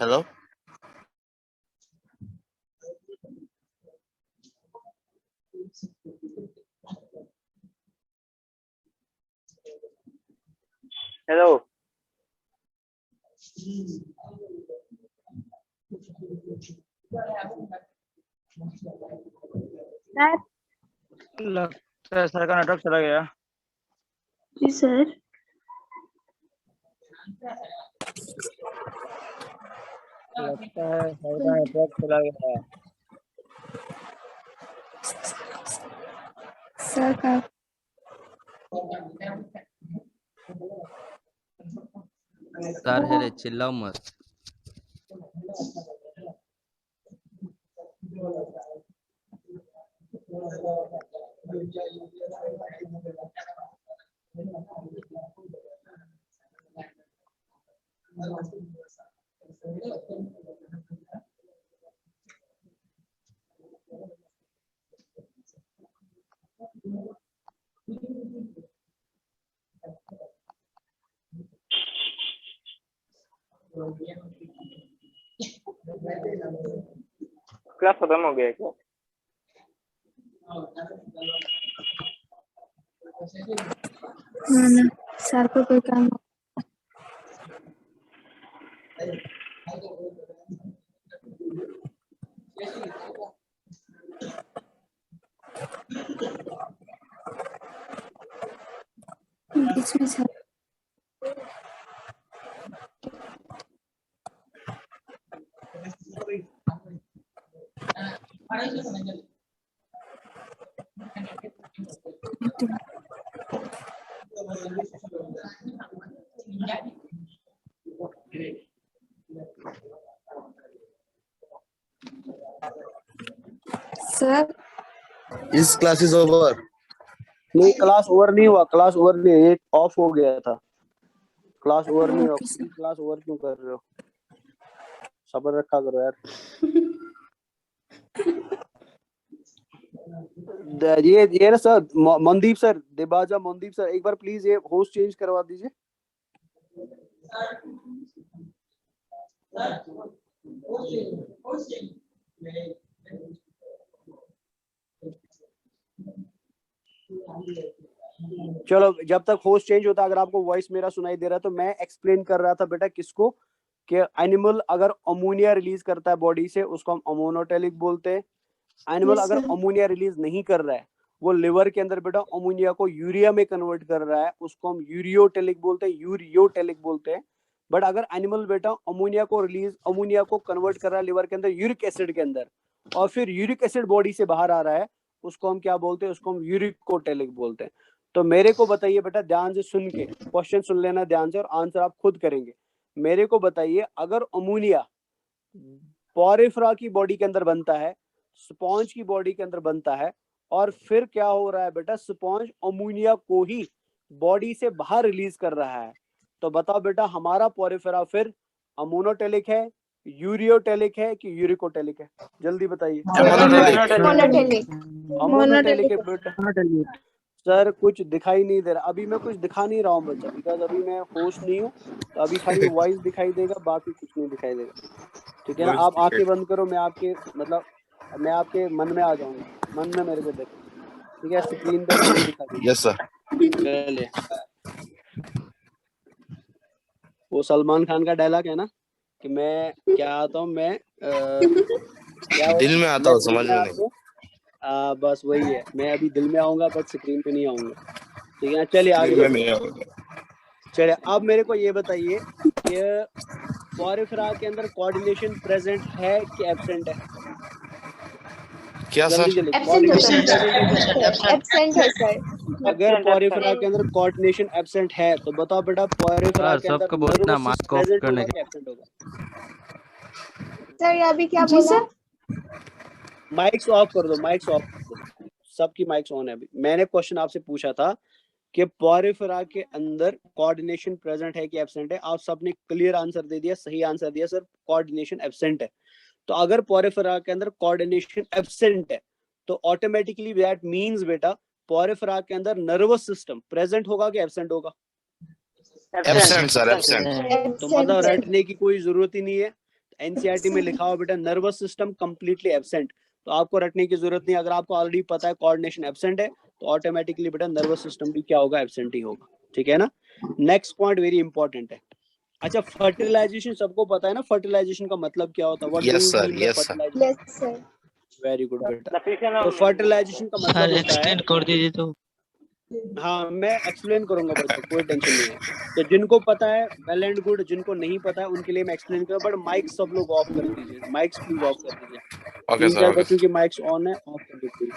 हेलो।
हेलो। लगता है सर का नेटवर्क चला गया।
जी सर।
लगता है सर का नेटवर्क चला गया।
सर का
सर है रे, चिल्लाओ मत।
क्लास खत्म हो गया क्या?
ना सर को कोई काम बीच में sir sir
Is class is over?
नहीं, क्लास ओवर नहीं हुआ, क्लास ओवर नहीं, ये ऑफ हो गया था, क्लास ओवर नहीं हुआ।
Okay sir.
क्लास ओवर क्यों कर रहे हो? सब्र रखा करो यार। ये ना सर, मनदीप सर, देबाजा मनदीप सर, एक बार प्लीज ये होस्ट चेंज करवा दीजिए। चलो, जब तक होस्ट चेंज होता, अगर आपको वॉइस मेरा सुनाई दे रहा है तो मैं एक्सप्लेन कर रहा था बेटा किसको, कि एनिमल अगर अमोनिया रिलीज करता है बॉडी से उसको हम अमोनोटेलिक बोलते हैं। एनिमल
Yes,
अगर
sir.
अमोनिया रिलीज नहीं कर रहा है, वो लिवर के अंदर बेटा अमोनिया को यूरिया में कन्वर्ट कर रहा है, उसको हम यूरियोटेलिक बोलते हैं, यूरियोटेलिक बोलते हैं। बट अगर एनिमल बेटा अमोनिया को कन्वर्ट कर रहा है लिवर के अंदर यूरिक एसिड के अंदर, और फिर यूरिक एसिड बॉडी से बाहर आ रहा है, उसको हम क्या बोलते हैं? उसको हम यूरिकोटेलिक बोलते हैं। तो मेरे को बताइए बेटा, ध्यान से सुन के क्वेश्चन सुन लेना ध्यान से, और आंसर आप खुद करेंगे। मेरे को बताइए, अगर अमोनिया पोरिफेरा की बॉडी के अंदर बनता है, स्पॉन्ज की बॉडी के अंदर बनता है, और फिर क्या हो रहा है बेटा? स्पॉन्ज अमोनिया को ही बॉडी से बाहर रिलीज कर रहा है। तो बताओ बेटा, हमारा पोरिफेरा फिर अमोनोटेलिक है, यूरियोटेलिक है कि यूरिकोटेलिक है? जल्दी बताइए।
मोनोटेलिक।
अमोनोटेलिक है बेटा। सर कुछ दिखाई नहीं दे रहा, अभी मैं कुछ दिखा नहीं रहा हूँ बच्चा, बिकॉज अभी मैं होस्ट नहीं हूँ, तो अभी खाली वॉइस दिखाई देगा, बाकी कुछ नहीं दिखाई देगा। ठीक है ना? आप आंखें बंद करो, मैं आपके मन में आ जाऊंगा, मन में मेरे को देखो, ठीक है? स्क्रीन पे नहीं दिखा देगा।
Yes sir.
चलिए, वो सलमान खान का डायलॉग है ना कि मैं क्या आता हूँ, मैं क्या
दिल में आता हूँ, समझ में नहीं।
बस वही है, मैं अभी दिल में आऊंगा बट स्क्रीन पे नहीं आऊंगा। ठीक है, चलिए आगे बढ़ते। चलिए, अब मेरे को ये बताइए कि पोरिफेरा के अंदर कोऑर्डिनेशन प्रेजेंट है कि एब्सेंट है?
क्या सर?
जल्दी
एब्सेंट
कोऑर्डिनेशन
एब्सेंट है सर।
अगर पोरिफेरा के अंदर कोऑर्डिनेशन एब्सेंट है, तो बताओ बेटा, पोरिफेरा
सर,
के अंदर
सबको बोलना
nervous
mask
system
of
present
करने
होगा
के
कि एब्सेंट होगा?
सर ये अभी क्या बोला?
माइक्स ऑफ कर दो, माइक्स ऑफ कर दो, सबकी माइक्स ऑन है। अभी मैंने क्वेश्चन आपसे पूछा था कि पोरिफेरा के अंदर कोऑर्डिनेशन प्रेजेंट है कि एब्सेंट है, आप सबने क्लियर आंसर दे दिया, सही आंसर दिया सर, कोऑर्डिनेशन एब्सेंट है। तो अगर पोरिफेरा के अंदर कोऑर्डिनेशन एब्सेंट है, तो ऑटोमेटिकली दैट मींस बेटा पोरिफेरा के अंदर नर्वस सिस्टम प्रेजेंट होगा कि एब्सेंट होगा?
Absent sir, absent.
तो मतलब रटने की कोई जरूरत ही नहीं है। एनसीईआरटी में लिखा हुआ बेटा नर्वस सिस्टम कंप्लीटली एब्सेंट, तो आपको रटने की जरूरत नहीं। अगर आपको ऑलरेडी पता है कोऑर्डिनेशन एब्सेंट है, तो ऑटोमेटिकली बेटा नर्वस सिस्टम भी क्या होगा? एब्सेंट ही होगा। ठीक है ना? नेक्स्ट पॉइंट वेरी इंपॉर्टेंट है। अच्छा, फर्टिलाइजेशन सबको पता है ना, फर्टिलाइजेशन का मतलब क्या होता है? What do
Yes
you
sir,
mean by
yes sir.
Fertilisation?
Yes sir.
Very good बेटा।
The fission
तो
of
फर्टिलाइजेशन का
सर
मतलब होता है,
एक्सटेंड कर दीजिए तो।
हाँ मैं एक्सप्लेन करूंगा बच्चा, कोई टेंशन नहीं है। तो जिनको पता है वेल एंड गुड, जिनको नहीं पता है उनके लिए मैं एक्सप्लेन करूंगा, बट माइक सब लोग ऑफ कर दीजिए, माइक्स प्लीज ऑफ कर दीजिए।
Okay sir,
3-4
okay.
बच्चों की माइक्स ऑन है, ऑफ कर दो प्लीज।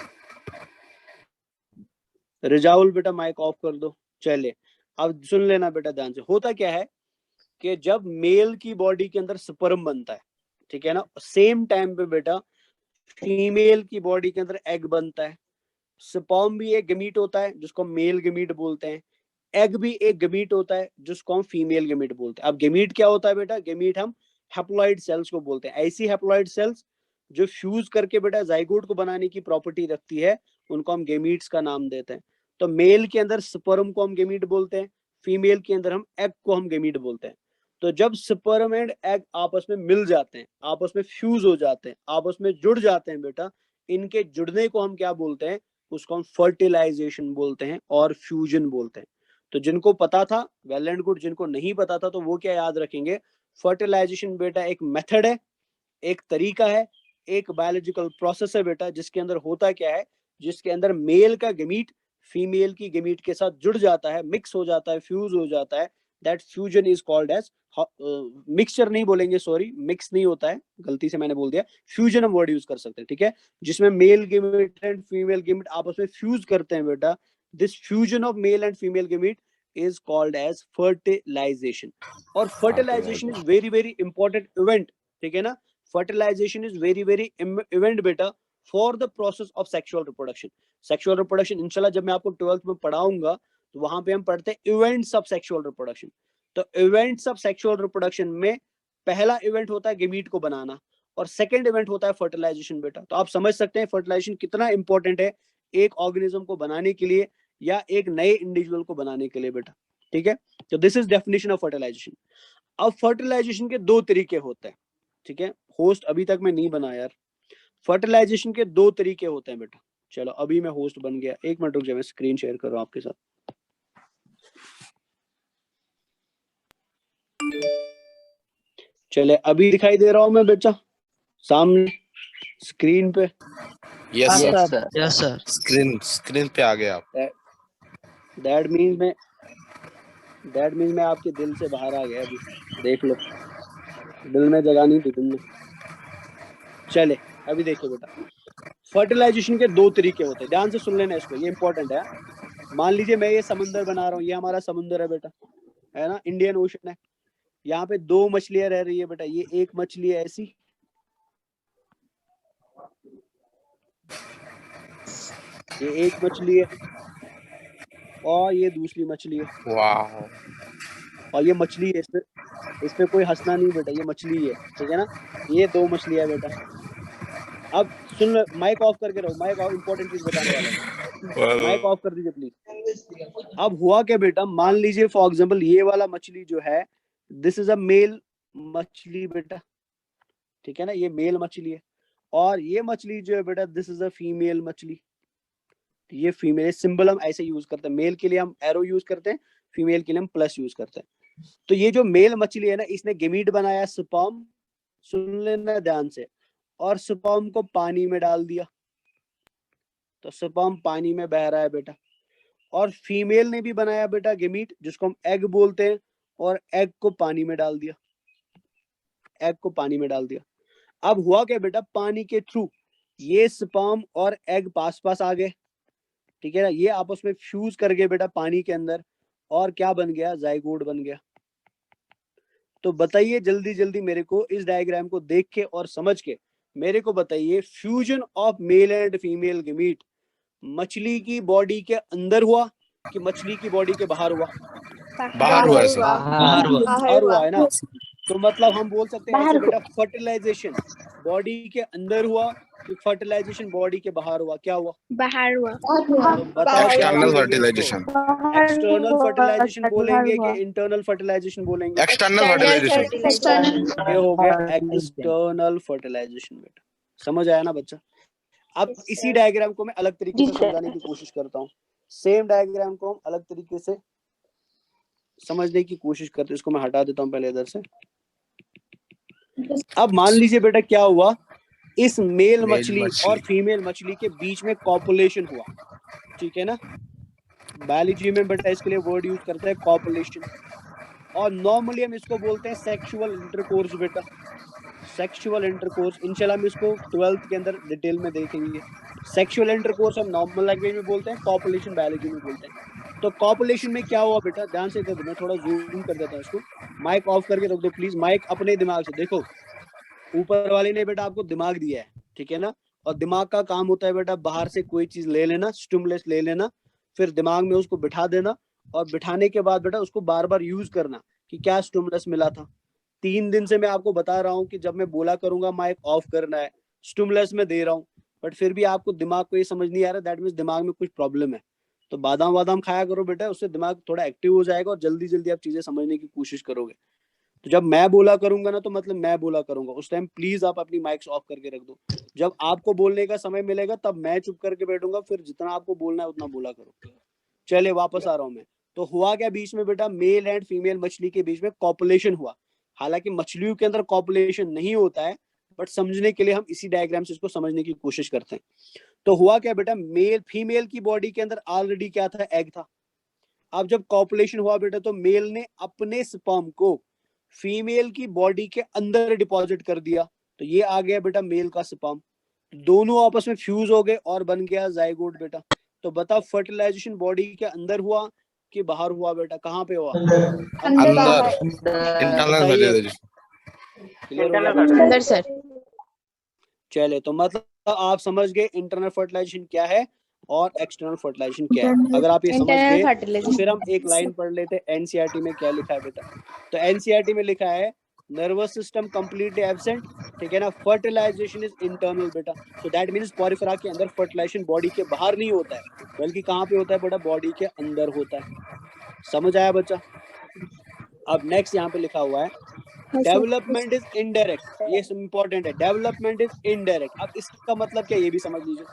रिजाउल बेटा माइक ऑफ कर दो। चलिए, अब सुन लेना बेटा ध्यान से। होता क्या है कि जब मेल की बॉडी के अंदर स्पर्म बनता है, ठीक है ना, सेम टाइम पे बेटा फीमेल की बॉडी के अंदर एग बनता है। स्पर्म भी एक गमीट होता है जिसको मेल गमीट बोलते हैं, एग भी एक गमीट होता है जिसको हम फीमेल गमीट बोलते हैं। अब गमीट क्या होता है बेटा? गमीट हम हैप्लॉइड सेल्स को बोलते हैं। ऐसी हैप्लॉइड सेल्स जो फ्यूज करके बेटा जाइगोट को बनाने की प्रॉपर्टी रखती है, उनको हम गमीट्स का नाम देते हैं। तो मेल के अंदर स्पर्म को हम गमीट बोलते हैं, फीमेल के अंदर हम एग को हम गमीट बोलते हैं। तो जब स्पर्म एंड एग आपस में मिल जाते हैं, आपस में फ्यूज हो जाते हैं, आपस में जुड़ जाते हैं बेटा, इनके जुड़ने को हम क्या बोलते हैं? उसको हम फर्टिलाइजेशन बोलते हैं और फ्यूजन बोलते हैं। तो जिनको पता था वेल एंड गुड, जिनको नहीं पता था तो वो क्या याद रखेंगे? फर्टिलाइजेशन बेटा एक मेथड है, एक तरीका है, एक बायोलॉजिकल प्रोसेस है बेटा, जिसके अंदर होता क्या है, जिसके अंदर मेल का गमीट फीमेल की गमीट के साथ जुड़ जाता है, मिक्स हो जाता है, फ्यूज हो जाता है। That fusion is called as, mixture नहीं बोलेंगे, सॉरी मिक्स नहीं होता है, गलती से मैंने बोल दिया, फ्यूजन हम वर्ड यूज कर सकते हैं। ठीक है, जिसमें male gamete and female gamete आपस में फ्यूज करते हैं बेटा। This fusion of male and female gamete is called as fertilization. और fertilization is very very important event, ठीक है ना? Fertilization is very very event बेटा for the process of sexual reproduction. Sexual reproduction इंशाल्लाह जब मैं आपको 12th में पढ़ाऊंगा तो वहां पे हम पढ़ते हैं events of sexual reproduction. तो events of sexual reproduction में पहला इवेंट होता है गेमीट को बनाना और सेकंड इवेंट होता है फर्टिलाइजेशन बेटा. तो आप समझ सकते हैं फर्टिलाइजेशन कितना इंपॉर्टेंट है एक ऑर्गेनिज्म को बनाने के लिए या एक नए इंडिविजुअल को बनाने के लिए बेटा. ठीक है, तो this is definition of fertilisation. अब फर्टिलाइजेशन के दो तरीके होते हैं. ठीक है, होस्ट अभी तक मैं नहीं बना यार. फर्टिलाइजेशन के दो तरीके होते हैं बेटा. चलो अभी मैं होस्ट बन गया, एक मिनट रुक जाए, मैं स्क्रीन शेयर कर रहा हूं आपके साथ. चले अभी दिखाई दे रहा हूं मैं बेटा सामने स्क्रीन पे.
Yes sir,
yes sir.
Screen पे आ गए आप.
दैट मीन्स मैं आपके दिल से बाहर आ गया. अभी देख लो, दिल में जगह नहीं थी तुमने. चले अभी देखो बेटा, फर्टिलाइजेशन के दो तरीके होते हैं. ध्यान से सुन लेना इसको, ये इंपॉर्टेंट है. मान लीजिए मैं ये समंदर बना रहा हूँ, ये हमारा समुंदर है बेटा, है ना, इंडियन ओशन है. यहाँ पे दो मछलियां रह रही है बेटा. ये एक मछली है ऐसी, ये एक मछली है और ये दूसरी मछली है.
वाह.
और ये मछली है, इस पे कोई हंसना नहीं बेटा, ये मछली है. ठीक है ना, ये दो मछलियां बेटा. अब सुन लो, माइक ऑफ करके रहो. माइक ऑफ, इंपॉर्टेंट चीज बताने वाला हूं. माइक ऑफ कर दीजिए प्लीज. अब हुआ क्या बेटा, मान लीजिए फॉर एग्जांपल ये वाला मछली जो है, दिस इज अ मेल मछली बेटा. ठीक है ना, ये मेल मछली है. और ये मछली जो है बेटा, दिस इज अ फीमेल मछली. ये फीमेल सिंबल हम ऐसे यूज करते हैं. मेल के लिए हम एरो यूज करते हैं, फीमेल के लिए हम प्लस यूज करते हैं. तो ये जो मेल मछली है ना, इसने गेमीट बनाया स्पर्म, सुन लेना ध्यान से, और स्पर्म को पानी में डाल दिया. तो स्पर्म पानी में बह रहा है बेटा. और फीमेल ने भी बनाया बेटा गेमीट, जिसको हम एग बोलते हैं, और एग को पानी में डाल दिया. एग को पानी में डाल दिया. अब हुआ क्या बेटा, पानी के थ्रू ये स्पर्म और एग पास पास आ गए. ठीक है ना, ये आपस में फ्यूज कर गए बेटा पानी के अंदर, और क्या बन गया, जाइगोट बन गया. तो बताइए जल्दी जल्दी मेरे को इस डायग्राम को देख के और समझ के मेरे को बताइए, fusion of male and female gamete मछली की बॉडी के अंदर हुआ कि मछली की बॉडी के बाहर हुआ?
बाहर हुआ सर.
बाहर हुआ है ना. तो मतलब हम बोल सकते हैं ऐसे बेटा, फर्टिलाइजेशन बॉडी के अंदर हुआ कि फर्टिलाइजेशन बॉडी के बाहर हुआ? क्या हुआ?
बाहर हुआ.
तो बताओ,
एक्सटर्नल फर्टिलाइजेशन.
एक्सटर्नल फर्टिलाइजेशन बोलेंगे कि इंटरनल फर्टिलाइजेशन बोलेंगे?
External fertilisation.
ये हो गया एक्सटर्नल फर्टिलाइजेशन बेटा. समझ आया ना बच्चा? अब इसी डायग्राम को मैं अलग तरीके से समझाने की कोशिश करता हूँ. सेम डायग्राम को हम अलग तरीके से समझने की कोशिश करते हैं. इसको मैं हटा देता हूँ पहले इधर से. अब मान लीजिए बेटा क्या हुआ, इस मेल मछली और फीमेल मछली के बीच में कॉपुलेशन हुआ. ठीक है ना, बायोलॉजी में बेटा इसके लिए वर्ड यूज करते हैं कॉपुलेशन. और नॉर्मली हम इसको बोलते हैं सेक्सुअल इंटरकोर्स बेटा. सेक्सुअल इंटरकोर्स इंशाल्लाह हम इसको 12th के अंदर डिटेल में देखेंगे. सेक्सुअल इंटरकोर्स हम नॉर्मल लैंग्वेज में बोलते हैं, कॉपुलेशन बायोलॉजी में बोलते हैं. तो कॉपुलेशन में क्या हुआ बेटा, ध्यान से देखो, मैं थोड़ा जूम कर देता हूँ इसको. माइक ऑफ करके रख दो प्लीज. माइक अपने दिमाग से देखो, ऊपर वाले ने बेटा आपको दिमाग दिया है. ठीक है ना, और दिमाग का काम होता है बेटा बाहर से कोई चीज ले लेना, स्टिमुलस ले लेना, फिर दिमाग में उसको बिठा देना, और बिठाने के बाद बेटा उसको बार बार यूज करना कि क्या स्टिमुलस मिला था. 3 दिन से मैं आपको बता रहा हूँ कि जब मैं बोला करूंगा माइक ऑफ करना है, स्टिमुलस में दे रहा हूँ, बट फिर भी आपको दिमाग को ये समझ नहीं आ रहा, दैट मीन्स दिमाग में कुछ प्रॉब्लम है. तो बादाम वादाम खाया करो बेटा, उससे दिमाग थोड़ा एक्टिव हो जाएगा और जल्दी जल्दी आप चीजें समझने की कोशिश करोगे. तो जब मैं बोला करूंगा ना, तो मतलब मैं बोला करूंगा, उस टाइम प्लीज आप अपनी माइक्स ऑफ करके रख दो. जब आपको बोलने का समय मिलेगा तब मैं चुप करके बैठूंगा, फिर जितना आपको बोलना है उतना बोला करो. चले वापस आ रहा हूँ मैं. तो हुआ क्या बीच में बेटा, मेल एंड फीमेल मछली के बीच में कॉपुलेशन हुआ. हालांकि मछलियों के अंदर कॉपुलेशन नहीं होता है, बट समझने के लिए हम इसी डायग्राम से इसको समझने की कोशिश करते हैं. तो हुआ क्या बेटा, मेल फीमेल की बॉडी के अंदर ऑलरेडी क्या था, एग था. अब जब कॉपुलेशन हुआ बेटा, तो मेल ने अपने स्पर्म को फीमेल की बॉडी के अंदर डिपॉजिट कर दिया. तो ये आ गया बेटा मेल का स्पर्म. दोनों आपस में फ्यूज हो गए और बन गया जाइगोट बेटा. तो बताओ फर्टिलाइजेशन बॉडी के अंदर हुआ के बाहर हुआ बेटा, कहाँ पे हुआ?
अंदर
अंदर
अंदर
बाहर
इंटरनल
बताइए।
फर्टिलाइजेशन।
क्लियर हो गया?
अंदर सर।
चले तो मतलब आप समझ गए इंटरनल फर्टिलाइजेशन क्या है और एक्सटर्नल फर्टिलाइजेशन क्या है। अगर आप ये समझ
इंटरनल
गए तो
फर्टिलाइजेशन।
फिर हम एक लाइन पढ़ लेते हैं एनसीईआरटी में क्या लिखा है बेटा। तो एनसीईआरटी में लिखा है नर्वस सिस्टम कंप्लीटली एब्सेंट, ठीक है ना, फर्टिलाइजेशन इज इंटरनल बेटा। सो दैट मींस पॉरिफेरा के अंदर फर्टिलाइजेशन बॉडी के बाहर नहीं होता है, बल्कि कहाँ पे होता है बेटा? बॉडी के अंदर होता है। समझ आया बच्चा? अब नेक्स्ट यहाँ पे लिखा हुआ है डेवलपमेंट इज इनडायरेक्ट, ये इंपॉर्टेंट है, डेवलपमेंट इज इनडायरेक्ट। अब इसका मतलब क्या, ये भी समझ लीजिए।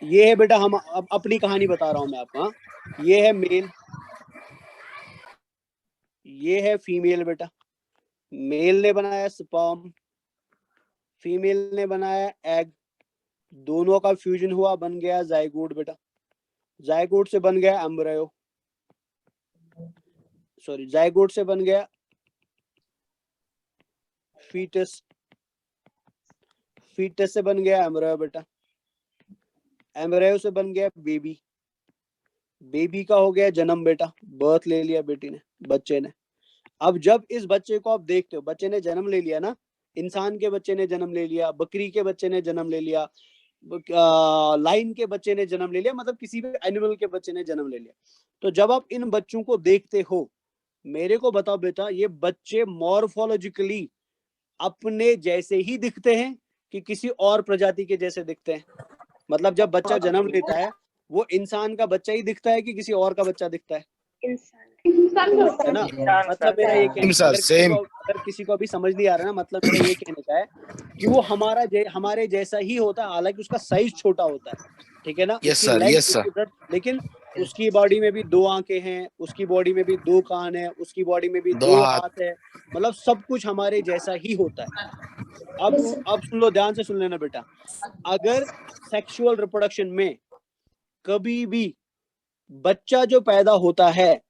ये है बेटा, हम अब अपनी कहानी बता रहा हूं मैं आपको। हाँ, ये है मेल, ये है फीमेल बेटा। मेल ने बनाया स्पर्म, फीमेल ने बनाया एग, दोनों का फ्यूजन हुआ, बन गया जाइगोट बेटा। जाइगोट से बन गया एम्ब्रायो, सॉरी जाइगोट से बन गया फीटस, फीटस से बन गया एम्ब्रायो बेटा, एम्ब्रायो से बन गया बेबी, बेबी का हो गया जन्म बेटा, बर्थ ले लिया बेटी ने, बच्चे ने। अब जब इस बच्चे को आप देखते हो, बच्चे ने जन्म ले लिया ना, इंसान के बच्चे ने जन्म ले लिया, बकरी के बच्चे ने जन्म ले लिया, लाइन के बच्चे ने जन्म ले लिया, मतलब किसी भी एनिमल के बच्चे ने जन्म ले लिया। तो जब आप इन बच्चों को देखते हो, मेरे को बताओ बेटा, ये बच्चे मॉर्फोलॉजिकली अपने जैसे ही दिखते हैं कि किसी और प्रजाति के जैसे दिखते हैं? मतलब जब बच्चा जन्म लेता है वो इंसान का बच्चा ही दिखता है कि किसी और का बच्चा दिखता है? है ना? मतलब मेरा ये कहना है, अगर किसी को अभी समझ नहीं आ रहा ना, मतलब मेरा ये कहने का है कि वो हमारे जैसा ही होता है, हालांकि उसका साइज छोटा होता है, ठीक है ना?
Yes,
उसकी
sir.
Leg,
Yes, sir.
लेकिन उसकी बॉडी में भी 2 आंखें हैं, उसकी बॉडी में भी 2 कान है, उसकी बॉडी में भी
2
2
हाथ।
हाथ है, मतलब सब कुछ हमारे जैसा ही होता है। अब सुन लो, ध्यान से सुन लेना बेटा। अगर सेक्सुअल रिप्रोडक्शन में कभी भी बच्चा जो पैदा होता है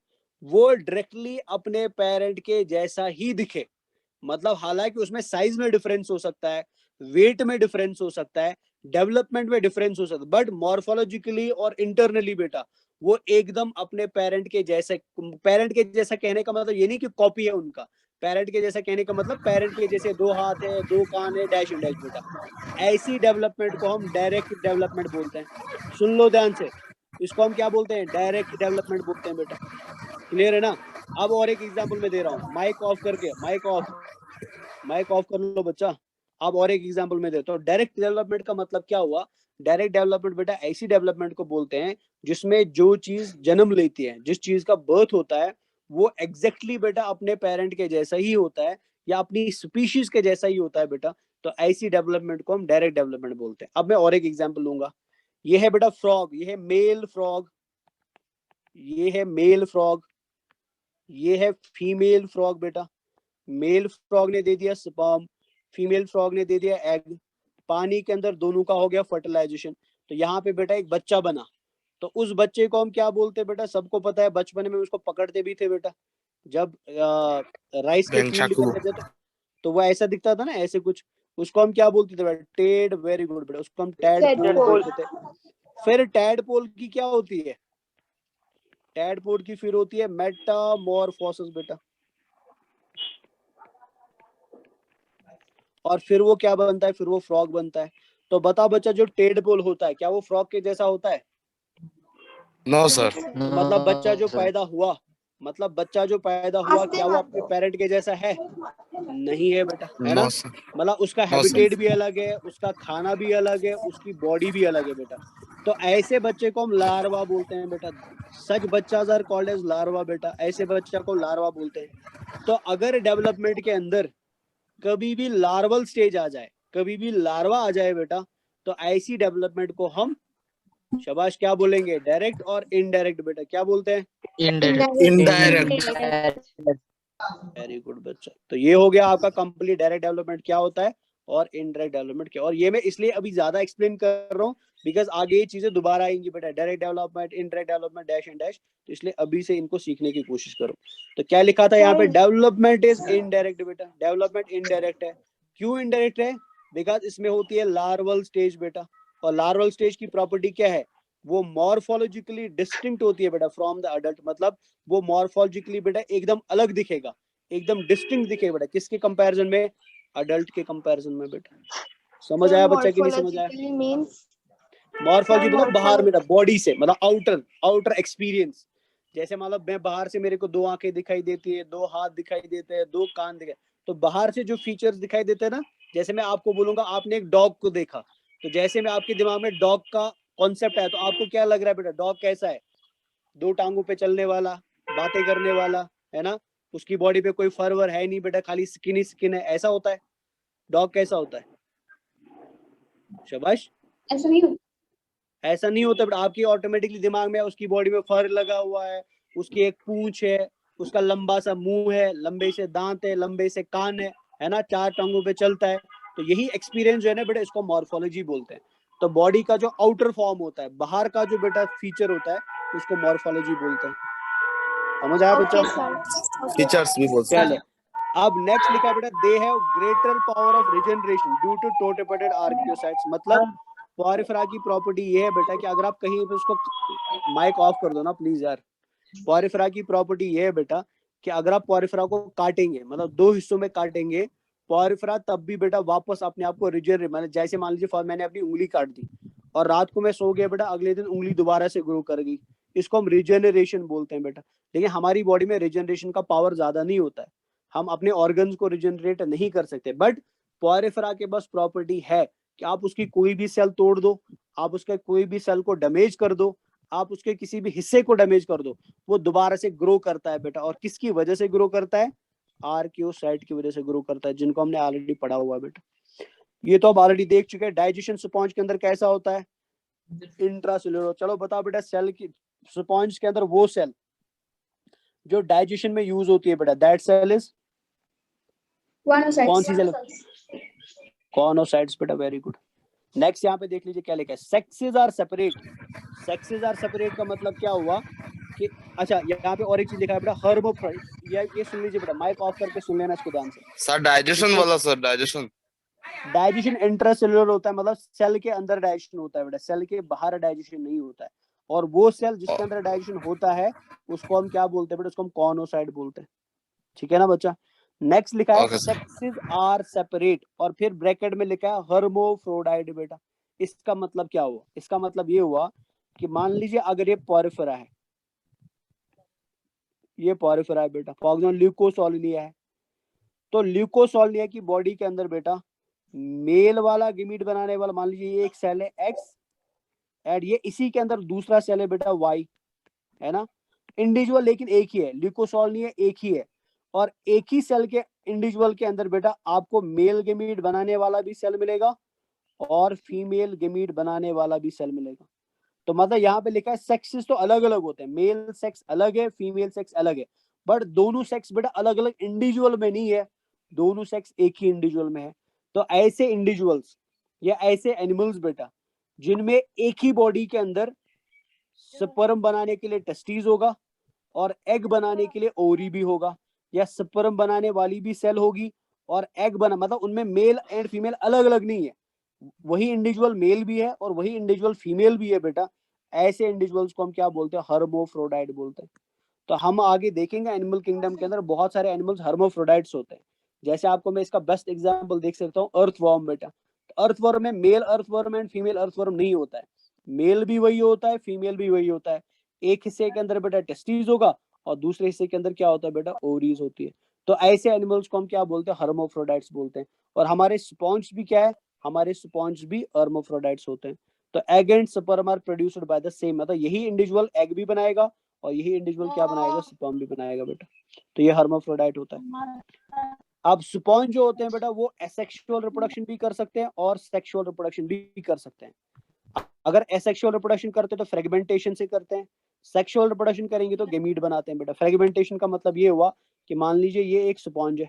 वो डायरेक्टली अपने पेरेंट के जैसा ही दिखे, मतलब हालांकि उसमें साइज में डिफरेंस हो सकता है, वेट में डिफरेंस हो सकता है, डेवलपमेंट में डिफरेंस हो सकता है, बट मॉर्फोलॉजिकली और इंटरनली बेटा वो एकदम अपने पेरेंट के जैसे, पेरेंट के जैसा कहने का मतलब ये नहीं कि कॉपी है उनका, पेरेंट के जैसा कहने का मतलब पेरेंट के जैसे 2 हाथ है, 2 कान है, डैश एंड डैश बेटा। ऐसी डेवलपमेंट को हम डायरेक्ट डेवलपमेंट बोलते हैं। सुन लो ध्यान से, इसको हम क्या बोलते हैं? डायरेक्ट डेवलपमेंट बोलते हैं बेटा। क्लियर है ना? अब और एक एग्जांपल मैं दे रहा हूँ, माइक ऑफ करके, माइक ऑफ कर लो बच्चा। अब और एक एग्जांपल मैं देता हूँ। डायरेक्ट डेवलपमेंट का मतलब क्या हुआ? डायरेक्ट डेवलपमेंट बेटा ऐसी डेवलपमेंट को बोलते हैं जिसमें जो चीज जन्म लेती है, जिस चीज का बर्थ होता है, वो एग्जैक्टली बेटा अपने पेरेंट के जैसा ही होता है या अपनी स्पीशीज के जैसा ही होता है बेटा। तो ऐसी डेवलपमेंट को हम डायरेक्ट डेवलपमेंट बोलते हैं। अब मैं और एक एग्जांपल लूंगा। ये है बेटा फ्रॉग, ये है मेल फ्रॉग, ये है मेल फ्रॉग, ये है फीमेल फ्रॉग बेटा। मेल फ्रॉग ने दे दिया स्पर्म, फीमेल फ्रॉग ने दे दिया एग, पानी के अंदर दोनों का हो गया फर्टिलाइजेशन। तो यहाँ पे बेटा एक बच्चा बना, तो उस बच्चे को हम क्या बोलते हैं बेटा? सबको पता है, बचपन में उसको पकड़ते भी थे बेटा, जब राइस के फील्ड में रहते तो वो ऐसा दिखता था ना, ऐसे कुछ, उसको हम क्या बोलते थे बेटा? टेड, वेरी गुड बेटा, उसको हम टैडपोल बोलते थे। फिर टैडपोल की क्या होती है? टैडपोल की फिर होती है मेटामॉर्फोसिस बेटा, और फिर वो क्या बनता है? फिर वो फ्रॉग बनता है। तो बता बच्चा, जो टेडपोल होता है क्या वो फ्रॉग के जैसा होता है?
No sir.
मतलब बच्चा जो पैदा हुआ, मतलब बच्चा जो पैदा हुआ क्या वो अपने पेरेंट के जैसा है? नहीं है बेटा, है ना? मतलब उसका हैबिटेट भी अलग है, उसका खाना भी अलग है, उसकी बॉडी भी अलग है बेटा। तो ऐसे बच्चे को हम लार्वा बोलते हैं बेटा। सच बच्चा आर कॉल्ड एज लार्वा बेटा, ऐसे बच्चा को लार्वा बोलते हैं। तो अगर डेवलपमेंट के अंदर कभी भी लार्वल स्टेज आ जाए, कभी भी लार्वा आ जाए बेटा, तो ऐसी डेवलपमेंट को हम शाबाश क्या बोलेंगे? डायरेक्ट और इनडायरेक्ट बेटा। क्या बोलते हैं?
इनडायरेक्ट।
वेरी गुड बच्चा। तो ये हो गया आपका कंप्लीट डायरेक्ट डेवलपमेंट क्या होता है और इनडायरेक्ट डेवलपमेंट क्या। और ये मैं इसलिए अभी ज्यादा एक्सप्लेन कर रहा हूँ बिकॉज आगे ये चीजें दोबारा आएंगी बेटा, direct development, indirect development, dash and dash. तो इसलिए अभी से इनको सीखने की कोशिश करो। तो क्या लिखा था यहाँ पे? डेवलपमेंट इज इनडायरेक्ट बेटा, डेवलपमेंट इनडायरेक्ट है। क्यों इनडायरेक्ट है? बिकॉज इसमें होती है लार्वल स्टेज बेटा, और लार्वल स्टेज की प्रॉपर्टी क्या है? वो मॉर्फोलॉजिकली डिस्टिंक्ट होती है बेटा फ्रॉम द अडल्ट, मतलब वो मॉर्फोलॉजिकली बेटा एकदम अलग दिखेगा, एकदम डिस्टिंक्ट दिखेगा बेटा, किसके कंपैरिजन में, अडल्ट के कंपैरिजन में बेटा। समझ आया बच्चा कि नहीं समझ आया?
Morphologically means
मॉर्फोलॉजी मतलब बाहर
morphology.
मेरा बॉडी से, मतलब आउटर एक्सपीरियंस। जैसे मतलब मैं बाहर से, मेरे को 2 आंखें दिखाई देती है, 2 हाथ दिखाई देते हैं, 2 कान दिखाई, तो बाहर से जो फीचर्स दिखाई देते हैं ना, जैसे मैं आपको बोलूंगा आपने एक डॉग को देखा, तो जैसे मैं आपके दिमाग में डॉग का कॉन्सेप्ट है, तो आपको क्या लग रहा है बेटा, डॉग कैसा है, 2 टांगों पे चलने वाला, बातें करने वाला, है ना, उसकी बॉडी पे कोई फर वर है नहीं बेटा, खाली स्किन ही स्किन है, ऐसा होता है डॉग? कैसा होता है? शाबाश।
ऐसा नहीं होता.
ऐसा नहीं होता बेटा, आपकी ऑटोमेटिकली दिमाग में उसकी बॉडी में फर लगा हुआ है, उसकी एक पूंछ है, उसका लंबा सा मुंह है, लंबे से दांत है, लंबे से कान है ना, 4 टांगों पे चलता है, तो यही एक्सपीरियंस जो है ना बेटा, इसको मॉर्फोलॉजी बोलते हैं। तो बॉडी का जो आउटर फॉर्म होता है, बाहर का जो बेटा फीचर होता है, उसको मॉर्फोलॉजी बोलते हैं। समझ आया बच्चा?
Okay, sir. Okay.
फीचर्स भी बोल सकते
चले, अब नेक्स्ट लिखा है बेटा, they have greater power of regeneration due to totipotent archaeocytes, मतलब पॉरिफेरा की प्रॉपर्टी ये है बेटा कि अगर आप कहीं पे उसको, माइक ऑफ कर दो ना प्लीज यार, पॉरिफेरा की प्रॉपर्टी ये है बेटा कि अगर आप पॉरिफेरा को काटेंगे, मतलब 2 हिस्सों में काटेंगे, पॉरिफेरा तब भी बेटा वापस अपने आप को रिजनरेट, मतलब जैसे मान लीजिए मैंने अपनी उंगली काट दी और रात को मैं सो गया बेटा, अगले दिन उंगली दोबारा से ग्रो कर गई, इसको हम रिजनरेशन बोलते हैं बेटा। लेकिन हमारी बॉडी में रिजनरेशन का पावर ज्यादा नहीं होता है, हम अपने ऑर्गन्स को रिजनरेट नहीं कर सकते, बट पॉरिफेरा के पास प्रॉपर्टी है कि आप उसकी कोई भी सेल तोड़ दो, आप उसके कोई भी सेल को डैमेज कर दो, आप उसके किसी भी हिस्से को डैमेज कर दो, वो दोबारा से ग्रो करता है बेटा। और किसकी वजह से ग्रो करता है? आर्कियोसाइट की वजह से ग्रो करता है, जिनको हमने ऑलरेडी पढ़ा हुआ है बेटा, ये तो अब ऑलरेडी देख चुके हैं। डाइजेशन स्पॉन्ज के अंदर कैसा होता है? इंट्रासेल्युलर। चलो बताओ बेटा, सेल की स्पॉन्ज के अंदर वो सेल जो डाइजेशन में यूज होती है बेटा, दैट सेल इज कौन सी सेल? कॉनोसाइट्स बेटा, वेरी गुड। नेक्स्ट यहाँ पे देख लीजिए क्या लिखा है, sexes are separate. Sexes are separate का मतलब क्या हुआ कि, अच्छा यहाँ पे और एक चीज लिखा है बेटा, हर्मोफ्रोडाइट, ये सुन लीजिए बेटा, माइक ऑफ करके सुन लेना इसको ध्यान से।
सर डाइजेशन वाला, सर डाइजेशन
इंट्रासेल्युलर होता है, मतलब सेल के अंदर डाइजेशन होता है बेटा, सेल के बाहर डाइजेशन नहीं होता है। और वो सेल जिसके अंदर डाइजेशन होता है उसको हम क्या बोलते हैं बेटा? उसको हम कॉनोसाइट बोलते हैं। ठीक है ना बच्चा? नेक्स्ट लिखा है सेक्सेस आर सेपरेट, और फिर ब्रैकेट में लिखा है हर्मोफ्रोडाइट बेटा। इसका मतलब क्या हुआ? इसका मतलब ये हुआ कि मान लीजिए अगर ये पॉरिफेरा है, ये पॉरिफेरा है बेटा, फॉर एग्जाम्पल ल्यूकोसोलिनिया है, तो ल्यूकोसोलिनिया की बॉडी के अंदर बेटा मेल वाला गेमीट बनाने वाला, मान लीजिए ये एक सेल है एक्स, एंड ये इसी के अंदर दूसरा सेल है बेटा वाई, है ना, इंडिविजुअल लेकिन एक ही है, ल्यूकोसोलिनिया एक ही है, और एक ही सेल के इंडिविजुअल के अंदर बेटा आपको मेल गेमीट बनाने वाला भी सेल मिलेगा और फीमेल गेमीट बनाने वाला भी सेल मिलेगा। तो मतलब यहाँ पे लिखा है सेक्सेस तो अलग अलग होते हैं, मेल सेक्स अलग है, फीमेल सेक्स अलग है, बट दोनों सेक्स बेटा अलग अलग इंडिविजुअल में नहीं है, दोनों सेक्स एक ही इंडिविजुअल में है। तो ऐसे इंडिविजुअल्स या ऐसे एनिमल्स बेटा जिनमें एक ही बॉडी के अंदर स्पर्म बनाने के लिए टेस्टिस होगा और एग बनाने के लिए ओवरी भी होगा, या स्पर्म बनाने वाली भी सेल होगी और एग बना, मतलब उनमें मेल एंड फीमेल अलग अलग नहीं है, वही इंडिविजुअल मेल भी है और वही इंडिविजुअल फीमेल भी है बेटा। ऐसे इंडिविजुअल्स को हम क्या बोलते हैं? हर्मोफ्रोडाइट बोलते हैं। तो हम आगे देखेंगे एनिमल किंगडम के अंदर बहुत सारे एनिमल्स हर्मोफ्रोडाइट्स होते हैं। जैसे आपको मैं इसका बेस्ट एग्जांपल देख सकता हूँ, अर्थवर्म बेटा। अर्थवर्म में male earthworm and female earthworm नहीं होता है, मेल भी वही होता है, फीमेल भी वही होता है। एक हिस्से के अंदर बेटा टेस्टिस होगा और दूसरे हिस्से के अंदर क्या होता है बेटा? ओवरीज होती है। तो ऐसे एनिमल्स को हम क्या बोलते हैं? हर्मोफ्रोडाइट्स बोलते हैं। और हमारे स्पॉन्ज भी क्या है? हमारे स्पॉन्ज भी हर्मोफ्रोडाइट्स होते हैं। तो egg and sperm are produced by the same, मतलब यही इंडिविजुअल एग भी बनाएगा और यही इंडिविजुअल क्या बनाएगा? स्पर्म भी बनाएगा बेटा। तो ये हर्मोफ्रोडाइट होता है। अब स्पॉन्ज जो होते हैं बेटा वो एसेक्सुअल रिप्रोडक्शन भी कर सकते हैं और सेक्सुअल रिप्रोडक्शन भी कर सकते हैं। अगर एसेक्सुअल रिप्रोडक्शन करते हैं तो फ्रेगमेंटेशन से करते हैं, सेक्सुअल रिप्रोडक्शन करेंगे तो गेमीट बनाते हैं बेटा। फ्रेगमेंटेशन का मतलब ये हुआ कि मान लीजिए ये एक स्पॉन्ज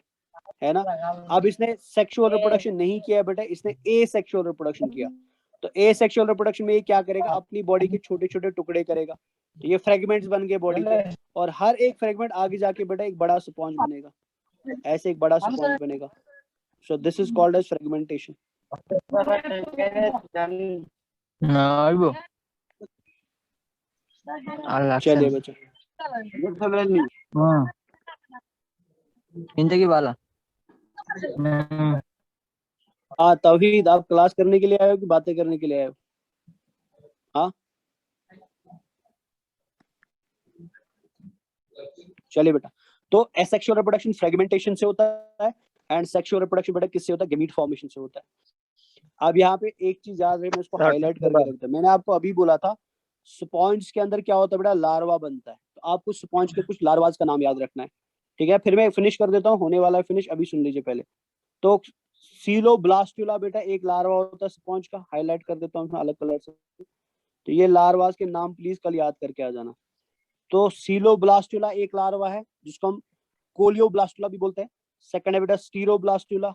है ना, अब इसने सेक्सुअल रिप्रोडक्शन नहीं किया बेटा, इसने एसेक्सुअल रिप्रोडक्शन किया। तो एसेक्सुअल रिप्रोडक्शन में ये क्या करेगा? अपनी बॉडी के छोटे छोटे टुकड़े करेगा, तो ये फ्रेगमेंट्स बन गए बॉडी के, और हर एक फ्रेगमेंट आगे जाके बेटा एक बड़ा स्पॉन्ज बनेगा, ऐसे एक बड़ा स्पॉन्ज बनेगा। So this is called as fragmentation. चलिए बच्चों,
ఇంతకీ వాళ్ళ
हाँ तौहीद, आप क्लास करने के लिए आए हो कि बातें करने के लिए आए हो? हाँ चलिए बेटा, तो एसेक्सुअल रिप्रोडक्शन फ्रेगमेंटेशन से होता है एंड सेक्सुअल रिप्रोडक्शन बेटा किससे होता है? गैमीट फॉर्मेशन से होता है। अब यहाँ पे एक चीज याद रहे, मैं इसको हाईलाइट करके रखता हूं। मैंने आपको अभी बोला था स्पॉन्ज के अंदर क्या होता है बेटा? लार्वा बनता है। तो आपको स्पॉन्ज के कुछ लार्वाज का नाम याद रखना है, ठीक है? फिर मैं फिनिश कर देता हूँ, होने वाला है फिनिश, अभी सुन लीजिए पहले। तो सीलोब्लास्टुला बेटा एक लार्वा होता है स्पॉन्ज का, हाईलाइट कर देता हूँ अलग कलर से। तो ये लार्वाज के नाम प्लीज कल याद करके आ जाना। तो सीलोब्लास्टुला एक लार्वा है जिसको हम कोलियोब्लास्टुला भी बोलते हैं। सेकंड है बेटा स्टीरोब्लास्टुला,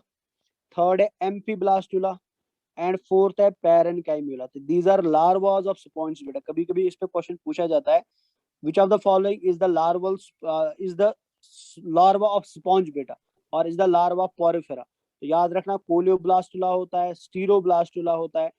थर्ड है एम्फीब्लास्टुला एंड फोर्थ है पैरेनकाइम्यूला। तो these are larvas of sponge बेटा। कभी कभी इस पे क्वेश्चन पूछा जाता है, which of the following is the larval is the larva of sponge बेटा, और is the larva of Porifera. तो याद रखना कोलियोब्लास्टुला होता है, स्टीरोब्लास्टुला होता है,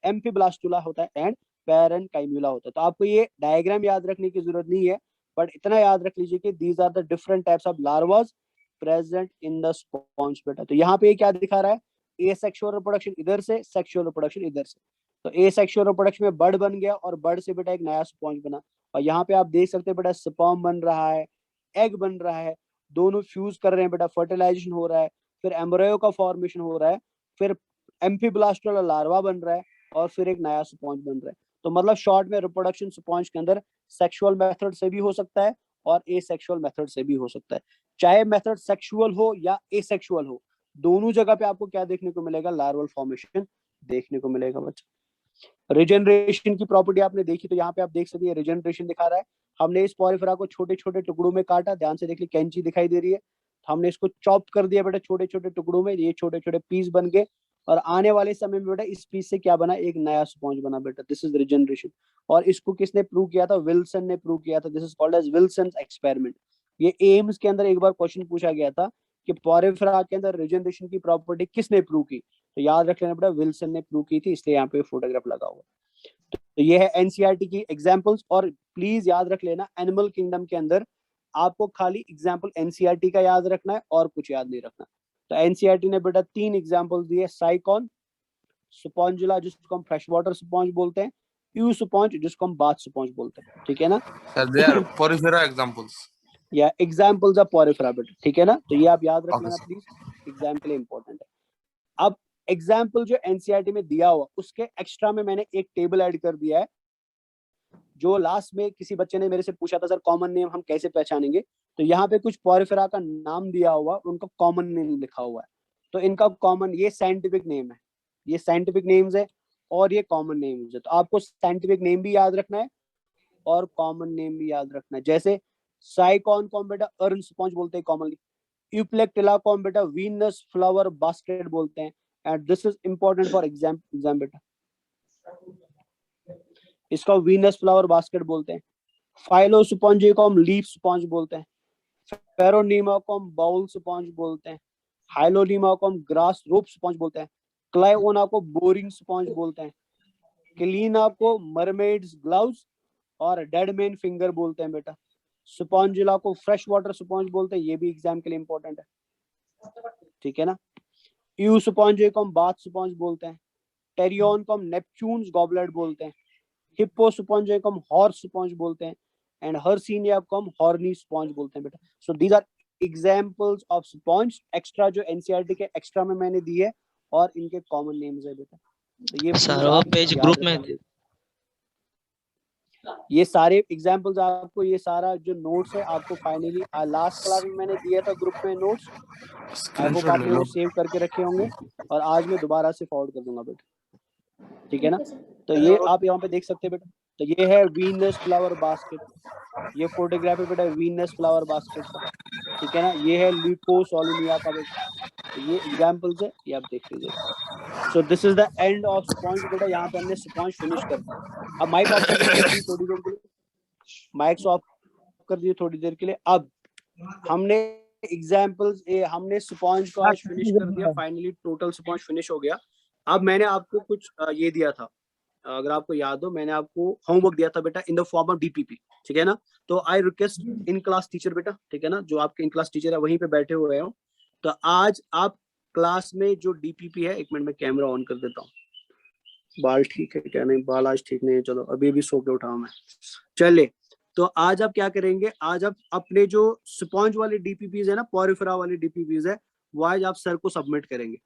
एम्फीब्लास्टुला होता है एंड पैरेनकाइम्यूला होता है। तो आपको ये डायग्राम याद रखने की जरूरत नहीं है, बट इतना याद रख लीजिए कि these are the different types of larvas present in the sponge बेटा। तो यहाँ पे क्या दिखा रहा है? एसेक्सुअल रिप्रोडक्शन इधर से, सेक्सुअल रिप्रोडक्शन इधर से। तो एसेक्सुअल रिप्रोडक्शन में बर्ड बन गया और बर्ड से बेटा एक नया स्पॉन्ज बना। और यहाँ पे आप देख सकते हैं बेटा स्पर्म बन रहा है, एग बन रहा है, दोनों फ्यूज कर रहे हैं बेटा, फर्टिलाइजेशन हो रहा है, फिर एम्ब्रियो का फॉर्मेशन हो रहा है, फिर एम्फीब्लास्टुला लार्वा बन रहा है और फिर एक नया स्पॉन्ज बन रहा है। तो मतलब शॉर्ट में रिप्रोडक्शन स्पॉन्ज के अंदर सेक्सुअल मेथड से भी हो सकता है और एसेक्सुअल मेथड से भी हो सकता है। चाहे मेथड सेक्सुअल हो या एसेक्सुअल हो, दोनों जगह पे आपको क्या देखने को मिलेगा? लार्वल फॉर्मेशन देखने को मिलेगा बच्चा। रिजेनरेशन की प्रॉपर्टी आपने देखी, तो यहाँ पे आप देख सकते हैं रिजेनरेशन दिखा रहा है। हमने इस पॉरिफेरा को छोटे छोटे टुकड़ों में काटा, ध्यान से देख ली, कैंची दिखाई दे रही है। हमने इसको चॉप कर दिया बेटा छोटे छोटे टुकड़ों में, ये छोटे छोटे पीस बन गए और आने वाले समय में बेटा इस पीस से क्या बना? एक नया स्पॉन्ज बना बेटा। This is regeneration. और इसको किसने प्रूव किया था? विल्सन ने प्रूव किया था। This is called as Wilson's experiment. ये एम्स के अंदर एक बार क्वेश्चन पूछा गया था कि पॉरिफेरा के अंदर रिजेनरेशन की प्रॉपर्टी किसने प्रूव की? तो याद रख लेना बेटा विल्सन ने प्रूव की थी, इसलिए यहाँ पे फोटोग्राफ लगा हुआ। तो ये है एनसीईआरटी की एग्जांपल्स। और प्लीज याद रख लेना एनिमल किंगडम के अंदर आपको खाली एग्जांपल एनसीईआरटी का याद रखना है और कुछ याद नहीं रखना। तो एनसीईआरटी ने बेटा 3 एग्जांपल्स दिए, साइकॉन, स्पॉन्जुला जिसको हम फ्रेश वाटर स्पॉन्ज बोलते हैं, यू स्पॉन्ज जिसको हम बाथ स्पॉन्ज बोलते हैं, ठीक है ना?
They are porifera examples.
या एग्जांपल्स ऑफ पॉरिफेरा बेटा, ठीक है ना? तो ये आप याद रख
Okay,
लेना
sir.
प्लीज, एग्जांपल इंपॉर्टेंट है। अब एग्जांपल जो एनसीईआरटी में दिया हुआ उसके एक्स्ट्रा में मैंने एक टेबल ऐड कर दिया है। जो लास्ट में किसी बच्चे ने मेरे से पूछा था सर कॉमन नेम हम कैसे पहचानेंगे, तो यहाँ पे कुछ पॉरिफेरा का नाम दिया हुआ, उनका कॉमन नेम लिखा हुआ है। तो इनका कॉमन, ये साइंटिफिक नेम है, ये साइंटिफिक नेम्स है और ये कॉमन नेम्स है। तो आपको साइंटिफिक नेम भी याद रखना है और कॉमन नेम भी याद रखना है। जैसे साइकॉन को हम बेटा अर्न स्पॉन्ज बोलते हैं कॉमनली, यूप्लेक्टिला को हम बेटा वीनस फ्लावर बास्केट बोलते हैं। And this is important for exam बेटा, इसका वीनस फ्लावर बास्केट बोलते हैं। फाइलोस्पॉन्जी को हम लीफ स्पॉन्ज बोलते हैं। फेरोनीमा को हम बाउल स्पॉन्ज बोलते हैं। हाइलोनीमा को हम ग्रास रोप स्पॉन्ज बोलते हैं। क्लाइओना को बोरिंग स्पॉन्ज बोलते हैं। क्लीना को मरमेड्स ग्लव्स और डेड मैन फिंगर बोलते हैं बेटा। स्पॉन्जुला को फ्रेश वाटर स्पॉन्ज बोलते हैं, ये भी एग्जाम के लिए इंपॉर्टेंट है, ठीक है ना? यू स्पॉन्ज को हम बाथ स्पॉन्ज बोलते हैं। टेरियन को हम नेपच्यून्स गॉबलेट बोलते हैं। हिप्पो स्पॉन्ज को हम हॉर्स स्पॉन्ज बोलते हैं एंड हर्सिनिया को हम हॉर्नी स्पॉन्ज बोलते हैं बेटा। So these are examples of sponge, extra जो एनसीईआरटी के एक्स्ट्रा में मैंने दिए है और इनके कॉमन नेम्स है बेटा। तो ये
सर वो पेज ग्रुप में
ये सारे एग्जांपल्स आपको, ये सारा जो नोट्स है आपको फाइनली लास्ट क्लास में मैंने दिया था ग्रुप में नोट्स, आई होप आपने वो सेव करके रखे होंगे और आज मैं दोबारा से फॉरवर्ड कर दूंगा बेटा, ठीक है ना? तो ये आप यहाँ पे देख सकते हैं बेटा। तो ये है वीनस फ्लावर बास्केट, ये फोटोग्राफ है बेटा वीनस फ्लावर बास्केट का, ठीक है ना? ये है ल्यूकोसोलिनिया का बेटा। तो ये एग्जांपल्स है, ये आप देख लीजिए। सो this is the end of sponge बेटा। यहाँ पे हमने स्पॉन्ज फिनिश कर दिया। अब माइक ऑफ कर दीजिए थोड़ी देर के लिए, माइक ऑफ कर दिए थोड़ी देर के लिए। अब हमने एग्जांपल्स, हमने स्पॉन्ज को आज फिनिश कर दिया, फाइनली टोटल स्पॉन्ज फिनिश हो गया। अब मैंने आपको कुछ ये दिया था, अगर आपको याद हो, मैंने आपको होमवर्क दिया था बेटा in the form of DPP, ठीक है ना। तो I request in class teacher बेटा, ठीक है ना, जो आपके इन क्लास टीचर है वहीं पे बैठे हुए हो, तो आज आप क्लास में जो डीपीपी है, एक मिनट में कैमरा ऑन कर देता हूँ। बाल ठीक है क्या? नहीं, बाल आज ठीक नहीं है, चलो अभी भी सो के उठा मैं। चलिए, तो आज आप क्या करेंगे, आज आप अपने जो स्पॉन्ज वाले डीपीपीज है ना, पोरिफेरा वाले डीपीपीज है, वो आज आप सर को सबमिट करेंगे।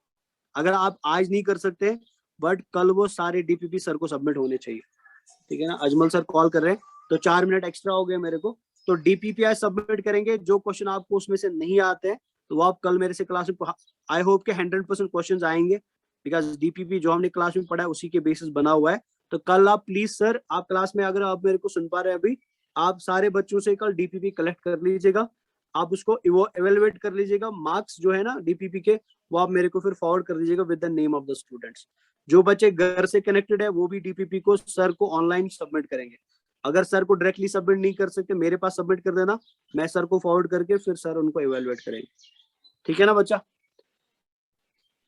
अगर आप आज नहीं कर सकते, बट कल वो सारे डीपीपी सर को सबमिट होने चाहिए, ठीक है ना। अजमल सर कॉल कर रहे हैं, तो 4 मिनट एक्स्ट्रा हो गए मेरे को। तो डीपीपी आज सबमिट करेंगे। जो क्वेश्चन आपको उसमें से नहीं आते हैं, तो वो आप कल मेरे से क्लास में, आई होप के 100% क्वेश्चन आएंगे, बिकॉज डीपीपी जो हमने क्लास में पढ़ा है उसी के बेसिस बना हुआ है। तो कल आप प्लीज सर, आप क्लास में अगर आप मेरे को सुन पा रहे हैं अभी, आप सारे बच्चों से कल डीपीपी कलेक्ट कर लीजिएगा, आप उसको एवेलुएट कर लीजिएगा। मार्क्स जो है ना डीपीपी के, वो आप मेरे को फिर फॉरवर्ड कर दीजिएगा with the name of the students. जो बच्चे घर से कनेक्टेड है वो भी डीपीपी को सर को ऑनलाइन सबमिट करेंगे। अगर सर को डायरेक्टली सबमिट नहीं कर सकते, मेरे पास सबमिट कर देना, मैं सर को फॉरवर्ड करके फिर सर उनको एवेलुएट करेंगे, ठीक है ना बच्चा।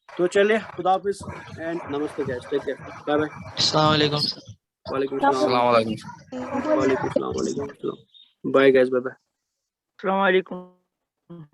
तो चलिए, खुदा हाफिज एंड नमस्ते guys, take care, bye bye.
अस्सलाम वालेकुम सर।
वालेकुम सलाम,
अस्सलाम वालेकुम।
वालेकुम सलाम, वालेकुम सलाम, बाय गाइस, बाय बाय।
अस्सलाम वालेकुम।